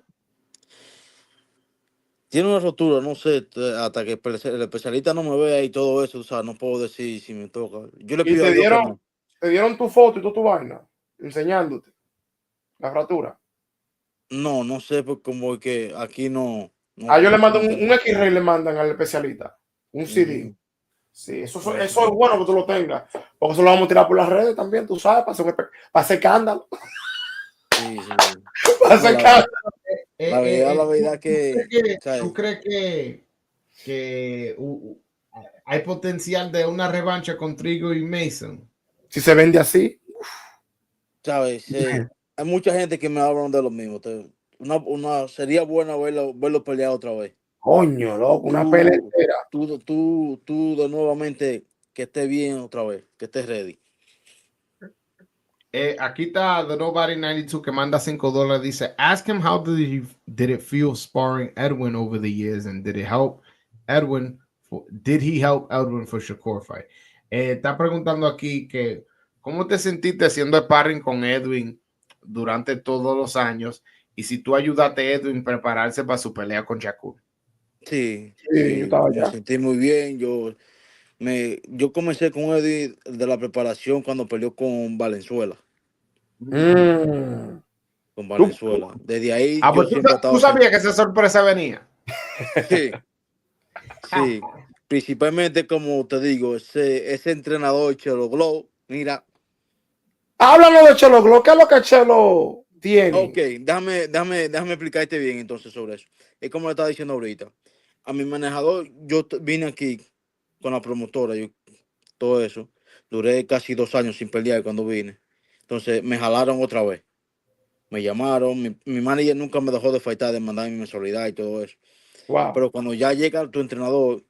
Tiene una rotura, no sé, hasta que el especialista no me vea y todo eso, o sea, no puedo decir si me toca. Yo le y pido a Dios que no. te dieron tu foto y toda tu vaina, enseñándote la fractura. No sé, pues como que aquí A ellos le no mandan un tengo. X-ray, le mandan al especialista, un CD. Ujú, Sí, por eso eso es mismo. bueno que tú lo tengas, porque eso lo vamos a tirar por las redes también, tú sabes, para hacer escándalo, Sí. para No, hacer escándalo. la verdad ¿Tú ¿sabes? crees que hay potencial de una revancha con Trigo y Mason? Si se vende así, ¿Sabes? Hay mucha gente que me hablan de lo mismo. Sería bueno verlo pelear otra vez. coño, loco, una pelea Tú, entera. tú de nuevamente que estés bien otra vez, que estés ready. Aquí está The Nobody 92 que manda $5. Dice, ask him how did it feel sparring Edwin over the years and did he help Edwin for Shakur fight? Está preguntando aquí que cómo te sentiste haciendo sparring con Edwin durante todos los años y si tú ayudaste a Edwin a prepararse para su pelea con Shakur. Sí, yo estaba Me allá. sentí muy bien. Yo comencé con Eddie de la preparación cuando peleó con Valenzuela. Mm. Con Tú- Valenzuela. Desde ahí Ah, yo pues siempre he tú estado sabías que esa sorpresa venía. Sí, sí. Principalmente, como te digo, ese entrenador Chelo Glow, mira. Háblanos de Chelo Glock, ¿qué es lo que Chelo Ok, tiene? déjame explicarte bien entonces sobre eso. Es como le estaba diciendo ahorita. A mi manejador, vine aquí con la promotora, todo eso. Duré casi 2 años sin pelear cuando vine. Entonces me jalaron otra vez. Me llamaron. Mi manager nunca me dejó de faltar, de mandar mi mensualidad y todo eso. Wow, Pero cuando ya llega tu entrenador,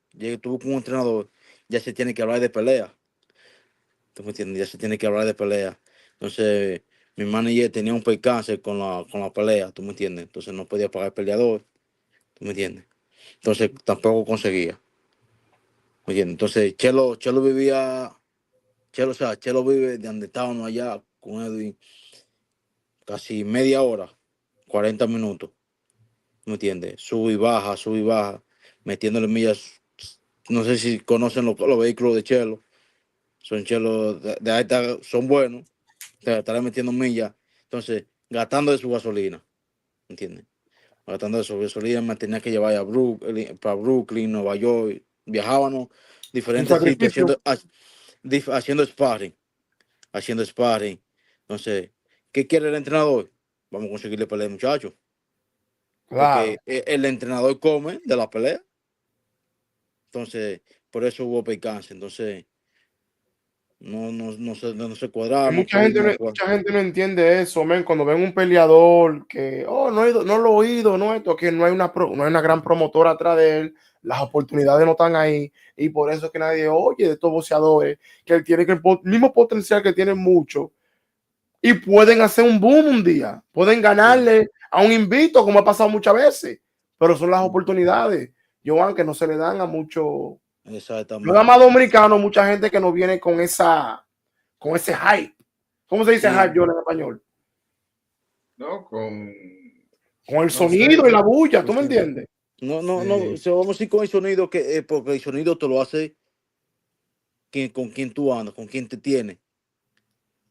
tú con un entrenador, ya se tiene que hablar de pelea. ¿Tú me entiendes? Ya se tiene que hablar de pelea. Entonces, mi manager tenía un percance con la pelea, ¿tú me entiendes? Entonces no podía pagar el peleador, ¿tú me entiendes? Entonces tampoco conseguía. ¿Me entiendes? Entonces, Chelo vive de donde estábamos allá con Edwin, casi media hora, 40 minutos, ¿me entiendes? Sube y baja, metiéndole millas. No sé si conocen los vehículos de Chelo. Son Chelo de alta, son buenos. Estará metiendo millas. Entonces, gastando de su gasolina, ¿entiendes? Gastando de su gasolina, me tenía que llevar para Brooklyn, Nueva York. Viajábamos un diferentes sitios sacrificio. haciendo sparring. Entonces, ¿qué quiere el entrenador? Vamos a conseguirle pelea al muchacho. Claro. Porque el entrenador come de la pelea. Entonces, por eso hubo percance. Entonces, no se Y cuadraba, no pudimos jugar. mucha gente no entiende eso, men, cuando ven un peleador que, no lo he oído, no esto, que no hay una gran promotora atrás de él, las oportunidades no están ahí, y por eso es que nadie oye de estos boxeadores, que él tiene que el mismo potencial que tienen muchos, y pueden hacer un boom un día, pueden Sí, ganarle a un invito, como ha pasado muchas veces, pero son las oportunidades, Joan, que no se le dan a muchos, nada más exactamente. dominicanos, mucha gente que no viene con ese hype. ¿Cómo se dice hype, Sí, John, en español? ¿No? Con el No sé, sonido y la bulla, ¿tú me sí. entiendes? No, vamos a ir con el sonido porque el sonido te lo hace con quien tú andas, con quien te tiene.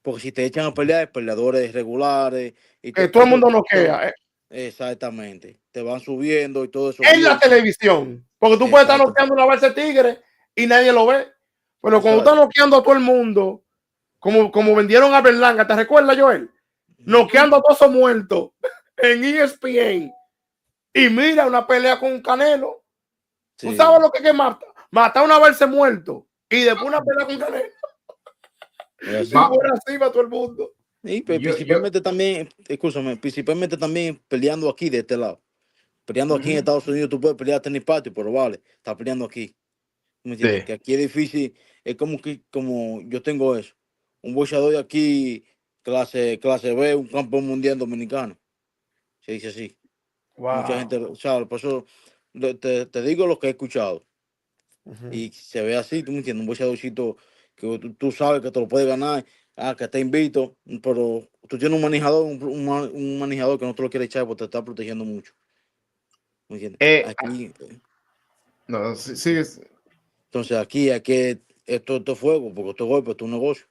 Porque si te echan a pelear, peleadores regulares y Que todo el eso, mundo noquea. Exactamente. Te van subiendo y todo eso En la bien. televisión. Porque tú puedes estar Exacto. noqueando una balsa de tigre y nadie lo ve. Pero cuando Exacto. estás noqueando a todo el mundo, como vendieron a Berlanga, ¿te recuerdas, Joel? Noqueando a todos esos muertos en ESPN. Y mira una pelea con Canelo. ¿Tú Sí. sabes lo que es que mata? Matar a una verse muerto y después una pelea con Canelo. Es Y así. por encima todo el mundo. Y Yo, principalmente también, escúchame, principalmente también peleando aquí de este lado. Peleando aquí en Estados Unidos, tú puedes pelear tenis patio, pero vale, está peleando aquí. ¿Me entiendes? Sí. Que aquí es difícil, es como yo tengo eso. Un boxeador de aquí, clase B, un campeón mundial dominicano. Se dice así. Mucha Wow. gente, ¿sabes? Por eso te digo lo que he escuchado. Y se ve así, tú me entiendes, un boxeadorcito que tú sabes que te lo puedes ganar, que te invito, pero tú tienes un manejador, un manejador que no te lo quiere echar porque te está protegiendo mucho. ¿Me entiendes? eh, Aquí, no, sí, sí, entonces aquí esto es fuego, porque esto es golpe, esto es un negocio.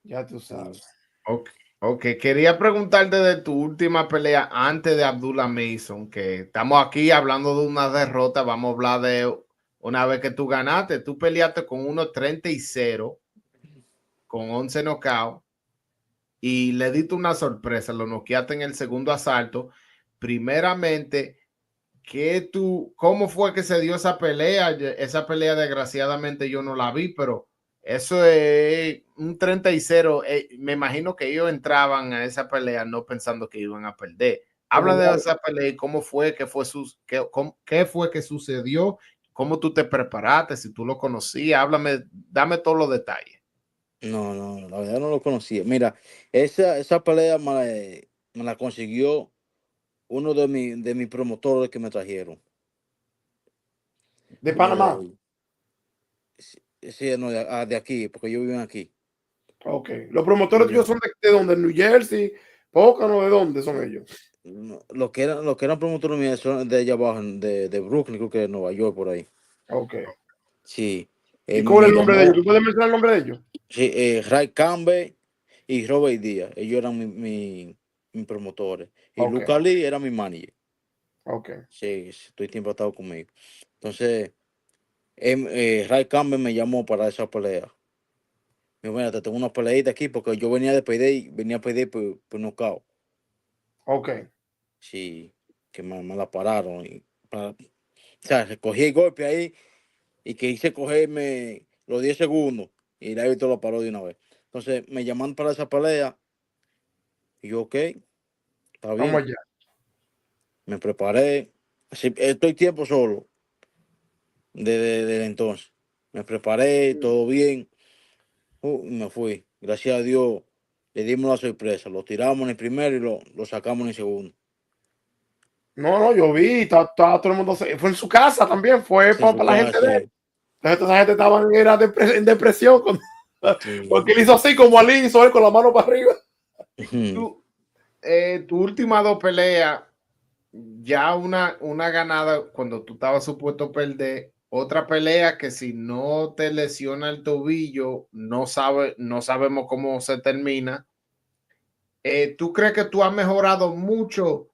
Ya tú sabes. ok, ok. Quería preguntarte de tu última pelea antes de Abdullah Mason, que estamos aquí hablando de una derrota. Vamos a hablar de una vez que tú ganaste. Tú peleaste con 1-30, con 11 knockouts, y le diste una sorpresa. Lo noqueaste en el segundo asalto. Primeramente, ¿cómo fue que se dio esa pelea? Esa pelea, desgraciadamente, yo no la vi, pero eso es un 30. Me imagino que ellos entraban a esa pelea no pensando que iban a perder. Habla de esa pelea y cómo fue, qué fue que sucedió, cómo tú te preparaste, si tú lo conocías. Háblame, dame todos los detalles. No, la verdad no lo conocía. Mira, esa pelea me la consiguió uno de mis promotores que me trajeron. De Uno de Panamá. ellos. Sí, sí, no, de aquí, porque ellos viven aquí. Ok. Los promotores tuyos Ellos, son de dónde? ¿New Jersey? ¿Pócano? ¿De dónde son ellos? no, lo que eran promotores míos son de allá abajo, de Brooklyn, creo que de Nueva York, por ahí. Ok. Sí. ¿Y cuál es Me el nombre de ellos? llamó, ¿Tú puedes mencionar el nombre de ellos? sí, Ray Campbell y Robert Díaz. Ellos eran mis promotores. Y Ok. Luca Lee era mi manager. Ok. Sí, estoy tiempo atado conmigo. Entonces, Ray Campbell me llamó para esa pelea. Me dijo, mira, te tengo una peleita aquí porque yo venía a pedir por nocaut. Ok. Sí, que me la pararon. O sea, recogí el golpe ahí y que hice cogerme los 10 segundos y el árbitro lo paró de una vez. Entonces me llaman para esa pelea y yo, ok, está Vamos bien. allá. Me preparé. Así, estoy tiempo solo desde entonces. Me preparé, todo bien. Y me fui. Gracias a Dios le dimos la sorpresa. Lo tiramos en el primero y lo sacamos en el segundo. No, yo vi, todo el mundo fue en su casa también, fue Sí, para su la gente de él. sí. Entonces, esa gente estaba en depresión porque Sí. él hizo así como Ali hizo él con la mano para arriba. Ujú. Tu, tu última dos peleas, ya una ganada cuando tú estabas supuesto a perder, otra pelea que si no te lesiona el tobillo, no sabemos cómo se termina. ¿Tú crees que tú has mejorado mucho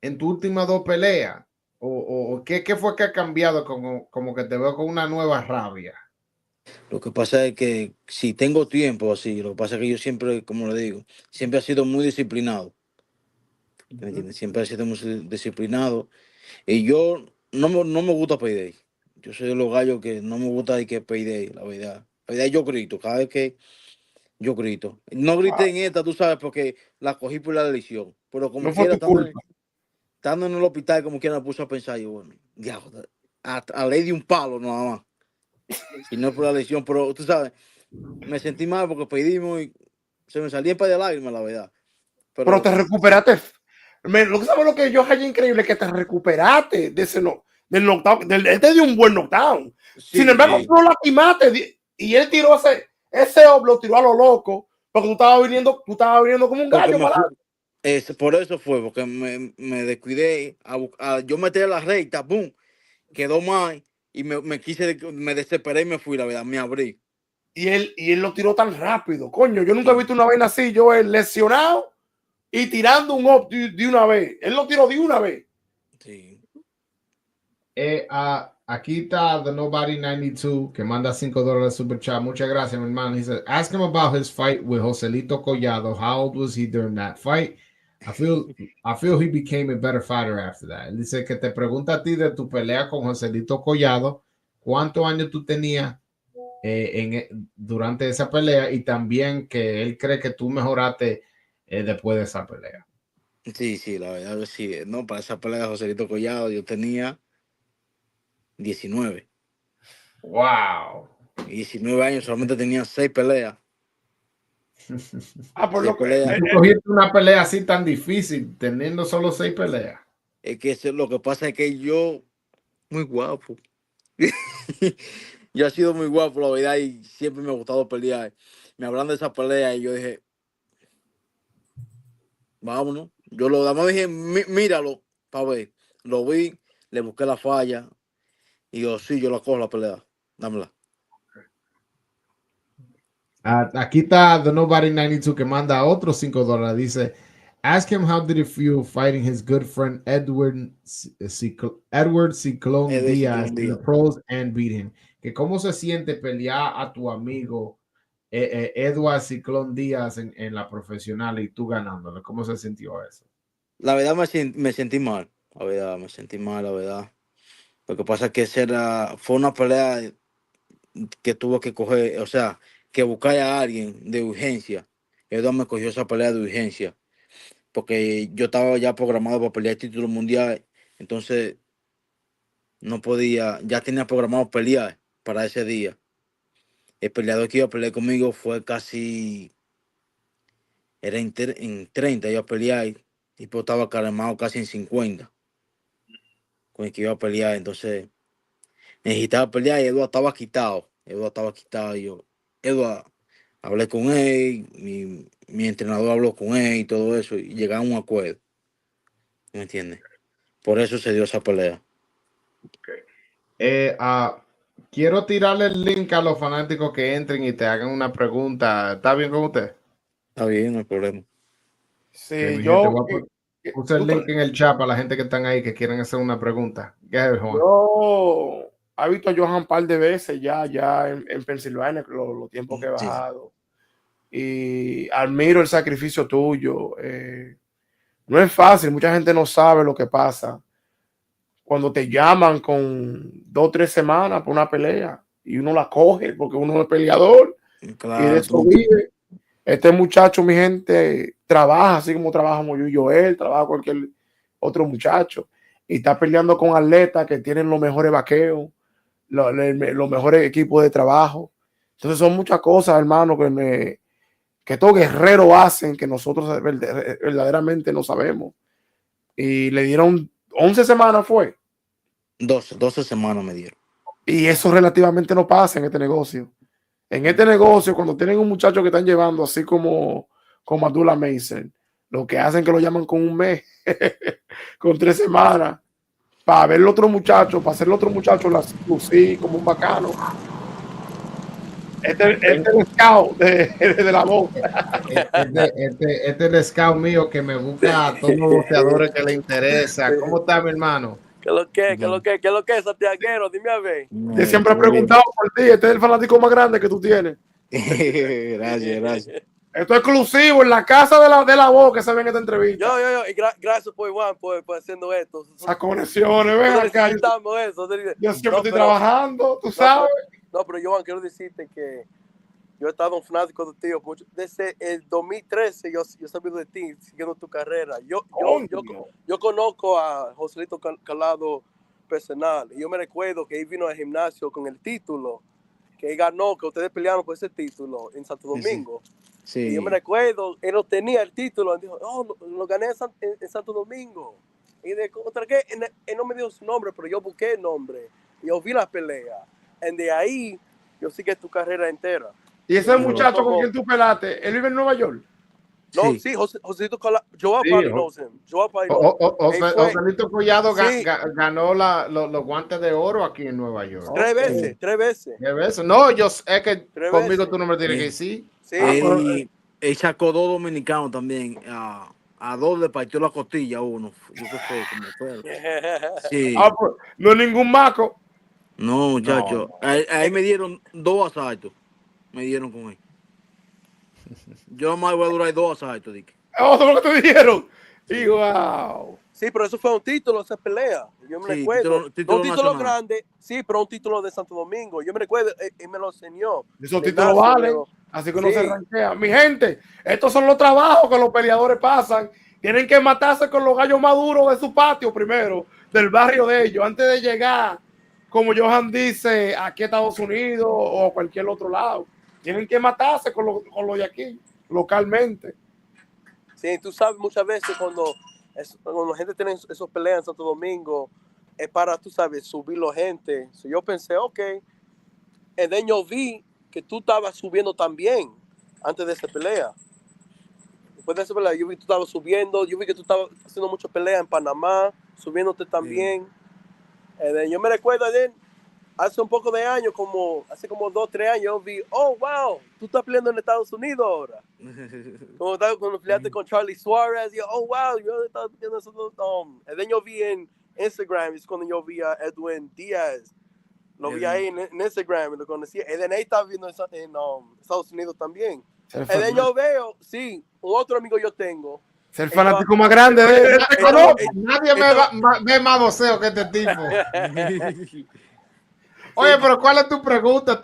en tus últimas dos peleas? ¿O qué fue que ha cambiado? Como que te veo con una nueva rabia. Lo que pasa es que si tengo tiempo así, lo que pasa es que yo siempre, como le digo, siempre he sido muy disciplinado. ¿Me Ujú. entiendes? Siempre he sido muy disciplinado. Y yo no me gusta payday. Yo soy de los gallos que no me gusta de que payday, la verdad. La verdad yo grito, cada vez que yo grito. No grité en esta, tú sabes, porque la cogí por la lesión. Pero como No fue quiera, tu culpa. estando en el hospital, como quiera me puse a pensar, yo, bueno, diablo, a ley de un palo nada más. Y no por la lesión, pero tú sabes, me sentí mal porque pedimos y se me salía para de lágrimas, la verdad. Pero te Pero recuperaste. Lo que sabes lo que yo hallo increíble que te recuperaste de ese del knockdown. Él te dio un buen knockdown. Sin sí, embargo, tú sí, lo lastimaste y él tiró ese lo tiró a lo loco porque tú estabas viniendo como un porque gallo me para fui, adelante. por eso fue, porque me descuidé, yo metí la recta, boom, quedó mal y me desesperé y me fui, la verdad, me abrí. Y él lo tiró tan rápido. Coño, yo nunca he Sí, visto una vaina así. Yo he lesionado y tirando un up de una vez. Él lo tiró de una vez. Sí. Aquí está The Nobody 92 que manda $5 super chat. Muchas gracias, mi hermano. He said, ask him about his fight with Joselito Collado. How old was he during that fight? I feel he became a better fighter after that. Él dice que te pregunta a ti de tu pelea con Joselito Collado. ¿Cuántos años tú tenías durante esa pelea? Y también que él cree que tú mejoraste después de esa pelea. Sí, la verdad que sí. No, para esa pelea de Joselito Collado yo tenía 19. Wow. 19 años, solamente tenía 6 peleas. Por 6 lo que peleas. ¿Tú cogiste una pelea así tan difícil teniendo solo 6 peleas? Es que lo que pasa es que yo, muy guapo. Yo he sido muy guapo, la verdad, y siempre me ha gustado pelear. Me hablan de esa pelea y yo dije, vámonos. Yo lo damos, dije, míralo, para ver. Lo vi, le busqué la falla y yo, sí, yo la cojo la pelea. Dámela. Aquí está The Nobody 92 que manda otros $5. Dice, ask him how did it feel fighting his good friend Edward Ciclón Díaz in the pros and beat him. Que cómo se siente pelear a tu amigo Edward Ciclón Díaz en la profesional y tú ganándole. ¿Cómo se sintió eso? La verdad me sentí mal. La verdad, me sentí mal, la verdad. Lo que pasa es que fue una pelea que tuvo que coger, o sea, que buscar a alguien de urgencia. Eduardo me cogió esa pelea de urgencia, porque yo estaba ya programado para pelear el título mundial, entonces no podía, ya tenía programado pelear para ese día. El peleador que iba a pelear conmigo fue casi, era en 30, iba a pelear, y pues estaba calmado casi en 50, con el que iba a pelear, entonces necesitaba pelear y Eduardo estaba quitado y yo, Eduardo, hablé con él, mi entrenador habló con él y todo eso y llegamos a un acuerdo. ¿Me entiendes? Por eso se dio esa pelea. Quiero tirarle el link a los fanáticos que entren y te hagan una pregunta. ¿Está bien con usted? Está bien, no hay problema. sí, Mi gente, yo, puse el link en el chat para la gente que están ahí que quieren hacer una pregunta. yo he visto a Johan un par de veces ya en Pensilvania, los tiempos que he Sí. bajado. Y admiro el sacrificio tuyo. No es fácil, mucha gente no sabe lo que pasa cuando te llaman con 2 o 3 semanas por una pelea y uno la coge porque uno es peleador y de Claro, eso vive. Este muchacho, mi gente, trabaja así como trabajamos yo y Joel, trabaja cualquier otro muchacho y está peleando con atletas que tienen los mejores vaqueos, los mejores equipos de trabajo. Entonces son muchas cosas, hermano, que estos guerreros hacen que nosotros verdaderamente no sabemos. Y le dieron 11 semanas, fue. 12 semanas me dieron. Y eso relativamente no pasa en este negocio. En este negocio, cuando tienen un muchacho que están llevando, así como Abdullah Mason, lo que hacen que lo llaman con un mes, con 3 semanas, para ver el otro muchacho, para hacer el otro muchacho lucir como un bacano. Este es el scout de la voz. Este es el scout mío que me busca a todos los boxeadores que le interesa. ¿Cómo está, mi hermano? ¿Qué es lo que, santiaguero? Dime a ver. Yo siempre he preguntado por ti. Este es el fanático más grande que tú tienes. Gracias. Esto es exclusivo en la casa de la voz que se ve en esta entrevista. Yo, y gracias por Juan por haciendo esto. Esas conexiones, ven acá. Yo siempre estoy trabajando, tú sabes. Pero Juan, quiero decirte que yo he estado un fanático de ti desde el 2013. Yo he sabido de ti, siguiendo tu carrera. Yo conozco a Joselito Calado personal. Y yo me recuerdo que él vino al gimnasio con el título que él ganó, que ustedes pelearon por ese título en Santo Domingo. Sí. Y yo me recuerdo, él no tenía el título. Él dijo, lo gané en Santo Domingo. Y de contra qué, él no me dio su nombre, pero yo busqué el nombre. Y yo vi la pelea. Y de ahí, yo sigue tu carrera entera. Y ese muchacho con quien tú pelaste, ¿él vive en Nueva York? No, sí, Joselito Collado. Joao Party knows him. Joselito Collado ganó los guantes de oro aquí en Nueva York. 3 veces. No, es que conmigo tú no me tienes que decir. Sí. Él sacó 2 dominicanos también, A 2 le partió la costilla a uno. Yo qué fue, como fue. Sí. Pues, no es ningún maco. No, muchacho. No. Ahí me dieron 2 asaltos. Me dieron con él. Yo nomás voy a durar 2 asaltos, dije. Eso es lo que te dijeron. Y wow. Sí, pero eso fue un título, esa pelea. Yo me Sí, recuerdo. título No un título nacional. grande, sí, pero un título de Santo Domingo. Yo me recuerdo, y me lo enseñó. Esos títulos valen. Así que uno Sí. se ranquea. Mi gente, estos son los trabajos que los peleadores pasan. Tienen que matarse con los gallos más duros de su patio primero, del barrio de ellos, antes de llegar, como Johan dice, aquí a Estados Unidos o a cualquier otro lado. Tienen que matarse con lo de aquí, localmente. Sí, tú sabes, muchas veces cuando la gente tiene esos peleas en Santo Domingo, es para, tú sabes, subir la gente. So, yo pensé, ok. Y then yo vi que tú estabas subiendo también antes de esa pelea. Después de esa pelea, yo vi que tú estabas subiendo. Yo vi que tú estabas haciendo muchas peleas en Panamá, subiéndote también. Y then yo me recuerdo, hace un poco de años, hace como 2 o 3 años, yo vi, oh, wow, tú estás peleando en Estados Unidos ahora. Cuando peleaste con Charlie Suarez, yo, oh, wow, yo estaba peleando en Estados Unidos. Y then yo vi en Instagram, es cuando yo vi a Edwin Díaz. Lo vi ahí en Instagram, lo conocía. Y then ahí estaba viendo en Estados Unidos también. Y then yo veo, sí, un otro amigo yo tengo. Ser fanático más grande de Nadie ve más boxeo que este tipo. Oye, pero ¿cuál es tu pregunta?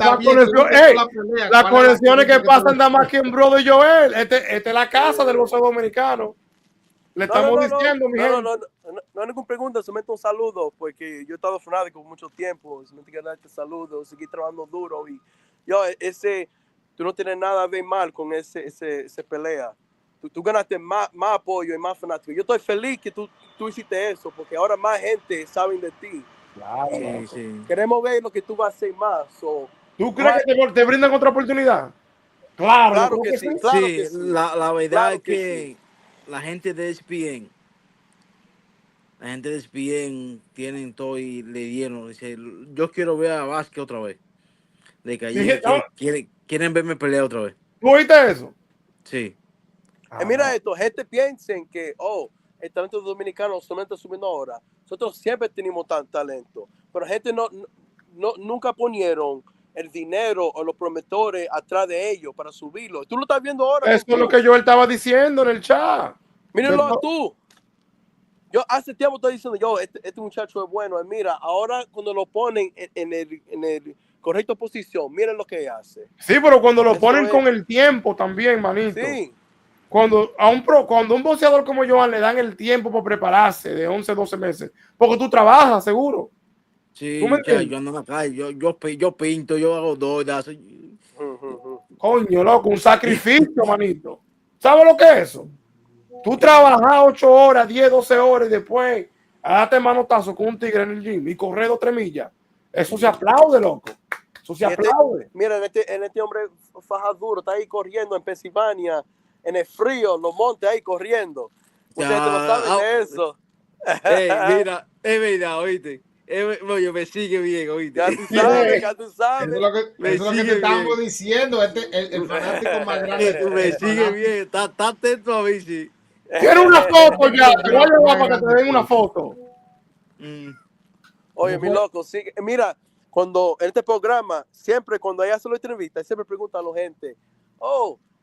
Las conexiones que pasan nada más que en Brother Joel. Esta es la casa del boxeo dominicano. Le estamos diciendo, mi gente. No hay ninguna pregunta, solamente un saludo, porque yo he estado fanático por mucho tiempo. Solamente quiero darte saludos, seguir trabajando duro. Y yo, tú no tienes nada a ver mal con ese pelea. Tú ganaste más apoyo y más fanático. Yo estoy feliz que tú hiciste eso, porque ahora más gente sabe de ti. Claro, sí. Queremos ver lo que tú vas a hacer más. ¿Tú crees que te brindan otra oportunidad? Claro que sí. La verdad es que la gente de ESPN, tienen todo y le dieron. Dice, yo quiero ver a Vázquez otra vez. De que allí quieren verme pelear otra vez. ¿Tú oíste eso? Sí. Mira esto, gente piensen que, el talento dominicano solamente está subiendo ahora. Nosotros siempre tenemos talento, pero gente nunca ponieron el dinero o los promotores atrás de ellos para subirlo. Tú lo estás viendo ahora. Eso es lo que yo estaba diciendo en el chat. Mírenlo tú. Yo hace tiempo estoy diciendo, este muchacho es bueno. Mira, ahora cuando lo ponen en el correcto posición, miren lo que hace. Sí, pero cuando lo ponen con el tiempo también, manito. Sí. Cuando un boxeador como Johan le dan el tiempo para prepararse de 11, 12 meses, porque tú trabajas, seguro. Sí, yo ando en la calle, yo pinto, yo hago dodas. Coño, loco, un sacrificio, manito. ¿Sabes lo que es eso? Tú trabajas 8 horas, 10, 12 horas y después date manotazo con un tigre en el gym y correr 2, 3 millas. Eso se aplaude, loco. Eso se aplaude. Mira, este hombre faja duro, está ahí corriendo en Pensilvania, en el frío, los montes ahí corriendo. Mucha gente no sabe de eso. Mira, es verdad, oíste. Oye, me sigue bien, oíste. Ya tú sabes. Eso es lo que te estamos diciendo. El fanático más grande. Me sigue bien. Está atento a mí, sí. Quiero una foto ya. Te voy a llevar para que te den una foto. Oye, mi loco, sí. Mira, en este programa, siempre cuando hay hace la entrevista, siempre preguntan a la gente,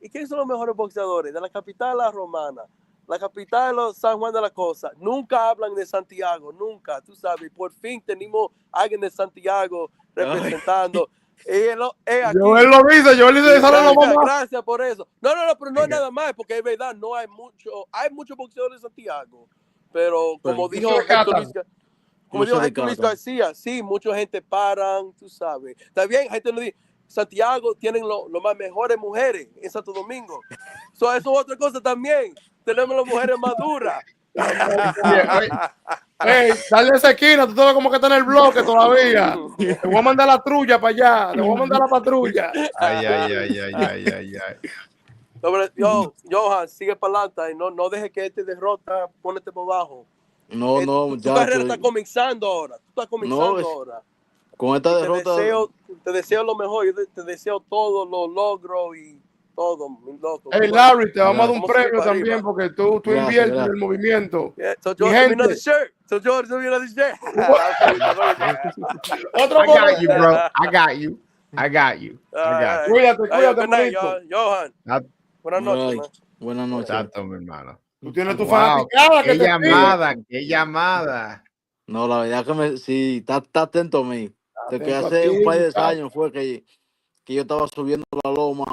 ¿y quiénes son los mejores boxeadores? De la capital a la romana, la capital de San Juan de la Cosa. Nunca hablan de Santiago, nunca, tú sabes. Por fin tenemos a alguien de Santiago representando. Él lo dice, yo le dice, gracias por eso. No, pero no es nada más, porque es verdad, no hay muchos boxeadores de Santiago. Pero como dijo Héctor Luis García, sí, mucha gente paran, tú sabes. Está bien, gente no dice, Santiago tienen los más mejores mujeres en Santo Domingo. Eso es otra cosa también. Tenemos las mujeres más duras. Dale esa esquina, tú sabes como que está en el bloque todavía. Te voy a mandar la trulla para allá, te voy a mandar la patrulla. Ay. Johan, sigue para adelante y no dejes que este derrota, ponete por abajo. No, tu carrera está comenzando ahora. Tú estás comenzando ahora. Con esta derrota. Te deseo lo mejor, yo te deseo todos los logros y todo, mi loco. Hey, Larry, te vamos a dar un Vamos a subir premio para también arriba. porque tú Gracias, inviertes en gracias. el movimiento. Yeah, so Mi George, give me another gente, shirt. So George, give me another shirt. I'm kidding, I'm kidding. otro I got you, bro. momento. I got you. I got you. I got you. Cuídate, All right, cuídate, good night, manito. y'all. Johan, buenas noches, Right. man. Buenas noches. Exacto, mi hermano. Tú tienes tu Wow. fanaticada que Qué te llamada, qué llamada. No, la verdad que sí, está atento a mí. pide. Que Atento a hace ti, un par de muchacho. años fue que yo estaba subiendo la loma,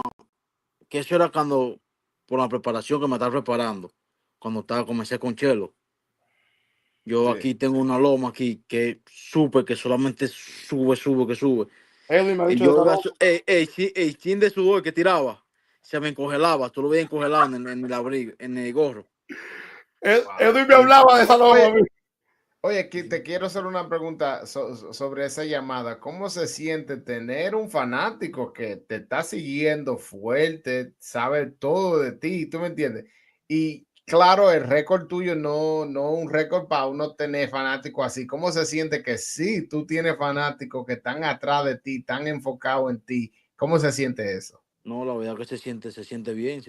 que eso era cuando, por la preparación que me estaba preparando, cuando comencé con Chelo. Yo Sí. aquí tengo una loma aquí que que solamente sube. Edwin me ha Y dicho de yo, esa loma. el chin de sudor que tiraba, se me congelaba, tú lo veías congelado en el abrigo, en el gorro. Edwin me hablaba de esa loma. a mí. Oye, aquí te quiero hacer una pregunta sobre esa llamada. ¿Cómo se siente tener un fanático que te está siguiendo fuerte, sabe todo de ti? ¿Tú me entiendes? Y claro, el récord tuyo no un récord para uno tener fanáticos así. ¿Cómo se siente que sí, tú tienes fanáticos que están atrás de ti, están enfocados en ti? ¿Cómo se siente eso? No, la verdad que se siente bien,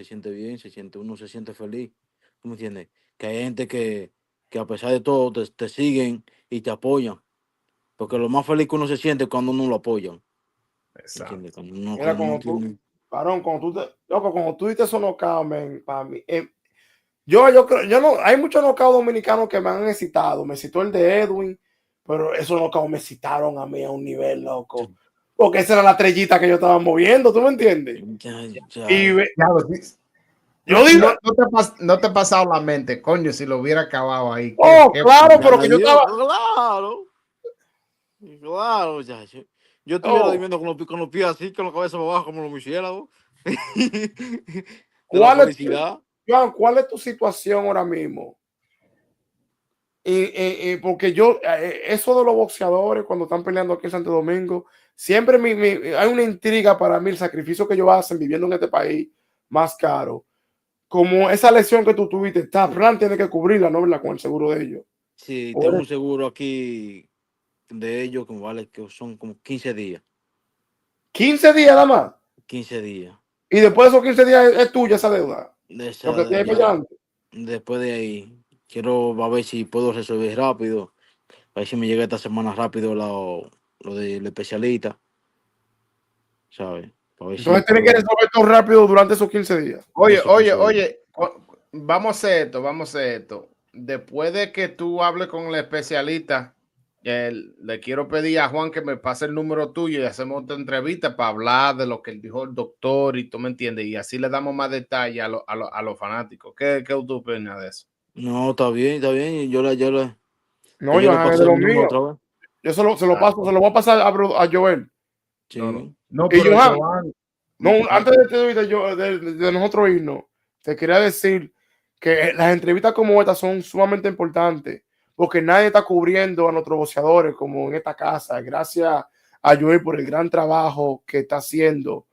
uno se siente feliz. ¿Tú me entiendes? Que hay gente que a pesar de todo te siguen y te apoyan. Porque lo más feliz que uno se siente es cuando uno lo apoyan. Exacto. ¿Entiendes? Mira, Cuando uno como tú, tiene... varón, cuando tú diste esos knockouts, man, para mí, yo creo, yo no, hay muchos knockouts dominicanos que me han excitado. Me excitó el de Edwin, pero esos knockouts me excitaron a mí a un nivel, loco. Porque esa era la estrellita que yo estaba moviendo, ¿tú me entiendes? Y yo digo, No te ha pasado la mente, coño, si lo hubiera acabado ahí. claro, pero que yo estaba. Claro, muchacho. Yo estuviera Oh, durmiendo con los pies así, con la cabeza para abajo, como los murciélagos. De la ¿cuál es, felicidad. Joan, ¿cuál es tu situación ahora mismo? Porque yo, eso de los boxeadores cuando están peleando aquí en Santo Domingo, siempre hay una intriga para mí, el sacrificio que ellos hacen viviendo en este país más caro. Como esa lesión que tú tuviste, Plan tiene que cubrirla, ¿no? ¿Verdad? Con el seguro de ellos. Sí, tengo un seguro aquí de ellos que vale que son como 15 días. 15 días nada más. 15 días. Y después de esos 15 días es tuya esa deuda. Lo que tiene que Ya, pagar. después de ahí, quiero a ver si puedo resolver rápido. A ver si me llega esta semana rápido lo del especialista. ¿Sabes? A ver si Entonces tiene que resolver todo rápido durante esos 15 días. Oye, vamos a hacer esto. Después de que tú hables con el especialista, le quiero pedir a Juan que me pase el número tuyo y hacemos otra entrevista para hablar de lo que dijo el doctor y tú me entiendes, y así le damos más detalle a los fanáticos. ¿Qué tú opinas de eso? No, está bien, está bien. Yo No, le Johan, es pasé de lo el número mío. otra vez. Yo se lo paso, se lo voy a pasar a Joel. Sí. No, Y pero Johan, Joan, no, antes de nosotros irnos, te quería decir que las entrevistas como estas son sumamente importantes porque nadie está cubriendo a nuestros boxeadores como en esta casa. Gracias a Joel por el gran trabajo que está haciendo.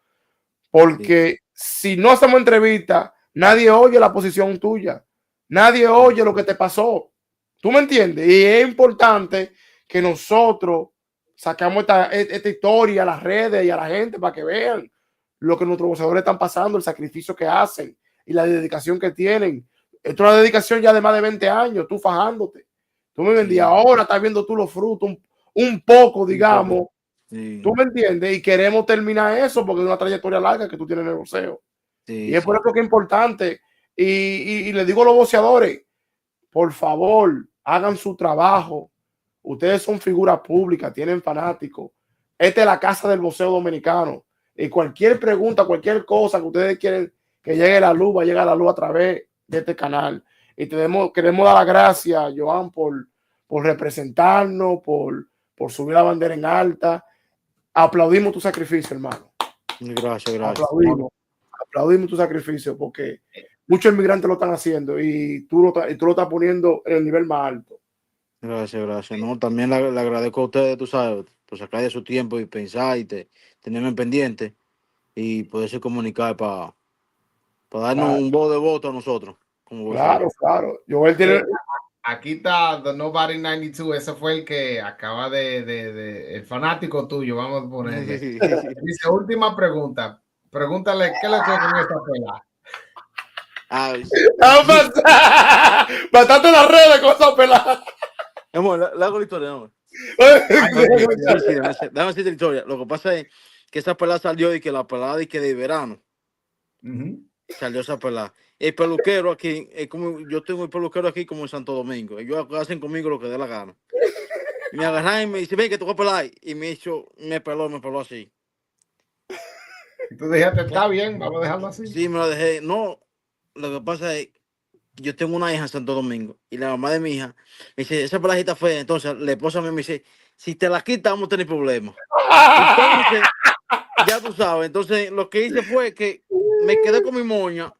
Porque si no hacemos entrevistas, nadie oye la posición tuya. Nadie oye lo que te pasó. ¿Tú me entiendes? Y es importante que nosotros sacamos esta historia a las redes y a la gente para que vean lo que nuestros boxeadores están pasando, el sacrificio que hacen y la dedicación que tienen. Esto es una dedicación ya de más de 20 años, tú fajándote. Tú me vendías, ahora estás viendo tú los frutos, un poco, digamos. Sí. ¿Tú me entiendes? Y queremos terminar eso porque es una trayectoria larga que tú tienes en el boxeo. Sí, Y es por eso que es importante. Y le digo a los boxeadores, por favor, hagan su trabajo. Ustedes son figuras públicas, tienen fanáticos. Esta es la casa del boxeo dominicano. Y cualquier pregunta, cualquier cosa que ustedes quieren que llegue a la luz, va a llegar a la luz a través de este canal. Y queremos dar las gracias, Joan, por representarnos, por subir la bandera en alta. Aplaudimos tu sacrificio, hermano. Gracias. Aplaudimos tu sacrificio porque muchos inmigrantes lo están haciendo y tú lo estás poniendo en el nivel más alto. Gracias. No, también le agradezco a ustedes, tú sabes, por sacar de su tiempo y pensar y tenerme pendiente y poderse comunicar para darnos un voz de voto a nosotros. Claro. Joel tiene. Aquí está The Nobody 92. Ese fue el que acaba el fanático tuyo. Vamos a ponerle. Dice, última pregunta. Pregúntale qué le fue con esta pelada. Bastante las redes con esa pelada. Amor, le hago la historia, amor. Sí, déjame decirte la historia. Lo que pasa es que esa pelada salió y que la pelada y que de verano salió esa pelada. El peluquero aquí, como yo tengo el peluquero aquí como en Santo Domingo. Ellos hacen conmigo lo que dé la gana. Me agarran y me dice, ven que te voy a pelar. Y me peló así. Y tú dijiste, está bien, vamos a dejarlo así. Sí, me lo dejé. No, lo que pasa es yo tengo una hija en Santo Domingo y la mamá de mi hija me dice, esa peladita fea. Entonces la esposa me dice, si te la quitas vamos a tener problemas. Entonces, ya tú sabes, entonces lo que hice fue que me quedé con mi moña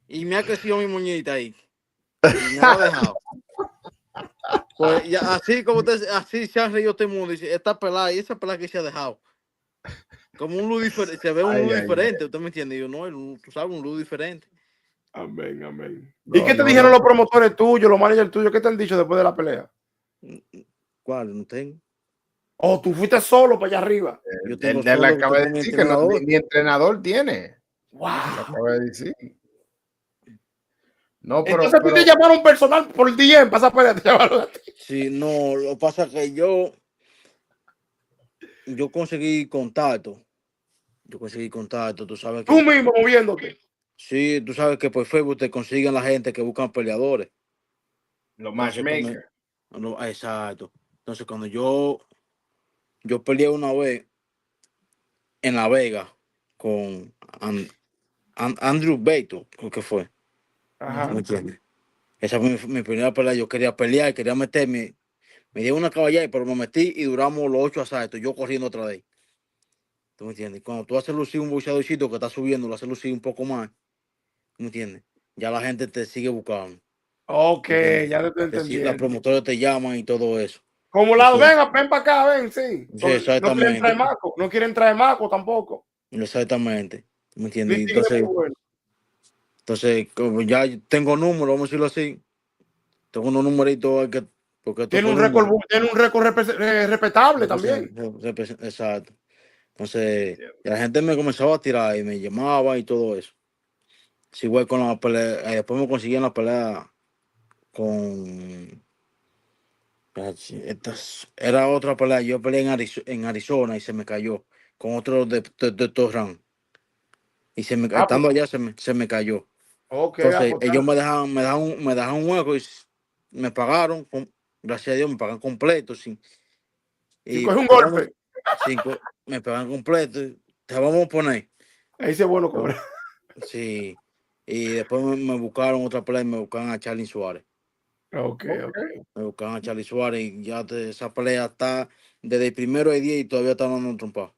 y me ha crecido mi moñita ahí. Y me lo ha dejado. Pues ya, así como así se ha reído todo el mundo. Dice, esta pelada y esa pelada que se ha dejado. Como un luz diferente, se ve un luz diferente, ¿usted me entiende? Y yo no, tú sabes, un luz diferente. Amén, amén. No, ¿Y qué te no, dijeron no. los promotores tuyos, los managers tuyos? ¿Qué te han dicho después de la pelea? ¿Cuál? No tengo. Oh, tú fuiste solo para allá arriba. Yo tengo Él le solo, acaba de tengo mi decir que no, entrenador. ni entrenador tiene. Wow. Le acaba de decir. No, Entonces a ti te llamaron personal por DM para esa pelea, te llamaron a ti. Sí, no, lo que pasa es que yo conseguí contacto. Yo conseguí contacto, tú sabes Tú que. mismo moviéndote. Sí, tú sabes que por Facebook te consiguen la gente que buscan peleadores. los Entonces, matchmakers. exacto. Entonces, cuando yo peleé una vez en La Vega con Andrew Beto, creo que fue. Ajá. ¿Me entiendes? Esa fue mi primera pelea. Yo quería pelear, quería meterme. Me dio una caballera, pero me metí y duramos los 8 asaltos. Yo corriendo otra vez. ¿Tú me entiendes? Cuando tú haces lucir un boxeadorcito que está subiendo, lo haces lucir un poco más. ¿Me entiendes? Ya la gente te sigue buscando. Ok, ¿Entiendes? ya te estoy Las entendiendo. promotoras te llaman y todo eso. Como lado, Entonces, ven para acá, ven, sí. sí, No quieren traer exactamente. maco, no quieren traer maco tampoco. Exactamente. ¿Me entiendes? Di tigre muy bueno. Entonces, como ya tengo números, vamos a decirlo así. Tengo unos numeritos porque esto Tiene fue un de récord, humor. respetable también. Exacto. Entonces, la gente me comenzaba a tirar y me llamaba y todo eso. Sí, igual con la pelea. Después me conseguí en la pelea con. Era otra pelea. Yo peleé en Arizona y se me cayó. Con otro de Torran. Y estando allá se me cayó. Ok, Entonces, ellos me dejaron un hueco y me pagaron. Gracias a Dios, me pagan completo. si Y coge un golpe, me pagan completo. Te vamos a poner. ahí sí es bueno cobrar. Sí. Y después me buscaron otra pelea y me buscaron a Charlie Suárez. Ok. Me buscaron a Charlie Suárez y ya esa pelea está desde el 1 de 10 y todavía está dando un trompado.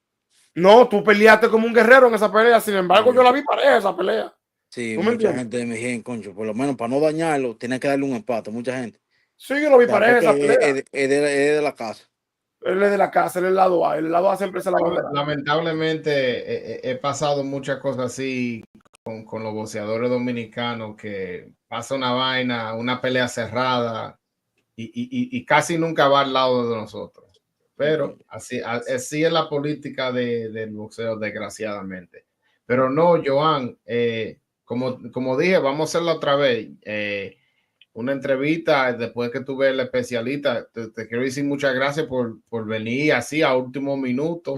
No, tú peleaste como un guerrero en esa pelea. Sin embargo, yo la vi pareja esa pelea. Sí, ¿Tú me mucha entiendes? gente me dijeron, concho, por lo menos para no dañarlo, tiene que darle un empate. Mucha gente. Sí, yo lo vi O sea, pareja esa porque pelea. es de la casa. Él es de la casa, él es el lado A. El lado A siempre se la va a dar. Lamentablemente he pasado muchas cosas así con los boxeadores dominicanos que pasa una vaina, una pelea cerrada y casi nunca va al lado de nosotros. Pero así es la política del boxeo, desgraciadamente. Pero no, Joan, como dije, vamos a hacerlo otra vez. Una entrevista después que tuve el especialista. Te quiero decir muchas gracias por venir así a último minuto,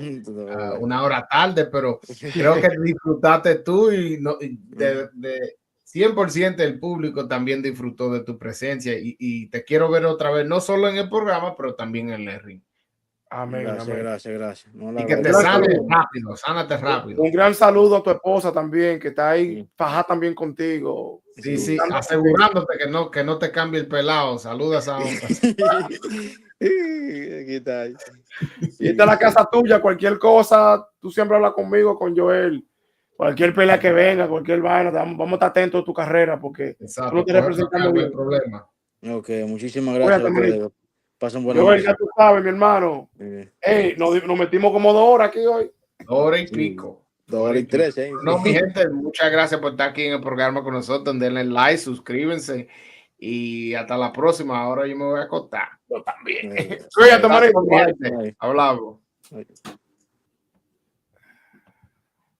una hora tarde, pero creo que disfrutaste tú y de 100% el público también disfrutó de tu presencia y te quiero ver otra vez, no solo en el programa, pero también en el ring. Amén, amén. Gracias. No le Y que hago te Gran sane saludo. rápido, sánate rápido. Un gran saludo a tu esposa también, que está ahí fajada también contigo. Sí, asegurándote que no te cambie el pelado. Saludas a Aquí está. Y esta es la casa tuya, cualquier cosa, tú siempre hablas conmigo, con Joel. Cualquier pelea que venga, cualquier vaina, vamos a estar atentos a tu carrera porque tú no Exacto, estás representando no hay bien. problema. Ok, muchísimas gracias a ustedes. Pasen buenas Joel, noches. ya tú sabes, mi hermano. Hey, nos metimos como 2 horas aquí hoy. 2 horas y pico. 2 horas y 13. No, mi gente, muchas gracias por estar aquí en el programa con nosotros. Denle like, suscríbanse y hasta la próxima. Ahora yo me voy a acostar. Yo también. Cuídate, manito. Hablamos. Bye.